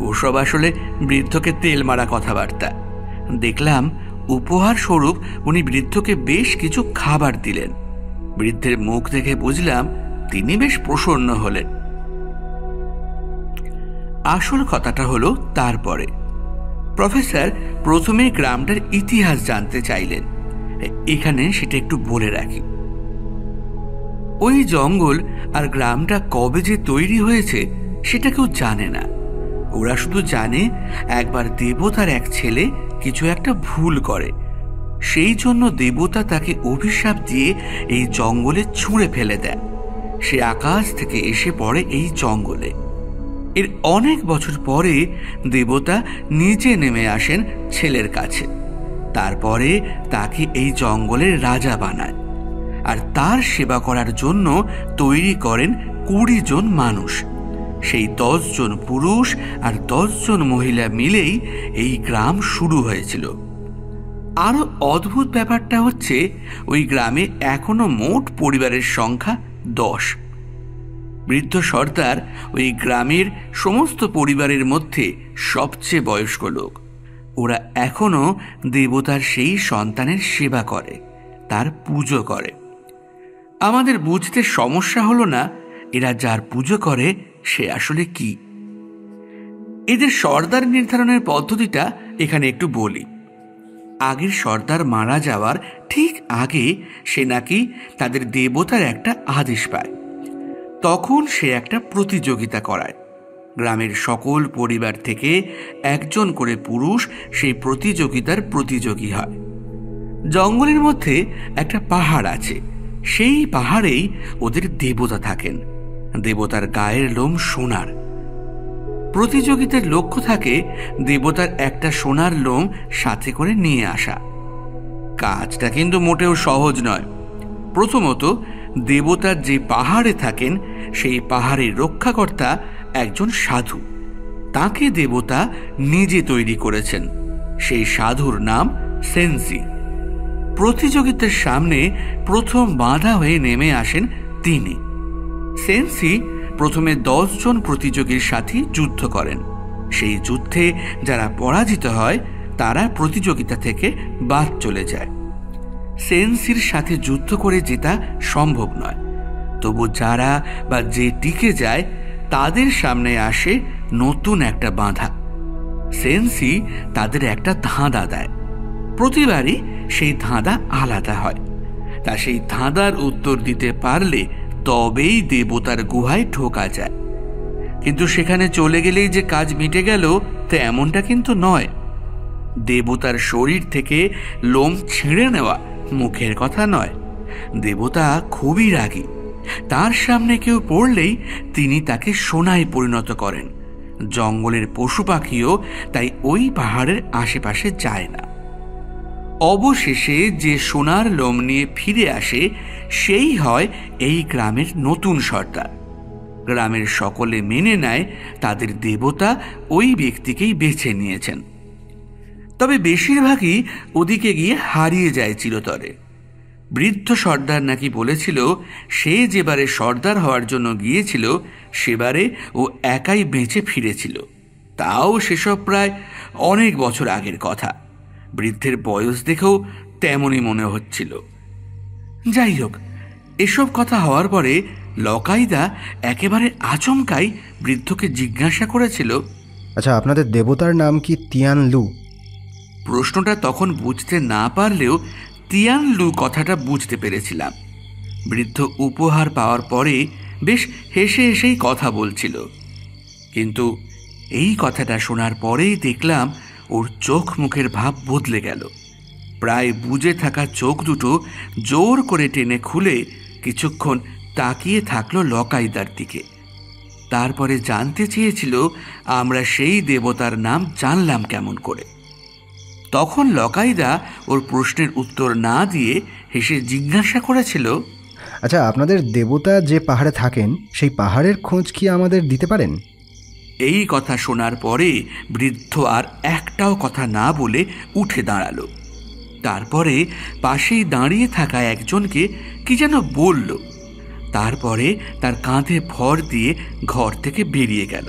Speaker 1: ওসব আসলে বৃদ্ধকে তেল মারা কথাবার্তা। দেখলাম উপহার স্বরূপ উনি বৃদ্ধকে বেশ কিছু খাবার দিলেন। বৃদ্ধের মুখ দেখে বুঝলাম তিনি বেশ প্রসন্ন হলেন। আসল কথাটা হলো তারপরে প্রফেসর প্রথমে গ্রামটার ইতিহাস জানতে চাইলেন। এখানে সেটা একটু বলে রাখি। ওই জঙ্গল আর গ্রামটা কবে যে তৈরি হয়েছে সেটা কেউ জানে না। ওরা শুধু জানে একবার দেবতার এক ছেলে কিছু একটা ভুল করে, সেই জন্য দেবতা তাকে অভিশাপ দিয়ে এই জঙ্গলে ছুঁড়ে ফেলে দেয়। সে আকাশ থেকে এসে পড়ে এই জঙ্গলে। এর অনেক বছর পরে দেবতা নিজে নেমে আসেন ছেলের কাছে। তারপরে তাকে এই জঙ্গলের রাজা বানায় আর তার সেবা করার জন্য তৈরি করেন 20 জন মানুষ। সেই 10 জন পুরুষ আর 10 জন মহিলা মিলেই এই গ্রাম শুরু হয়েছিল। আরো অদ্ভুত ব্যাপারটা হচ্ছে ওই গ্রামে এখনো মোট পরিবারের সংখ্যা 10। বৃদ্ধ সর্দার ওই গ্রামের সমস্ত পরিবারের মধ্যে সবচেয়ে বয়স্ক লোক। ওরা এখনো দেবতার সেই সন্তানের সেবা করে, তার পুজো করে। আমাদের বুঝতে সমস্যা হলো না এরা যার পুজো করে সে আসলে কি। এদের সর্দার নির্ধারণের পদ্ধতিটা এখানে একটু বলি। আগের সর্দার মারা যাওয়ার ঠিক আগে সে নাকি তাদের দেবতার একটা আদেশ পায়। তখন সে একটা প্রতিযোগিতা করায়। গ্রামের সকল পরিবার থেকে একজন করে পুরুষ সেই প্রতিযোগিতার প্রতিযোগী হয়। জঙ্গলের মধ্যে একটা পাহাড় আছে, সেই পাহাড়েই ওদের দেবতা থাকেন। দেবতার গায়ের লোম সোনার। প্রতিযোগিতার লক্ষ্য থাকে দেবতার একটা সোনার লোম সাথে করে নিয়ে আসা। কাজটা কিন্তু মোটেও সহজ নয়। প্রথমত, দেবতার যে পাহাড়ে থাকেন সেই পাহাড়ের রক্ষাকর্তা একজন সাধু। তাকে দেবতা নিজে তৈরি করেছেন। সেই সাধুর নাম সেন্সি। প্রতিযোগিতার সামনে প্রথম বাধা হয়ে নেমে আসেন তিনি। সেন্সি প্রথমে 10 জন প্রতিযোগীর সাথে যুদ্ধ করেন। সেই যুদ্ধে যারা পরাজিত হয় তারা প্রতিযোগিতা থেকে বাদ চলে যায়। সেন্সির সাথে যুদ্ধ করে জেতা সম্ভব নয়, তবু যারা বা যে টিকে যায় তাদের সামনে আসে নতুন একটা বাধা। সেন্সি তাদের একটা ধাঁধা দেয়। প্রতিবারই সেই ধাঁধা আলাদা হয়। তা সেই ধাঁধার উত্তর দিতে পারলে তবেই দেবতার গুহায় ঢোকা যায়। কিন্তু সেখানে চলে গেলেই যে কাজ মিটে গেল তেমনটা কিন্তু নয়। দেবতার শরীর থেকে লোম ছিঁড়ে নেওয়া মুখের কথা নয়। দেবতা খুবই রাগী। তার সামনে কেউ পড়লেই তিনি তাকে সোনায় পরিণত করেন। জঙ্গলের পশু পাখিও তাই ওই পাহাড়ের আশেপাশে যায় না। অবশেষে যে সোনার লোম নিয়ে ফিরে আসে সেই হয় এই গ্রামের নতুন সর্দার। গ্রামের সকলে মেনে নেয় তাদের দেবতা ওই ব্যক্তিকেই বেছে নিয়েছেন। তবে বেশিরভাগই ওদিকে গিয়ে হারিয়ে যায় চিরতরে। বৃদ্ধ সর্দার নাকি বলেছিল সে যেবারে সর্দার হওয়ার জন্য গিয়েছিল সেবারে ও একাই বেঁচে ফিরেছিল। তাও সেসব প্রায় অনেক বছর আগের কথা। বৃদ্ধের বয়স দেখেও তেমনই মনে হচ্ছিল। যাই হোক, এসব কথা হওয়ার পরে লকাইদা একেবারে আচমকাই বৃদ্ধকে জিজ্ঞাসা করেছিল,
Speaker 4: আচ্ছা, আপনাদের দেবতার নাম কি তিয়ান লু?
Speaker 1: প্রশ্নটা তখন বুঝতে না পারলেও তিয়ান লু কথাটা বুঝতে পেরেছিলাম। বৃদ্ধ উপহার পাওয়ার পরে বেশ হেসে হেসেই কথা বলছিল, কিন্তু এই কথাটা শোনার পরেই দেখলাম ওর চোখ মুখের ভাব বদলে গেল। প্রায় বুজে থাকা চোখ দুটো জোর করে টেনে খুলে কিছুক্ষণ তাকিয়ে থাকলো লকাইদার দিকে। তারপরে জানতে চেয়েছিল আমরা সেই দেবতার নাম জানলাম কেমন করে। তখন লকাইদা ওর প্রশ্নের উত্তর না দিয়ে হেসে জিজ্ঞাসা করেছিল,
Speaker 4: আচ্ছা, আপনাদের দেবতা যে পাহাড়ে থাকেন সেই পাহাড়ের খোঁজ কি আমাদের দিতে পারেন?
Speaker 1: এই কথা শোনার পরে বৃদ্ধ আর একটাও কথা না বলে উঠে দাঁড়ালো। তারপরে পাশেই দাঁড়িয়ে থাকা একজনকে কি যেন বলল। তারপরে তার কাঁধে ভর দিয়ে ঘর থেকে বেরিয়ে গেল।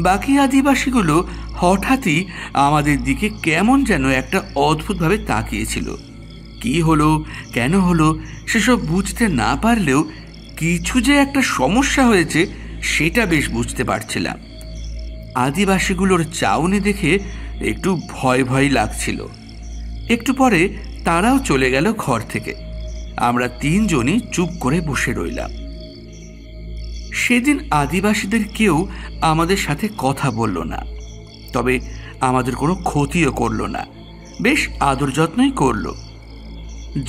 Speaker 1: বাকি আদিবাসীগুলো হঠাৎই আমাদের দিকে কেমন যেন একটা অদ্ভুতভাবে তাকিয়েছিল। কি হলো, কেন হলো সেসব বুঝতে না পারলেও কিছু যে একটা সমস্যা হয়েছে সেটা বেশ বুঝতে পারছিলাম। আদিবাসীগুলোর চাউনি দেখে একটু ভয় ভয় লাগছিল। একটু পরে তারাও চলে গেল ঘর থেকে। আমরা 3 জনই চুপ করে বসে রইলাম। সেদিন আদিবাসীদের কেউ আমাদের সাথে কথা বলল না, তবে আমাদের কোনো ক্ষতিও করল না, বেশ আদর যত্নই করল।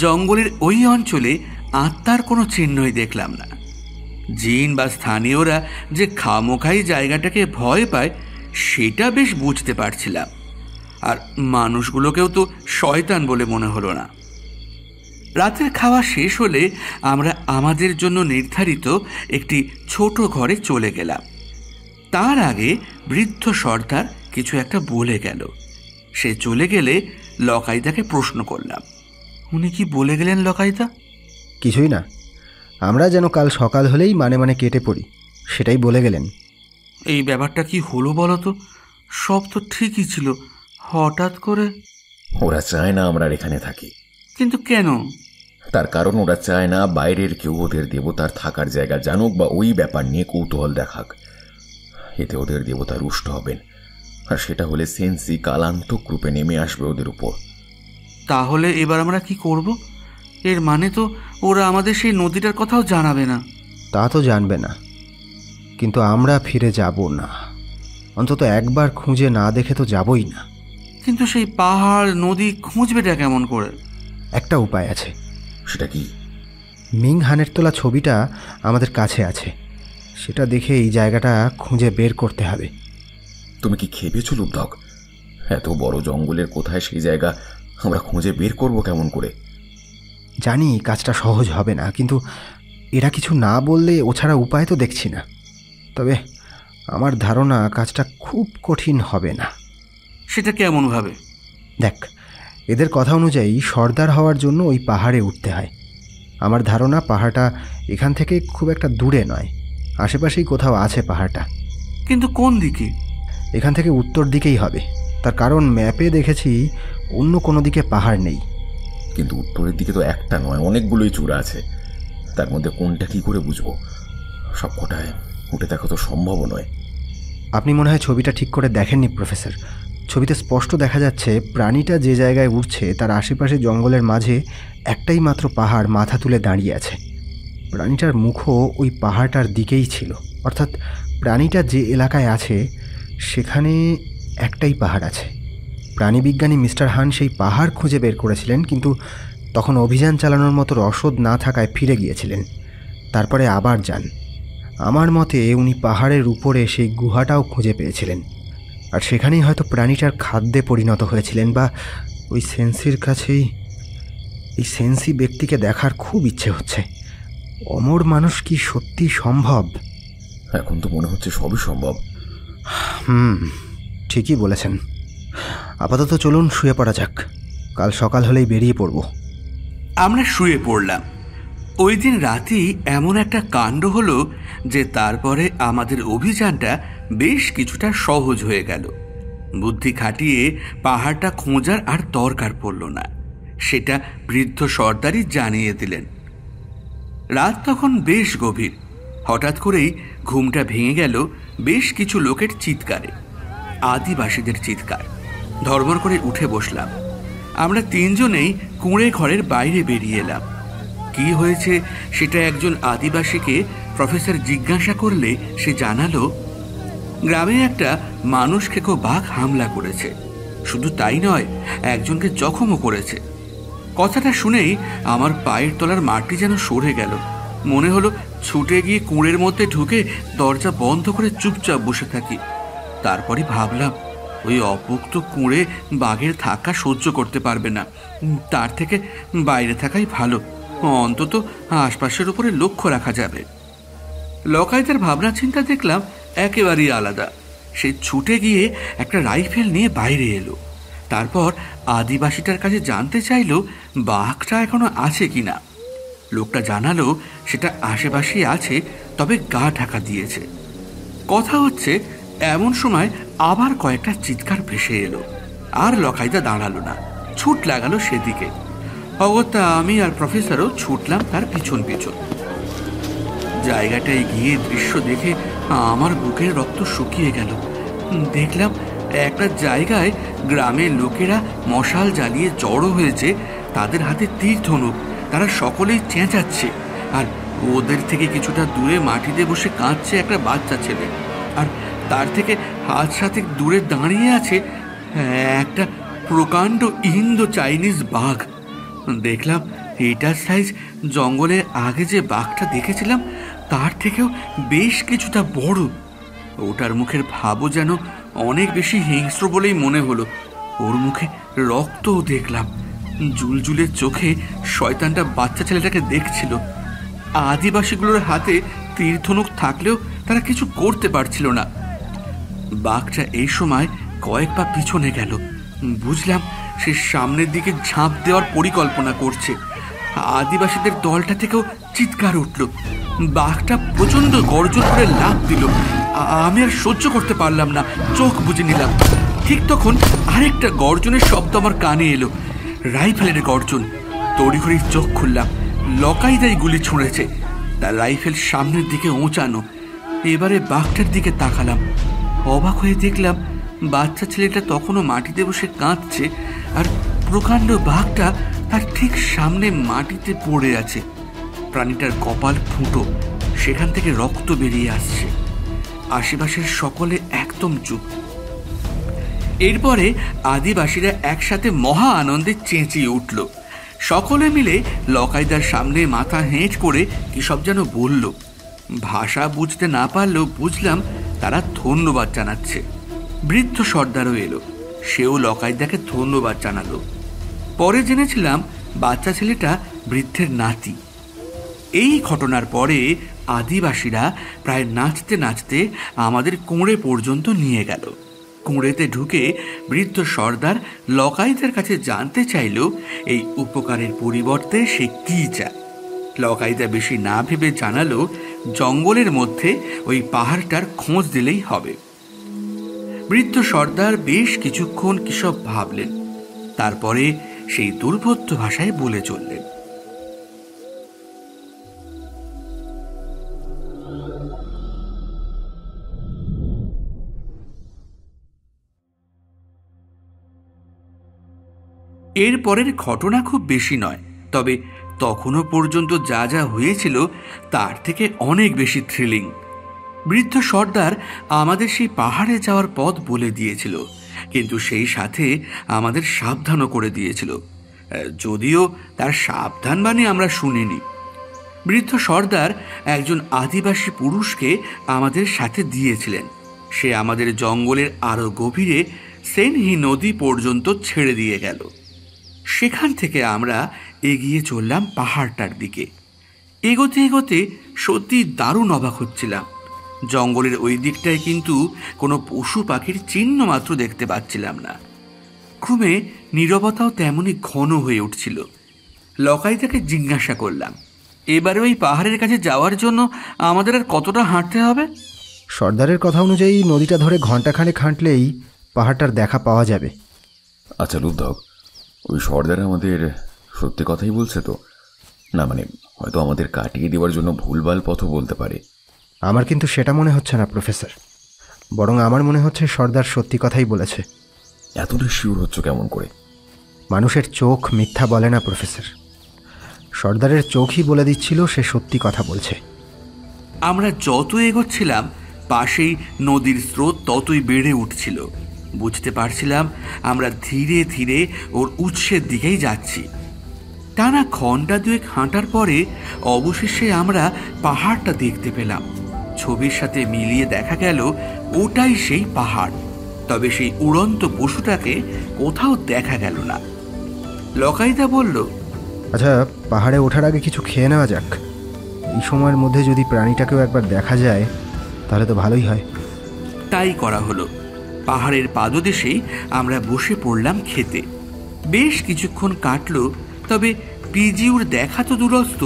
Speaker 1: জঙ্গলের ওই অঞ্চলে আত্মার কোনো চিহ্নই দেখলাম না। জিন বা স্থানীয়রা যে খামোখাই জায়গাটাকে ভয় পায় সেটা বেশ বুঝতে পারছিলাম। আর মানুষগুলোকেও তো শয়তান বলে মনে হলো না। রাতের খাওয়া শেষ হলে আমরা আমাদের জন্য নির্ধারিত একটি ছোট ঘরে চলে গেলাম। তার আগে বৃদ্ধ সর্দার কিছু একটা বলে গেল। সে চলে গেলে লকাইদাকে প্রশ্ন করলাম, উনি কি বলে গেলেন লকাইদা?
Speaker 4: কিছুই না, আমরা যেন কাল সকাল হলেই মানে মানে কেটে পড়ি, সেটাই বলে গেলেন।
Speaker 1: এই ব্যাপারটা কি হলো বলো তো? সব তো ঠিকই ছিল, হঠাৎ করে।
Speaker 6: ওরা চায় না আমরা এখানে থাকি।
Speaker 1: কিন্তু কেন?
Speaker 6: তার কারণ ওরা চায় না বাইরের কেউ ওদের দেবতার থাকার জায়গা জানুক বা ওই ব্যাপার নিয়ে কৌতূহল দেখাক। এতে ওদের দেবতা রুষ্ট হবেন, আর সেটা হলে সেন্সি কালান্তক রূপে নেমে আসবে ওদের উপর।
Speaker 1: তাহলে এবার আমরা কি করব? এর মানে তো ওরা আমাদের সেই নদীটার কথাও জানাবে না।
Speaker 4: তা তো জানবে না, কিন্তু আমরা ফিরে যাব না, অন্তত একবার খুঁজে না দেখে তো যাবই না।
Speaker 1: কিন্তু সেই পাহাড় নদী খুঁজবেটা কেমন করে?
Speaker 4: একটা উপায় আছে।
Speaker 6: সেটা কি?
Speaker 4: মিং হানের তোলা ছবিটা আমাদের কাছে আছে, সেটা দেখে এই জায়গাটা খুঁজে বের করতে হবে।
Speaker 6: তুমি কি খেপেছ লুব্ধক? এত বড় জঙ্গলের কোথায় সেই জায়গা আমরা খুঁজে বের করব কেমন করে?
Speaker 4: জানি কাজটা সহজ হবে না, কিন্তু এরা কিছু না বললে ও ছাড়া উপায় তো দেখছি না। তবে আমার ধারণা কাজটা খুব কঠিন হবে না।
Speaker 1: সেটা কেমন ভাবে?
Speaker 4: দেখ, এদের কথা অনুযায়ী সর্দার হওয়ার জন্য ওই পাহাড়ে উঠতে হয়। আমার ধারণা পাহাড়টা এখান থেকে খুব একটা দূরে নয়, আশেপাশেই কোথাও আছে পাহাড়টা।
Speaker 1: কিন্তু কোন দিকে?
Speaker 4: এখান থেকে উত্তর দিকেই হবে, তার কারণ ম্যাপে দেখেছি অন্য কোনো দিকে পাহাড় নেই।
Speaker 6: কিন্তু উত্তরের দিকে তো একটা নয়, অনেকগুলোই চূড়া আছে। তার মধ্যে কোনটা কি করে বুঝবো? সব কটায় উঠে দেখা তো সম্ভব নয়।
Speaker 4: আপনি মনে হয় ছবিটা ঠিক করে দেখেননি প্রফেসর। ছবিতে স্পষ্ট দেখা যাচ্ছে প্রাণীটা যে জায়গায় উঠছে তার আশেপাশে জঙ্গলের মাঝে একটাই মাত্র পাহাড় মাথা তুলে দাঁড়িয়ে আছে। প্রাণীটার মুখও ওই পাহাড়টার দিকেই ছিল, অর্থাৎ প্রাণীটা যে এলাকায় আছে সেখানে একটাই পাহাড় আছে। প্রাণীবিজ্ঞানী মিস্টার হান সেই পাহাড় খুঁজে বের করেছিলেন, কিন্তু তখন অভিযান চালানোর মতো রসদ না থাকায় ফিরে গিয়েছিলেন। তারপরে আবার যান। আমার মতে উনি পাহাড়ের উপরে সেই গুহাটাও খুঁজে পেয়েছিলেন, আর সেখানেই হয়তো প্রাণীটার খাদ্যে পরিণত হয়েছিলেন, বা ওই সেন্সির কাছেই। এই সেন্সি ব্যক্তিকে দেখার খুব ইচ্ছে হচ্ছে। অমর মানুষ কি সত্যি সম্ভব?
Speaker 6: এখন তো মনে হচ্ছে সবই সম্ভব।
Speaker 4: ঠিকই বলেছেন। আপাতত চলুন শুয়ে পড়া যাক, কাল সকাল হলেই বেরিয়ে পড়ব।
Speaker 1: আমরা শুয়ে পড়লাম। ওই দিন রাতেই এমন একটা কাণ্ড হলো যে তারপরে আমাদের অভিযানটা বেশ কিছুটা সহজ হয়ে গেল। বুদ্ধি খাটিয়ে পাহাড়টা খোঁজার আর দরকার পড়ল না, সেটা বৃদ্ধ সর্দারই জানিয়ে দিলেন। রাত তখন বেশ গভীর। হঠাৎ করেই ঘুমটা ভেঙে গেল বেশ কিছু লোকের চিৎকারে, আদিবাসীদের চিৎকার। ধর্মর করে উঠে বসলাম। আমরা তিনজনেই কুঁড়ে ঘরের বাইরে বেরিয়ে এলাম। কি হয়েছে সেটা একজন আদিবাসীকে প্রফেসর জিজ্ঞাসা করলে সে জানালো, গ্রামে একটা মানুষ খেকো বাঘ হামলা করেছে। শুধু তাই নয়, একজনকে জখমও করেছে। কথাটা শুনেই আমার পায়ের তলার মাটি যেন সরে গেল। মনে হলো ছুটে গিয়ে কুঁড়ের মধ্যে ঢুকে দরজা বন্ধ করে চুপচাপ বসে থাকি। তারপরে ভাবলাম, ওই অপুক্ত কুঁড়ে বাঘের থাকা সহ্য করতে পারবে না, তার থেকে বাইরে থাকাই ভালো, অন্তত আশপাশের উপরে লক্ষ্য রাখা যাবে। লকাইতের ভাবনা চিন্তা দেখলাম একেবারেই আলাদা। সে ছুটে গিয়ে একটা রাইফেল নিয়ে বাইরে এলো। তারপর আদিবাসীটার কাছে জানতে চাইল বাঘটা এখনো আছে কিনা। লোকটা জানালো সেটা আশেপাশেই আছে, তবে গা ঢাকা দিয়েছে। কথা হচ্ছে এমন সময় আবার কয়েকটা চিৎকার ভেসে এলো, আর লকাইদা দাঁড়ালো না, ছুট লাগালো সেদিকে। অগত্যা আমি আর প্রফেসরও ছুটলাম তার পিছন পিছন। জায়গাটায় গিয়ে দৃশ্য দেখে আমার বুকের রক্ত শুকিয়ে গেল। দেখলাম একটা জায়গায় গ্রামের লোকেরা মশাল জ্বালিয়ে জড়ো হয়েছে, তাদের হাতে তীর ধনুক। তারা সকলেই চেঁচাচ্ছে, আর ওদের থেকে কিছুটা দূরে মাটিতে বসে কাঁদছে একটা বাচ্চা ছেলে। আর তার থেকে হাত সাথে দূরে দাঁড়িয়ে আছে একটা প্রকাণ্ড ইন্দো চাইনিজ বাঘ। দেখলাম এটার সাইজ জঙ্গলে আগে যে বাঘটা দেখেছিলাম তার থেকেও বেশ কিছুটা বড়। ওটার মুখের ভাবও যেন অনেক বেশি হিংস্র বলেই মনে হলো। ওর মুখে রক্তও দেখলাম। জুলজুলের চোখে শয়তানটা বাচ্চা ছেলেটাকে দেখছিল। আদিবাসীগুলোর হাতে তীর ধনুক থাকলেও তারা কিছু করতে পারছিল না। বাঘটা এই সময় কয়েক পা পিছনে গেল। বুঝলাম সে সামনের দিকে ঝাঁপ দেওয়ার পরিকল্পনা করছে। আদিবাসীদের দলটা থেকেও চিৎকার উঠল। বাঘটা প্রচন্ড গর্জন করে লাফ দিল। আমি আর সহ্য করতে পারলাম না, চোখ বুজে নিলাম। ঠিক তখন আরেকটা গর্জনের শব্দ আমার কানে এলো, রাইফেলের গর্জন। তড়িঘড়ি চোখ খুললাম, লকাইদাই গুলি ছুঁড়েছে। তার রাইফেল সামনের দিকে ওঁচানো। এবারে বাঘটার দিকে তাকালাম, অবাক হয়ে দেখলাম বাচ্চা ছেলেটা তখনও মাটিতে বসে কাঁদছে, আর প্রকাণ্ড বাঘটা তার ঠিক সামনে মাটিতে পড়ে আছে। প্রাণীটার কপাল ফুটো, সেখান থেকে রক্ত বেরিয়ে আসছে। আশেপাশের সকলে একদম চুপ। এরপরে আদিবাসীরা একসাথে মহা আনন্দে চেঁচিয়ে উঠল। সকলে মিলে লকাইদার সামনে মাথা হেঁট করে কি সব যেন বলল। ভাষা বুঝতে না পারলেও বুঝলাম তারা ধন্যবাদ জানাচ্ছে। বৃদ্ধ সর্দারও এলো, সেও লকাইদাকে ধন্যবাদ জানালো। পরে জেনেছিলাম বাচ্চা ছেলেটা বৃদ্ধের নাতি। এই ঘটনার পরে আদিবাসীরা প্রায় নাচতে নাচতে আমাদের কোঁড়ে পর্যন্ত নিয়ে গেল। কোঁড়েতে ঢুকে বৃদ্ধ সর্দার লকাইদের কাছে জানতে চাইল এই উপকারের পরিবর্তে সে কি চায়। লকাইদা বেশি না ভেবে জানালো জঙ্গলের মধ্যে ওই পাহাড়টার খোঁজ দিলেই হবে। বৃদ্ধ সর্দার বেশ কিছুক্ষণ কিসব ভাবলেন, তারপরে সেই দুর্বোধ্য ভাষায় বলে চললেন। এর পরের ঘটনা খুব বেশি নয়, তবে তখনও পর্যন্ত যা যা হয়েছিল তার থেকে অনেক বেশি থ্রিলিং। বৃদ্ধ সর্দার আমাদের সেই পাহাড়ে যাওয়ার পথ বলে দিয়েছিল, কিন্তু সেই সাথে আমাদের সাবধানও করে দিয়েছিল, যদিও তার সাবধান বাণী আমরা শুনিনি। বৃদ্ধ সর্দার একজন আদিবাসী পুরুষকে আমাদের সাথে দিয়েছিলেন। সে আমাদের জঙ্গলের আরো গভীরে সেনহি নদী পর্যন্ত ছেড়ে দিয়ে গেল। সেখান থেকে আমরা এগিয়ে চললাম পাহাড়টার দিকে। এগোতে এগোতে সত্যি দারুণ অবাক হচ্ছিলাম। জঙ্গলের ওই দিকটায় কিন্তু কোনো পশু পাখির চিহ্ন মাত্র দেখতে পাচ্ছিলাম না। ক্রমে নীরবতাও তেমনি ঘন হয়ে উঠছিল। লকাইদাকে জিজ্ঞাসা করলাম, এবারে ওই পাহাড়ের কাছে যাওয়ার জন্য আমাদের আর কতটা হাঁটতে হবে?
Speaker 4: সর্দারের কথা অনুযায়ী নদীটা ধরে ঘণ্টাখানেক হাঁটলেই পাহাড়টার দেখা পাওয়া যাবে।
Speaker 6: আচ্ছা লুব্ধক, ওই সর্দার আমাদের সত্যি কথাই বলছে তো? না মানে হয়তো আমাদের কাটিয়ে দেওয়ার জন্য ভুলভাল পথও বলতে পারে।
Speaker 4: আমার কিন্তু সেটা মনে হচ্ছে না প্রফেসর, বরং আমার মনে হচ্ছে সর্দার সত্যি কথাই বলেছে।
Speaker 6: এতটা শিওর হচ্ছ কেমন করে?
Speaker 4: মানুষের চোখ মিথ্যা বলে না প্রফেসর। সর্দারের চোখই বলে দিচ্ছিল সে সত্যি কথা বলছে।
Speaker 1: আমরা যত এগোচ্ছিলাম পাশেই নদীর স্রোত ততই বেড়ে উঠছিল। বুঝতে পারছিলাম আমরা ধীরে ধীরে ওর উৎসের দিকেই যাচ্ছি। টানা ঘণ্টা দুয়েক হাঁটার পরে অবশেষে আমরা পাহাড়টা দেখতে পেলাম। ছবির সাথে মিলিয়ে দেখা গেল ওটাই সেই পাহাড়, তবে সেই উড়ন্ত পশুটাকে কোথাও দেখা গেল না। লকাইদা বলল,
Speaker 4: আচ্ছা, পাহাড়ে ওঠার আগে কিছু খেয়ে নেওয়া যাক। এই সময়ের মধ্যে যদি প্রাণীটাকেও একবার দেখা যায় তাহলে তো ভালোই হয়।
Speaker 1: তাই করা হলো। পাহাড়ের পাদদেশেই আমরা বসে পড়লাম খেতে। বেশ কিছুক্ষণ কাটল, তবে পিজিউর দেখা তো দূরস্থ,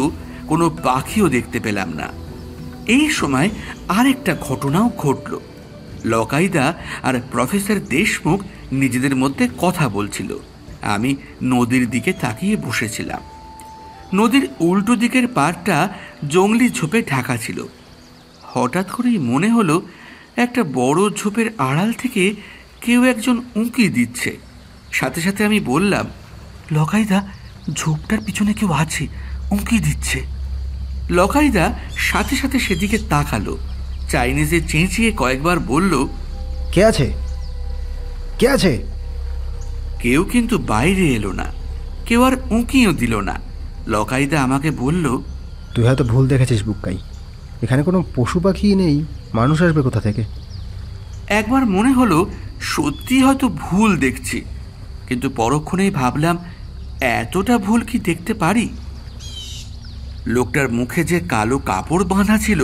Speaker 1: কোনো পাখিও দেখতে পেলাম না। এই সময় আরেকটা ঘটনাও ঘটল। লকাইদা আর প্রফেসর দেশমুখ নিজেদের মধ্যে কথা বলছিল। আমি নদীর দিকে তাকিয়ে বসেছিলাম। নদীর উল্টো দিকের পাড়টা জঙ্গলি ঝোপে ঢাকা ছিল। হঠাৎ করেই মনে হলো একটা বড় ঝোপের আড়াল থেকে কেউ একজন উঁকি দিচ্ছে। সাথে সাথে আমি বললাম, লকাইদা, ঝোপটার পিছনে কেউ আছে, উঁকি দিচ্ছে। লকাইদা সাথে সাথে সেদিকে তাকালো, চাইনিজে চেঁচিয়ে কয়েকবার বলল,
Speaker 4: কে আছে, কে আছে?
Speaker 1: কেউ কিন্তু বাইরে এলো না, কেউ আর উঁকিও দিল না। লকাইদা আমাকে বলল,
Speaker 4: তুই হয়তো ভুল দেখেছিস বুক্কাই, এখানে কোনো পশু পাখি নেই, মানুষ আসবে কোথা থেকে?
Speaker 1: একবার মনে হলো সত্যি হয়তো ভুল দেখছি, কিন্তু পরক্ষণেই ভাবলাম এতটা ভুল কি দেখতে পারি? লোকটার মুখে যে কালো কাপড় বাঁধা ছিল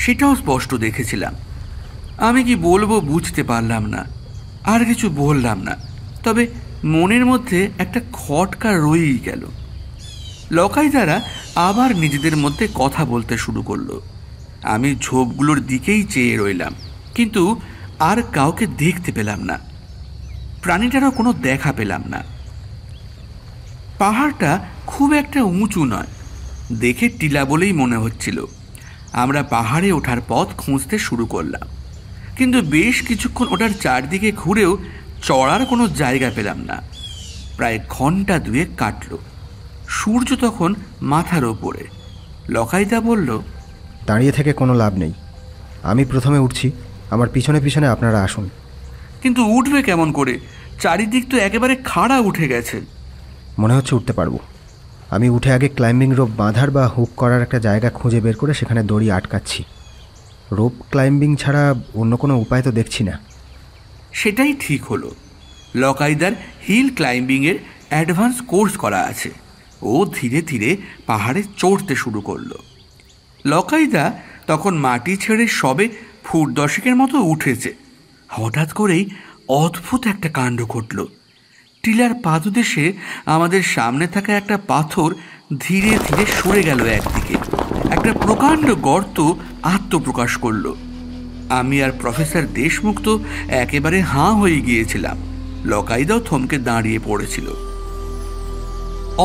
Speaker 1: সেটাও স্পষ্ট দেখেছিলাম। আমি কি বলবো বুঝতে পারলাম না, আর কিছু বললাম না, তবে মনের মধ্যে একটা খটকা রয়েই গেল। লকাইদারা আবার নিজেদের মধ্যে কথা বলতে শুরু করলো। আমি ঝোপগুলোর দিকেই চেয়ে রইলাম, কিন্তু আর কাউকে দেখতে পেলাম না। প্রাণীটারও কোনো দেখা পেলাম না। পাহাড়টা খুব একটা উঁচু নয়, দেখে টিলা বলেই মনে হচ্ছিল। আমরা পাহাড়ে ওঠার পথ খুঁজতে শুরু করলাম, কিন্তু বেশ কিছুক্ষণ ওটার চারদিকে ঘুরেও চড়ার কোনো জায়গা পেলাম না। প্রায় ঘন্টা দুয়েক কাটল। সূর্য তখন মাথার ওপরে। লকাইদা বলল,
Speaker 4: দাঁড়িয়ে থেকে কোনো লাভ নেই, আমি প্রথমে উঠছি, আমার পিছনে পিছনে আপনারা আসুন।
Speaker 1: কিন্তু উঠবে কেমন করে? চারিদিক তো একেবারে খাড়া উঠে গেছে।
Speaker 4: মনে হচ্ছে উঠতে পারবো। আমি উঠে আগে ক্লাইম্বিং রোপ বাঁধার বা হুক করার একটা জায়গা খুঁজে বের করে সেখানে দড়ি আটকাচ্ছি। রোপ ক্লাইম্বিং ছাড়া অন্য কোনো উপায় তো দেখছি না।
Speaker 1: সেটাই ঠিক হলো। লকাইদার হিল ক্লাইম্বিংয়ের অ্যাডভান্স কোর্স করা আছে। ও ধীরে ধীরে পাহাড়ে চড়তে শুরু করলো। লকাইদা তখন মাটি ছেড়ে সবে ফুট 10 মতো উঠেছে। হঠাৎ করেই অদ্ভুত একটা কাণ্ড ঘটল। টিলার পাদদেশে আমাদের সামনে থাকা একটা পাথর ধীরে ধীরে সরে গেল একদিকে। একটা প্রকাণ্ড গর্ত আত্মপ্রকাশ করল। আমি আর প্রফেসর দেশমুখ তো একেবারে হাঁ হয়ে গিয়েছিলাম। লকাইদাও থমকে দাঁড়িয়ে পড়েছিল।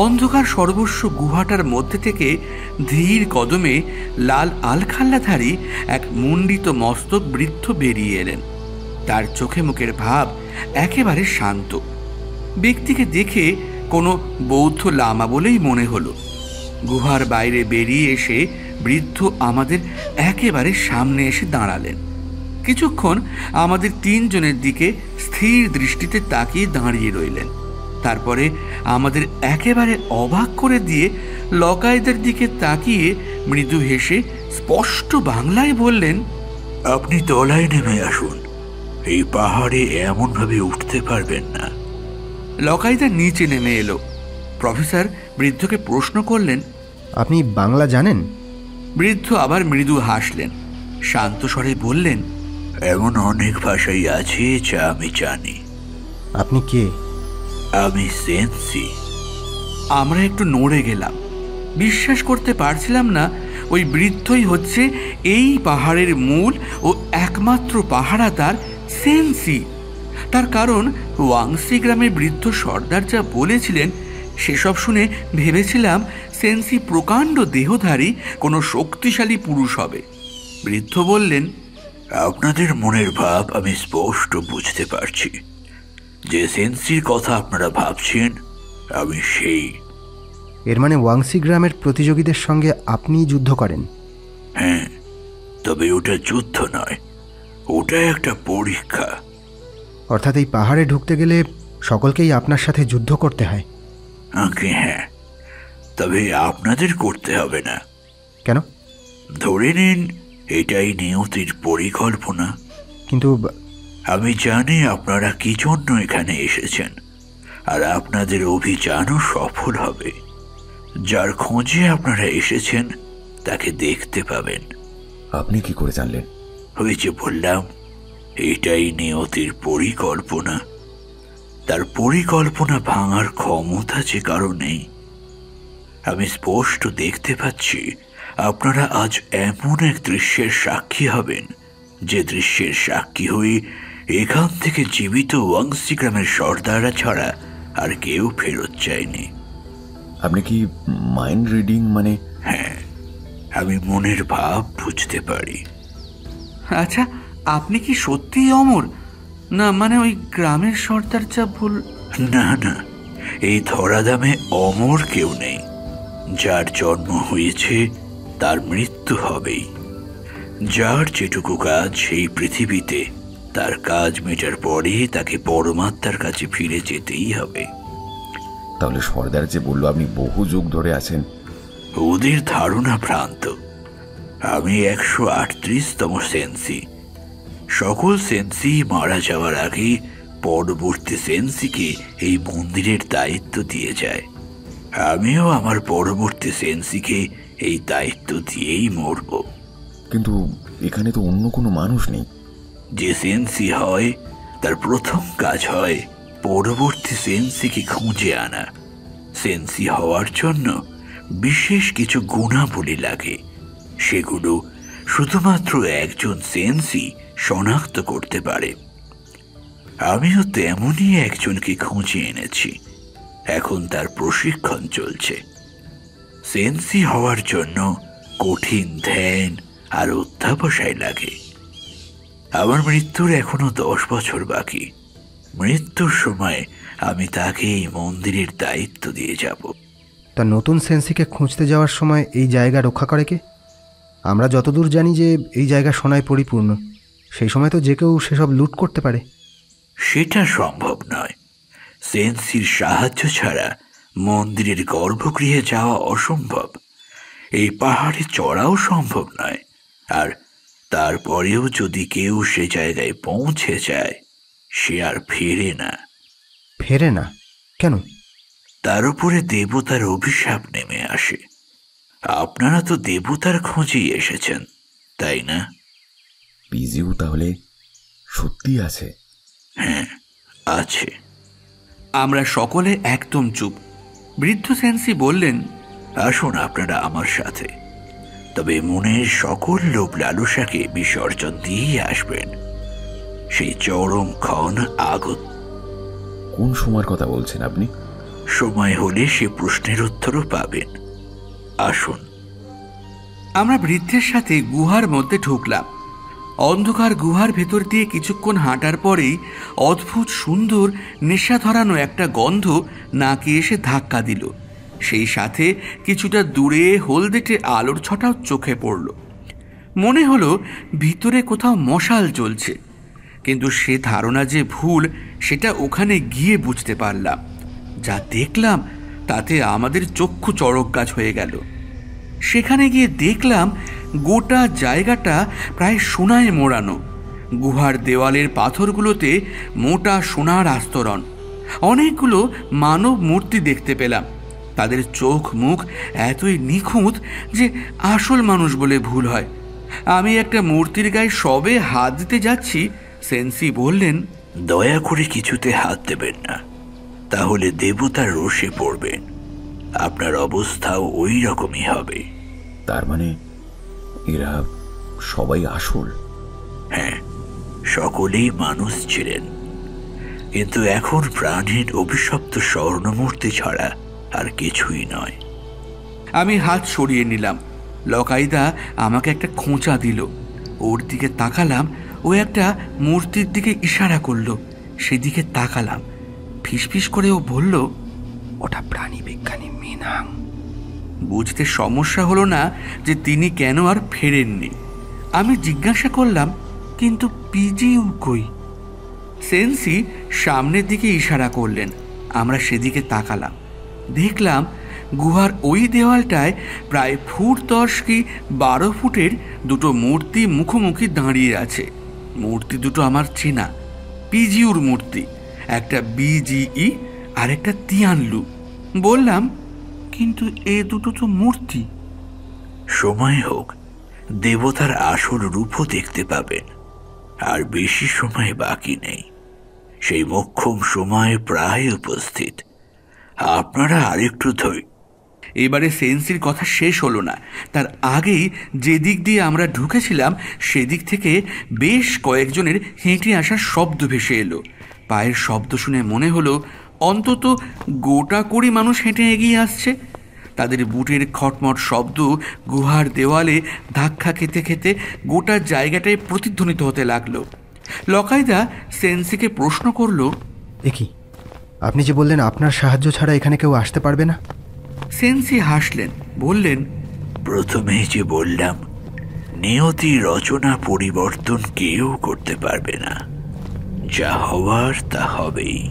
Speaker 1: অন্ধকার সর্বস্ব গুহাটার মধ্যে থেকে ধীর কদমে লাল আলখাল্লাধারী এক মুন্ডিত মস্তক বৃদ্ধ বেরিয়ে এলেন। তার চোখে মুখের ভাব একেবারে শান্ত। ব্যক্তিকে দেখে কোনো বৌদ্ধ লামা বলেই মনে হলো। গুহার বাইরে বেরিয়ে এসে বৃদ্ধ আমাদের একেবারে সামনে এসে দাঁড়ালেন। কিছুক্ষণ আমাদের 3 জনের দিকে স্থির দৃষ্টিতে তাকিয়ে দাঁড়িয়ে রইলেন। তারপরে আমাদের একেবারে অবাক করে দিয়ে লকাইদার দিকে তাকিয়ে মৃদু হেসে স্পষ্ট বাংলায় বললেন,
Speaker 5: আপনি তলায় নেমে আসুন, এই পাহাড়ে এমনভাবে উঠতে পারবেন না।
Speaker 1: লকাইদা নিচে নেমে এলো। প্রফেসর বৃদ্ধকে প্রশ্ন করলেন,
Speaker 4: আপনি বাংলা জানেন?
Speaker 1: বৃদ্ধ আবার মৃদু হাসলেন। শান্ত স্বরে বললেন,
Speaker 5: এমন অনেক ভাষাই আছে যা আমি জানি।
Speaker 4: আপনি কে?
Speaker 5: আমি সেন্সি।
Speaker 1: আমরা একটু নড়ে গেলাম। বিশ্বাস করতে পারছিলাম না ওই বৃদ্ধই হচ্ছে এই পাহাড়ের মূল ও একমাত্র পাহারাদার সেন্সি। তার কারণ ওয়াংসি গ্রামের বৃদ্ধ সর্দার যা বলেছিলেন সেসব শুনে ভেবেছিলাম সেন্সি প্রকাণ্ড দেহধারী কোনো শক্তিশালী পুরুষ হবে। বৃদ্ধ বললেন,
Speaker 5: আপনাদের মনের ভাব আমি স্পষ্ট বুঝতে পারছি। যে সেন্সির কথা আপনারা ভাবছেন আমি সেই।
Speaker 4: এর মানে ওয়াংসি গ্রামের প্রতিযোগীদের সঙ্গে আপনি যুদ্ধ করেন?
Speaker 5: হ্যাঁ, তবে ওটা যুদ্ধ নয়, ওটা একটা পরীক্ষা।
Speaker 4: অর্থাৎ এই পাহাড়ে ঢুকতে গেলে সকলকেই আপনার সাথে যুদ্ধ করতে হয়?
Speaker 5: আগে হ্যাঁ, তবে আপনাদের করতে হবে না।
Speaker 4: কেন?
Speaker 5: ধরে নিন এটাই নিয়তির পরিকল্পনা।
Speaker 4: কিন্তু
Speaker 5: আমি জানি আপনারা কি জন্য এখানে এসেছেন, আর আপনাদের অভিযানও সফল হবে। যার খোঁজে আপনারা এসেছেন তাকে দেখতে পাবেন।
Speaker 6: আপনি কি করে জানলেন?
Speaker 5: ওই যে বললাম, এটাই নিয়তির পরিকল্পনা। তার পরিকল্পনা ভাঙার ক্ষমতা যে কারণেই আমি স্পষ্ট দেখতে পাচ্ছি আপনারা আজ এমন এক দৃশ্যের সাক্ষী হবেন যে দৃশ্যের সাক্ষী হয়ে এখান থেকে জীবিত ওয়াংসি গ্রামের সর্দাররা ছাড়া আর কেউ ফেরত যায়নি।
Speaker 6: আপনি কি মাইন্ড রিডিং মানে?
Speaker 5: হ্যাঁ, আমি মনের ভাব বুঝতে পারি।
Speaker 1: আচ্ছা, আপনি কি সত্যিই অমর? না মানে ওই গ্রামের সর্দার যা ভুল?
Speaker 5: না না, এই ধরাধামে অমর কেউ নেই। যার জন্ম হয়েছে তার মৃত্যু হবেই। যার যেটুকু কাজ সেই পৃথিবীতে, তার কাজ মেটার পরে তাকে পরমাত্মার কাছে ফিরে যেতেই হবে।
Speaker 6: তাহলে সর্দার যে বলল আপনি বহু যুগ ধরে আছেন,
Speaker 5: ওদের ধারণা ভ্রান্ত। আমি 138তম সেন্সি। সকল সেন্সি মারা যাওয়ার আগে পরবর্তী সেন্সিকে এই মন্দিরের দায়িত্ব দিয়ে যায়। আমিও আমার পরবর্তী সেন্সিকে এই দায়িত্ব দিয়েই মরব।
Speaker 6: কিন্তু এখানে তো অন্য কোনো মানুষ নেই।
Speaker 5: যে সেন্সি হয় তার প্রথম কাজ হয় পরবর্তী সেন্সিকে খুঁজে আনা। সেন্সি হওয়ার জন্য বিশেষ কিছু গুণাবলী লাগে, সেগুলো শুধুমাত্র একজন সেন্সি শনাক্ত করতে পারে। আমিও তেমনই একজনকে খুঁজে এনেছি, এখন তার প্রশিক্ষণ চলছে। সেন্সি হওয়ার জন্য কঠিন ধ্যান আর অধ্যাবসায় লাগে। আমার মৃত্যুর এখনো 10 বছর বাকি। মৃত্যুর সময় আমি তাকে এই মন্দিরের দায়িত্ব দিয়ে যাব।
Speaker 4: তা নতুন সেন্সিকে খুঁজতে যাওয়ার সময় এই জায়গা রক্ষা করে কে? আমরা যতদূর জানি যে এই জায়গা সোনায় পরিপূর্ণ, সেই সময় তো যে কেউ সেসব লুট করতে পারে।
Speaker 5: সেটা সম্ভব নয়। সেন্সির সাহায্য ছাড়া মন্দিরের গর্ভগৃহে যাওয়া অসম্ভব। এই পাহাড়ে চড়াও সম্ভব নয়। আর তারপরেও যদি কেউ সে জায়গায় পৌঁছে যায়, সে আর ফেরে না।
Speaker 4: ফেরে না কেন?
Speaker 5: তার উপরে দেবতার অভিশাপ নেমে আসে। আপনারা তো দেবতার খোঁজেই এসেছেন, তাই না?
Speaker 6: পিজিউ তাহলে সত্যি আছে?
Speaker 5: হ্যাঁ, আছে।
Speaker 1: আমরা সকলে একদম চুপ। বৃদ্ধ সেন্সি বললেন,
Speaker 5: আসুন আপনারা আমার সাথে, তবে মনের সকল লোভ লালসাকে বিসর্জন দিয়েই আসবেন। সেই চরম ক্ষণ আগত।
Speaker 6: কোন সময়ের কথা বলছেন আপনি?
Speaker 5: সময় হলে সে প্রশ্নের উত্তরও পাবেন। আসুন।
Speaker 1: আমরা বৃদ্ধের সাথে গুহার মধ্যে ঢুকলাম। অন্ধকার গুহার ভেতর দিয়ে কিছুক্ষণ হাঁটার পরেই অদ্ভুত সুন্দর নেশা ধরানো একটা গন্ধ নাকে এসে ধাক্কা দিল। সেই সাথে কিছুটা দূরে হলদেটে আলোর ছটাও চোখে পড়ল। মনে হলো ভিতরে কোথাও মশাল জ্বলছে, কিন্তু সে ধারণা যে ভুল সেটা ওখানে গিয়ে বুঝতে পারলাম। যা দেখলাম তাতে আমাদের চক্ষু চড়ক গাছ হয়ে গেল। সেখানে গিয়ে দেখলাম গোটা জায়গাটা প্রায় সোনায় মোড়ানো। গুহার দেওয়ালের পাথরগুলোতে মোটা সোনার আস্তরণ। অনেকগুলো মানব মূর্তি দেখতে পেলাম। তাদের চোখ মুখ এতই নিখুঁত যে আসল মানুষ বলে ভুল হয়। আমি একটা মূর্তির গায়ে সবে হাত দিতে যাচ্ছি, সেন্সি বললেন,
Speaker 5: দয়া করে কিছুতে হাত দেবেন না, তাহলে দেবতার রোষে পড়বেন। আপনার অবস্থাও ওই রকমই হবে।
Speaker 6: তার মানে এরা সবাই আসল?
Speaker 5: হ্যাঁ, সকলেই মানুষ ছিলেন, কিন্তু এখন প্রাণীর অভিশপ্ত স্বর্ণমূর্তি ছাড়া আর কিছুই নয়।
Speaker 1: আমি হাত সরিয়ে নিলাম। লকাইদা আমাকে একটা খোঁচা দিল। ওর দিকে তাকালাম। ও একটা মূর্তির দিকে ইশারা করলো। সেদিকে তাকালাম। ফিসফিস করে ও বলল, ওটা প্রাণী বিজ্ঞানী মিনাং। বুঝতে সমস্যা হলো না যে তিনি কেন আর ফেরেননি। আমি জিজ্ঞাসা করলাম, কিন্তু পিজিউ কই? সেন্সি সামনের দিকে ইশারা করলেন। আমরা সেদিকে তাকালাম। দেখলাম গুহার ওই দেওয়ালটায় প্রায় ফুট 10 কি 12 ফুটের দুটো মূর্তি মুখোমুখি দাঁড়িয়ে আছে। মূর্তি দুটো আমার চেনা, পিজিউর মূর্তি। একটা বিজিই আর একটা তিয়ানলু। বললাম, কিন্তু এ দুটো তো মূর্তি।
Speaker 5: সময় হোক, দেবতার আসল রূপও দেখতে পাবেন। আর বেশি সময় বাকি নেই। সেই মোক্ষম সময় প্রায় উপস্থিত। আপনারা আরেকটু ধৈর্য।
Speaker 1: এবারে সেন্সির কথা শেষ হলো না। তার আগেই যে দিক দিয়ে আমরা ঢুকেছিলাম সেদিক থেকে বেশ কয়েকজনের হেঁটে আসার শব্দ ভেসে এলো। পায়ের শব্দ শুনে মনে হলো অন্তত গোটা কুড়ি মানুষ হেঁটে এগিয়ে আসছে। তাদের বুটের খটমট শব্দ গুহার দেওয়ালে ধাক্কা খেতে খেতে গোটা জায়গাটায় প্রতিধ্বনিত হতে লাগলো। লকাইদা সেন্সিকে প্রশ্ন করলো,
Speaker 4: কি আপনি যে বললেন আপনার সাহায্য ছাড়া এখানে কেউ আসতে পারবে না?
Speaker 1: সেন্সি হাসলেন, বললেন,
Speaker 5: প্রথমেই যে বললাম, নিয়তি রচনা পরিবর্তন কেউ করতে পারবে না। যা হওয়ার তা হবেই।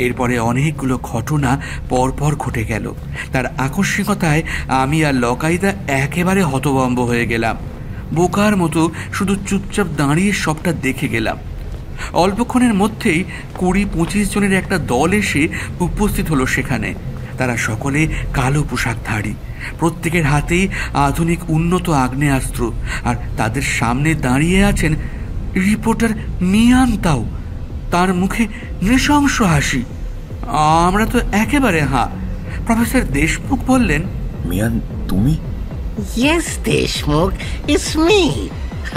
Speaker 1: এরপরে অনেকগুলো ঘটনা পরপর ঘটে গেল। তার আকস্মিকতায় আমি আর লকাইদা একেবারে হতভম্ব হয়ে গেলাম। বোকার মতো শুধু চুপচাপ দাঁড়িয়ে সবটা দেখে গেলাম। অল্পক্ষণের মধ্যেই 20-25 জনের একটা দল এসে উপস্থিত হলো সেখানে। তারা সকলে কালো পোশাকধারী। প্রত্যেকের হাতেই আধুনিক উন্নত আগ্নেয়াস্ত্র। আর তাদের সামনে দাঁড়িয়ে আছেন রিপোর্টার মিয়ানতাও। তার মুখে নৃশংস হাসি। আমরা তো একেবারে হাঁ। প্রফেসর দেশমুখ বললেন,
Speaker 6: মিয়ান, তুমি?
Speaker 7: Yes, Deshmukh, it's me.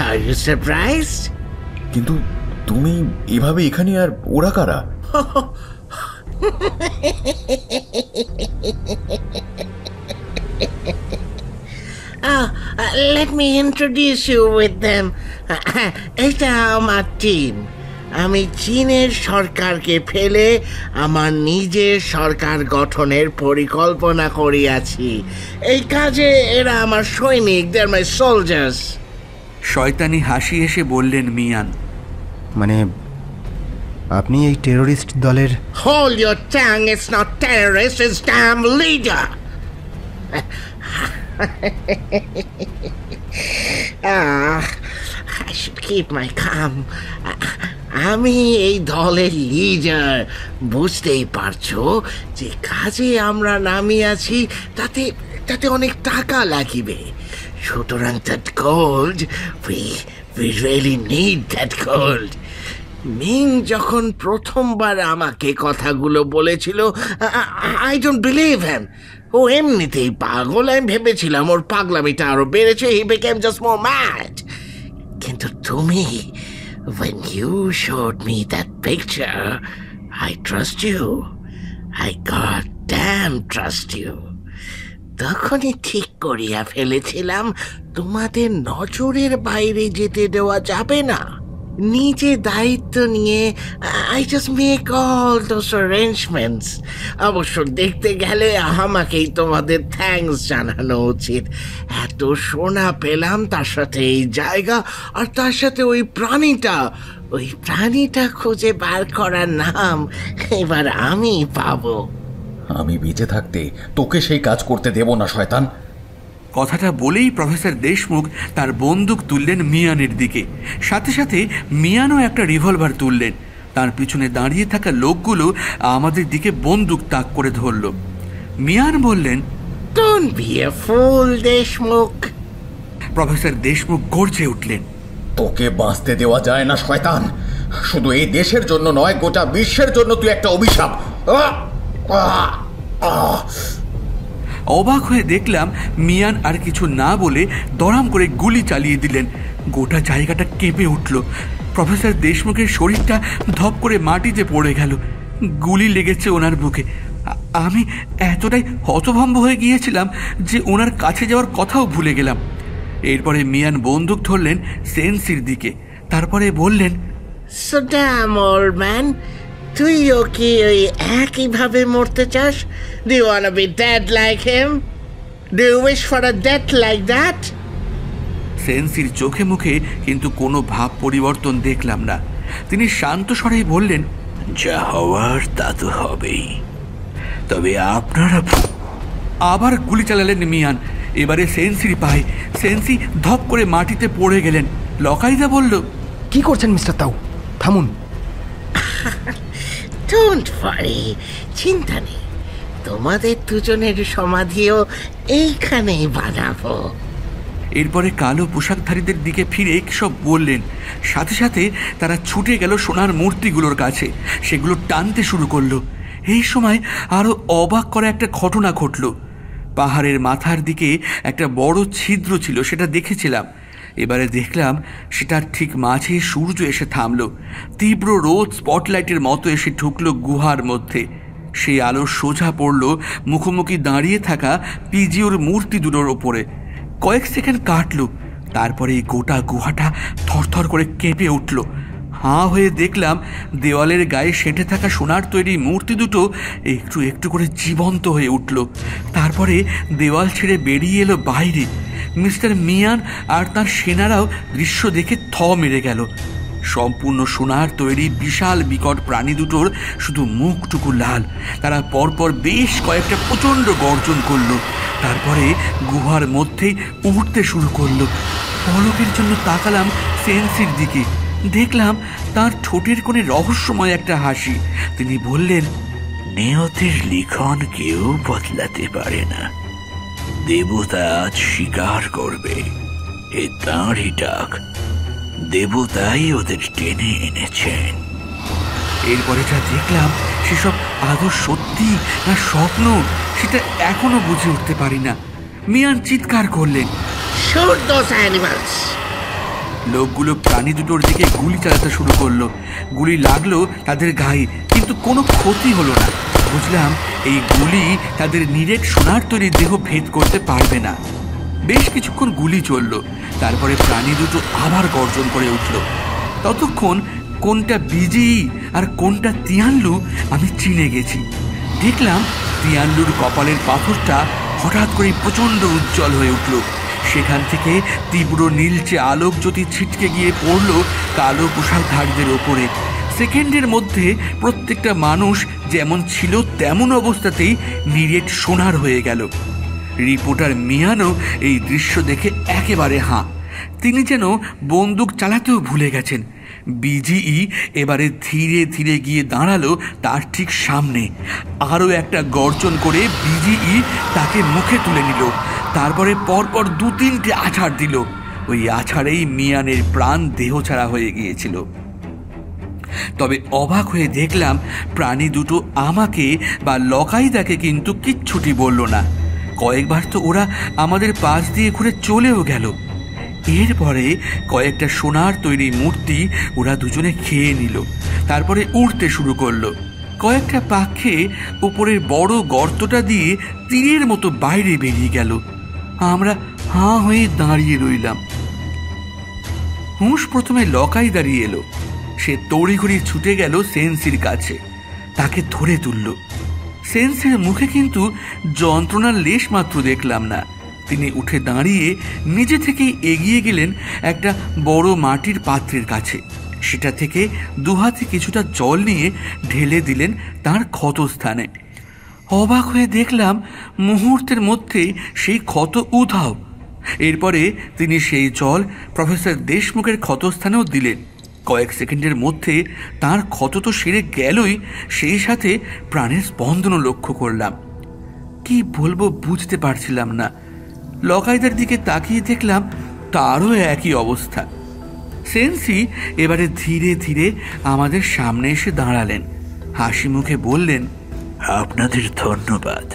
Speaker 7: Are you surprised?
Speaker 6: কিন্তু তুমি এভাবে এখানে, আর ওরা কারা?
Speaker 7: Let me introduce you with them. এটা আমার টিম। আমি চীনের সরকারকে ফেলে আমার নিজের সরকার গঠনের পরিকল্পনা করিয়াছি। এই কাজে এরা আমার সৈনিক, দে আর মাই সোলজার্স।
Speaker 1: শয়তানি হাসি এসে বললেন মিয়ান,
Speaker 4: মানে আপনি এই টেরোরিস্ট দলের?
Speaker 7: Hold your tongue, it's not terrorist, it's damn leader. I should keep my calm. আমি এই দলের লিডার। বুঝতেই পারছো যে কাজে আমরা নামিয়াছি, তাতে তাতে অনেক টাকা লাগিবে। সুতরাং that gold, we really need that gold. Ming যখন প্রথমবার আমাকে কথাগুলো বলেছিল, I don't believe him. ও এমনিতেই পাগল। আমি ভেবেছিলাম ওর পাগলামিটা আরো বেড়েছে, he became just more mad. কিন্তু তুমি, when you showed me that picture, I trust you. I goddamn trust you. তখনই ঠিক করিয়া ফেলেছিলাম তোমাদের নজরের বাইরে যেতে দেওয়া যাবে না। নিজে দায়িত্ব নিয়ে I just make all those arrangements. অবশ্য দেখতে গেলে আমাকেই তোমাদের থ্যাঙ্কস জানানো উচিত। এত সোনা পেলাম, তার সাথে এই জায়গা, আর তার সাথে ওই প্রাণীটা খুঁজে বার করার নাম এবার আমি পাবো।
Speaker 6: আমি বেঁচে থাকতে তোকে সেই কাজ করতে দেব না শয়তান।
Speaker 1: কথাটা বলেই প্রফেসর দেশমুখ তার বন্দুক তুললেন মিয়ানের দিকে। সাথে সাথে মিয়ানও একটা রিভলভার তুললেন। তার পিছনে দাঁড়িয়ে থাকা লোকগুলো আমাদের দিকে বন্দুক তাক করে ধরল। মিয়ান বললেন,
Speaker 7: Don't be a fool, Deshmukh.
Speaker 1: Professor Deshmukh গর্জে উঠলেন,
Speaker 6: তোকে বাঁচতে দেওয়া যায় না শয়তান। শুধু এই দেশের জন্য নয়, গোটা বিশ্বের জন্য তুই একটা অভিশাপ।
Speaker 1: অবাক হয়ে দেখলাম মিয়ান আর কিছু না বলে দড়াম করে গুলি চালিয়ে দিলেন। গোটা জায়গাটা কেঁপে উঠল। প্রফেসর দেশমুখের শরীরটা ধপ করে মাটিতে পড়ে গেল। গুলি লেগেছে ওনার বুকে। আমি এতটাই হতভম্ব হয়ে গিয়েছিলাম যে ওনার কাছে যাওয়ার কথাও ভুলে গেলাম। এরপরে মিয়ান বন্দুক ধরলেন সেন্সির দিকে। তারপরে বললেন,
Speaker 7: So damn old man, তুইও কি ওই একইভাবে মরতে চাস? Do you wanna be dead like him? Do you wish for a death like that?
Speaker 1: সেন্সির চোখে মুখে কিন্তু কোনো ভাব পরিবর্তন দেখলাম না। তিনি শান্ত স্বরেই বললেন,
Speaker 5: যা হওয়ার তা তো হবেই, তবে আপনারা।
Speaker 1: আবার গুলি চালালেন মিয়ান। এবারে সেন্সির পায়ে। সেন্সি ধপ করে মাটিতে পড়ে গেলেন। লকাইদা বলল,
Speaker 4: কি করছেন মিস্টার তাও? থামুন।
Speaker 7: Don't worry, চিন্তা নেই। তোমাদের দুজনের সমাধিও এইখানেই বানাবো।
Speaker 1: এরপরে কালো পোশাকধারীদের দিকে ফিরে সব বললেন। সাথে সাথে তারা ছুটে গেল সোনার মূর্তিগুলোর কাছে। সেগুলো টানতে শুরু করলো। এই সময় আরো অবাক করা একটা ঘটনা ঘটল। পাহাড়ের মাথার দিকে একটা বড় ছিদ্র ছিল, সেটা দেখেছিলাম। এবারে দেখলাম সেটার ঠিক মাঝে সূর্য এসে থামল। তীব্র রোদ স্পটলাইটের মতো এসে ঢুকলো গুহার মধ্যে। সেই আলো সোজা পড়ল মুখোমুখি দাঁড়িয়ে থাকা পিজিওর মূর্তি দুটোর ওপরে। কয়েক সেকেন্ড কাটল। তারপরে এই গোটা গুহাটা থরথর করে কেঁপে উঠল। হাঁ হয়ে দেখলাম দেওয়ালের গায়ে সেঁটে থাকা সোনার তৈরি মূর্তি দুটো একটু একটু করে জীবন্ত হয়ে উঠল। তারপরে দেওয়াল ছেড়ে বেরিয়ে এলো বাইরে। মিস্টার মিয়ান আর তার সেনারাও দৃশ্য দেখে থ মেরে গেল। সম্পূর্ণ সোনার তৈরি বিশাল বিকট প্রাণী দুটোর শুধু মুখটুকু লাল। তারা পরপর বেশ কয়েকটা প্রচণ্ড গর্জন করল। তারপরে গুহার মধ্যেই উঠতে শুরু করলো। পলকের জন্য তাকালাম সেন্সির দিকে। দেখলাম তার ঠোঁটের কোণে রহস্যময় একটা হাসি। তিনি বললেন,
Speaker 5: নিয়তির লিখন কেউ বদলাতে পারে না। দেবতা আজ স্বীকার করবে এ তাঁরই ডাক। দেবতাই ওদের টেনে এনেছেন।
Speaker 1: এরপরে যা দেখলাম সেসব আদৌ সত্যি না স্বপ্ন সেটা এখনো বুঝে উঠতে পারি না। মিয়ান চিৎকার করলেন,
Speaker 7: Shoot those animals!
Speaker 1: লোকগুলো প্রাণী দুটোর দিকে গুলি চালাতে শুরু করলো। গুলি লাগলো তাদের গায়ে, কিন্তু কোনো ক্ষতি হলো না। বুঝলাম এই গুলি তাদের নিরেট সোনার তৈরি দেহ ভেদ করতে পারবে না। বেশ কিছুক্ষণ গুলি চলল, তারপরে প্রাণী দুটো আবার গর্জন করে উঠল। ততক্ষণ কোনটা বিজি আর কোনটা তিয়ানলু আমি চিনে গেছি। দেখলাম তিয়ানলুর কপালের পাথরটা হঠাৎ করে প্রচণ্ড উজ্জ্বল হয়ে উঠল। সেখান থেকে তীব্র নীলচে আলোক জ্যোতি ছিটকে গিয়ে পড়ল কালো পোশাকধারীদের ওপরে। সেকেন্ডের মধ্যে প্রত্যেকটা মানুষ যেমন ছিল তেমন অবস্থাতেই নিরেট সোনার হয়ে গেল। রিপোর্টার মিয়ানও এই দৃশ্য দেখে একেবারে হাঁ। তিনি যেন বন্দুক চালাতেও ভুলে গেছেন। বিজিই এবারে ধীরে ধীরে গিয়ে দাঁড়ালো তার ঠিক সামনে। আরও একটা গর্জন করে বিজিই তাকে মুখে তুলে নিল। তারপরে পরপর 2-3টে আছাড় দিল। ওই আছাড়েই মিয়ানের প্রাণ দেহছাড়া হয়ে গিয়েছিল। তবে অবাক হয়ে দেখলাম প্রাণী দুটো আমাকে বা লকাইদাকে কিন্তু কিচ্ছুটি বলল না। কয়েকবার তো ওরা আমাদের পাশ দিয়ে ঘুরে চলেও গেল। এরপরে কয়েকটা সোনার তৈরি মূর্তি ওরা দুজনে খেয়ে নিল। তারপরে উড়তে শুরু করলো। কয়েকটা পাক খেয়ে উপরের বড় গর্তটা দিয়ে তীরের মতো বাইরে বেরিয়ে গেল। আমরা হাঁ হয়ে দাঁড়িয়ে রইলাম। হুঁশ প্রথমে লকাই দাঁড়িয়ে এলো। সে তড়িঘড়ি ছুটে গেল সেন্সির কাছে, তাকে ধরে তুলল। সেন্সের মুখে কিন্তু যন্ত্রণার লেশ মাত্র দেখলাম না। তিনি উঠে দাঁড়িয়ে নিজে থেকেই এগিয়ে গেলেন একটা বড় মাটির পাত্রের কাছে। সেটা থেকে দুহাতে কিছুটা জল নিয়ে ঢেলে দিলেন তার ক্ষতস্থানে। অবাক হয়ে দেখলাম মুহূর্তের মধ্যেই সেই ক্ষত উধাও। এরপরে তিনি সেই জল প্রফেসর দেশমুখের ক্ষতস্থানেও দিলেন। কয়েক সেকেন্ডের মধ্যে তার ক্ষত তো সেরে গেলই, সেই সাথে প্রাণের স্পন্দনও লক্ষ্য করলাম। কি বলবো বুঝতে পারছিলাম না। লকাইদার দিকে তাকিয়ে দেখলাম তারও একই অবস্থা। সেন্সি এবারে ধীরে ধীরে আমাদের সামনে এসে দাঁড়ালেন। হাসি মুখে বললেন,
Speaker 5: আপনাদের ধন্যবাদ,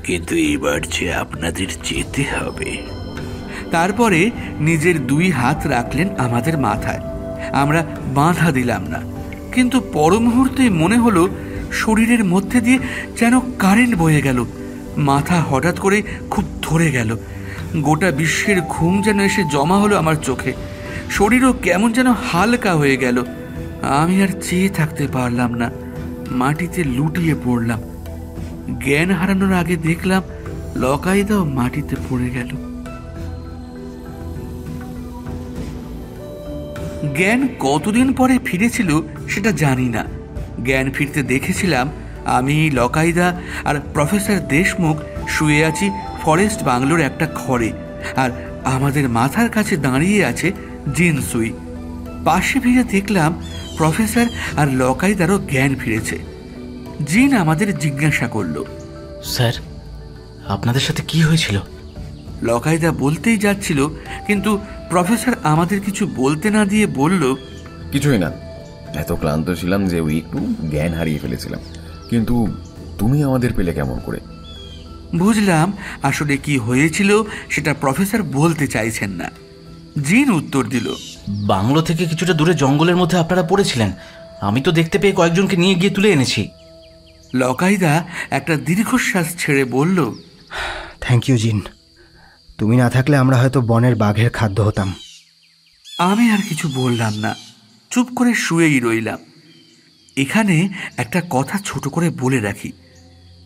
Speaker 5: কিন্তু এবার যে আপনাদের যেতে হবে।
Speaker 1: তারপরে নিজের 2 হাত রাখলেন আমাদের মাথায়। আমরা বাঁধা দিলাম না, কিন্তু পর মুহূর্তে মনে হলো শরীরের মধ্যে দিয়ে যেন কারেন্ট বয়ে গেল। মাথা হঠাৎ করে খুব ধরে গেল। গোটা বিশ্বের ঘুম যেন এসে জমা হলো আমার চোখে। শরীরও কেমন যেন হালকা হয়ে গেল। আমি আর চেয়ে থাকতে পারলাম না, মাটিতে লুটিয়ে পড়লাম। জ্ঞান হারানোর আগে দেখলাম লকাইদাও মাটিতে পড়ে গেল। জ্ঞান কতদিন পরে ফিরেছিল সেটা জানি না। জ্ঞান ফিরতে দেখেছিলাম আমি, লকাইদা আর প্রফেসর দেশমুখ শুয়ে আছি ফরেস্ট বাংলোর একটা ঘরে, আর আমাদের মাথার কাছে দাঁড়িয়ে আছে জিনসুই। পাশে ফিরে দেখলাম প্রফেসর আর লকাইদারও জ্ঞান ফিরেছে। জিন আমাদের জিজ্ঞাসা করলো,
Speaker 8: স্যার আপনাদের সাথে কি হয়েছিল?
Speaker 1: লকাইদা বলতেই যাচ্ছিল, কিন্তু প্রফেসর আমাদের কিছু বলতে না দিয়ে বলল,
Speaker 6: কিছুই না, এত ক্লান্ত ছিলাম যে ওই একটু জ্ঞান হারিয়ে ফেলেছিলাম। কিন্তু তুমি আমাদের পেলে কেমন করে?
Speaker 1: বুঝলাম আসলে কি হয়েছিল সেটা প্রফেসর বলতে চাইছেন না। জিন উত্তর দিল,
Speaker 8: বাংলো থেকে কিছুটা দূরে জঙ্গলের মধ্যে আপনারা পড়েছিলেন। আমি তো দেখতে পেয়ে কয়েকজনকে নিয়ে গিয়ে তুলে এনেছি।
Speaker 1: লকাইদা একটা দীর্ঘশ্বাস ছেড়ে বলল,
Speaker 4: থ্যাংক ইউ জিন, তুমি না থাকলে আমরা হয়তো বনের বাঘের খাদ্য হতাম।
Speaker 1: আমি আর কিছু বললাম না, চুপ করে শুয়েই রইলাম। এখানে একটা কথা ছোট করে বলে রাখি।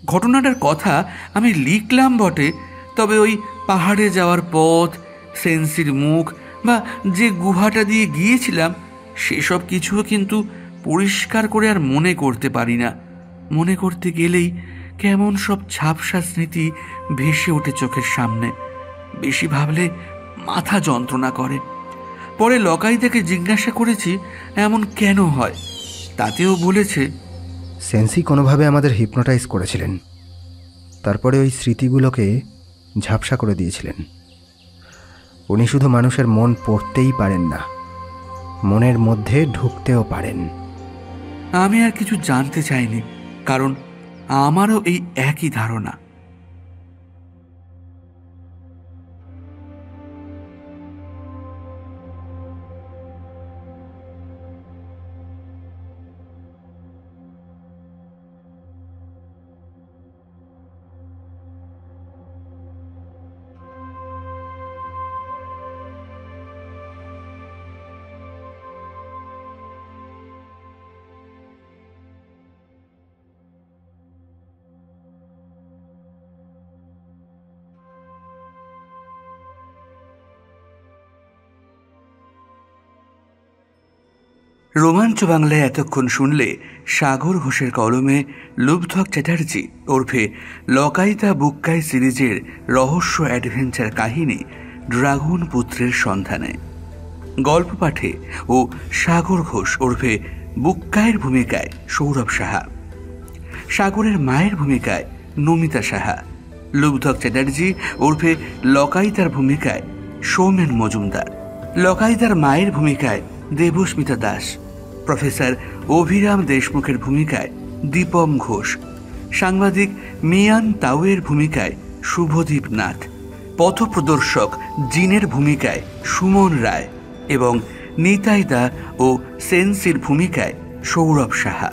Speaker 1: ঘটনাটার কথা আমি লিখলাম বটে, তবে ওই পাহাড়ে যাওয়ার পথ, সেন্সির মুখ বা যে গুহাটা দিয়ে গিয়েছিলাম সেসব কিছুও কিন্তু পরিষ্কার করে আর মনে করতে পারি না। মনে করতে গেলেই কেমন সব ঝাপসা স্মৃতি ভেসে ওঠে চোখের সামনে। বেশি ভাবলে মাথা যন্ত্রণা করে। পরে লকাইদাকে জিজ্ঞাসা করেছি এমন কেন হয়, তাতেও বলেছে
Speaker 4: সেন্সি কোনোভাবে আমাদের হিপনোটাইজ করেছিলেন, তারপরে ওই স্মৃতিগুলোকে ঝাপসা করে দিয়েছিলেন। উনি শুধু মানুষের মন পড়তেই পারেন না, মনের মধ্যে ঢুকতেও পারেন।
Speaker 1: আমি আর কিছু জানতে চাইনি, কারণ আমারও এই একই ধারণা। রোমাঞ্চ বাংলায় এতক্ষণ শুনলে সাগর ঘোষের কলমে লুব্ধক চ্যাটার্জি ওরফে লকাইতা বুক্কাই সিরিজের রহস্য অ্যাডভেঞ্চার কাহিনী ড্রাগন পুত্রের সন্ধানে। গল্প পাঠে ও সাগর ঘোষ ওরফে বুক্কাইয়ের ভূমিকায় সৌরভ সাহা, সাগরের মায়ের ভূমিকায় নমিতা সাহা, লুব্ধক চ্যাটার্জি ওরফে লকাইতার ভূমিকায় সৌমেন মজুমদার, লকাইতার মায়ের ভূমিকায় দেবস্মিতা দাস, প্রফেসর অভিরাম দেশমুখের ভূমিকায় দীপম ঘোষ, সাংবাদিক মিয়ান তাওয়ের ভূমিকায় শুভদীপ নাথ, পথপ্রদর্শক জিনের ভূমিকায় সুমন রায় এবং নিতাইদা ও সেন্সির ভূমিকায় সৌরভ সাহা।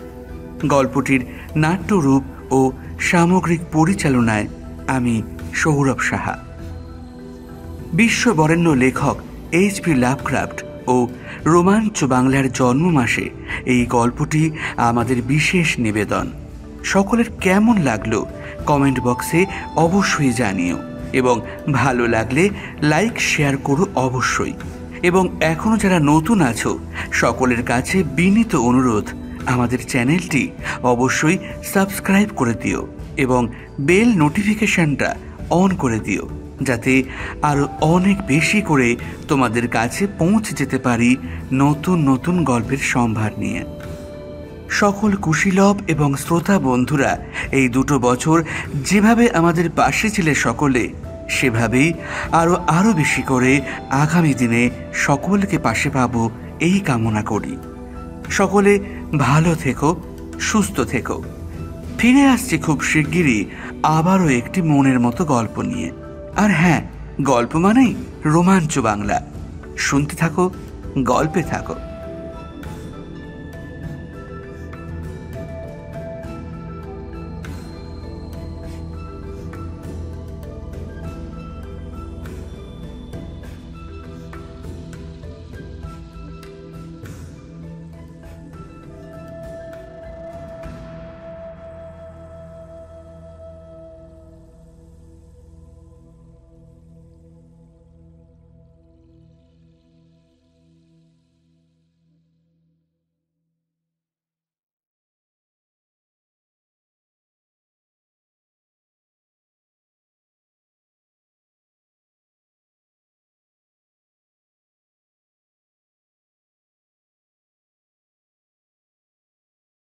Speaker 1: গল্পটির নাট্যরূপ ও সামগ্রিক পরিচালনায় আমি সৌরভ সাহা। বিশ্ববরেণ্য লেখক এইচ.পি. লাভক্রাফট ও রোমাঞ্চ বাংলার জন্ম মাসে এই গল্পটি আমাদের বিশেষ নিবেদন। সকলের কেমন লাগলো কমেন্ট বক্সে অবশ্যই জানিও এবং ভালো লাগলে লাইক শেয়ার করো অবশ্যই। এবং এখনও যারা নতুন আছো সকলের কাছে বিনীত অনুরোধ, আমাদের চ্যানেলটি অবশ্যই সাবস্ক্রাইব করে দিও এবং বেল নোটিফিকেশনটা অন করে দিও, যাতে আরও অনেক বেশি করে তোমাদের কাছে পৌঁছে যেতে পারি নতুন নতুন গল্পের সম্ভার নিয়ে। সকল কুশীলব এবং শ্রোতা বন্ধুরা এই 2 বছর যেভাবে আমাদের পাশে ছিলে সকলে, সেভাবেই আরও বেশি করে আগামী দিনে সকলকে পাশে পাবো এই কামনা করি। সকলে ভালো থেকো, সুস্থ থেকো। ফিরে আসছি খুব শিগগিরই আবারও একটি মনের মতো গল্প নিয়ে। আর হ্যাঁ, গল্প মানেই রোমাঞ্চ বাংলা। শুনতে থাকো, গল্পে থাকো।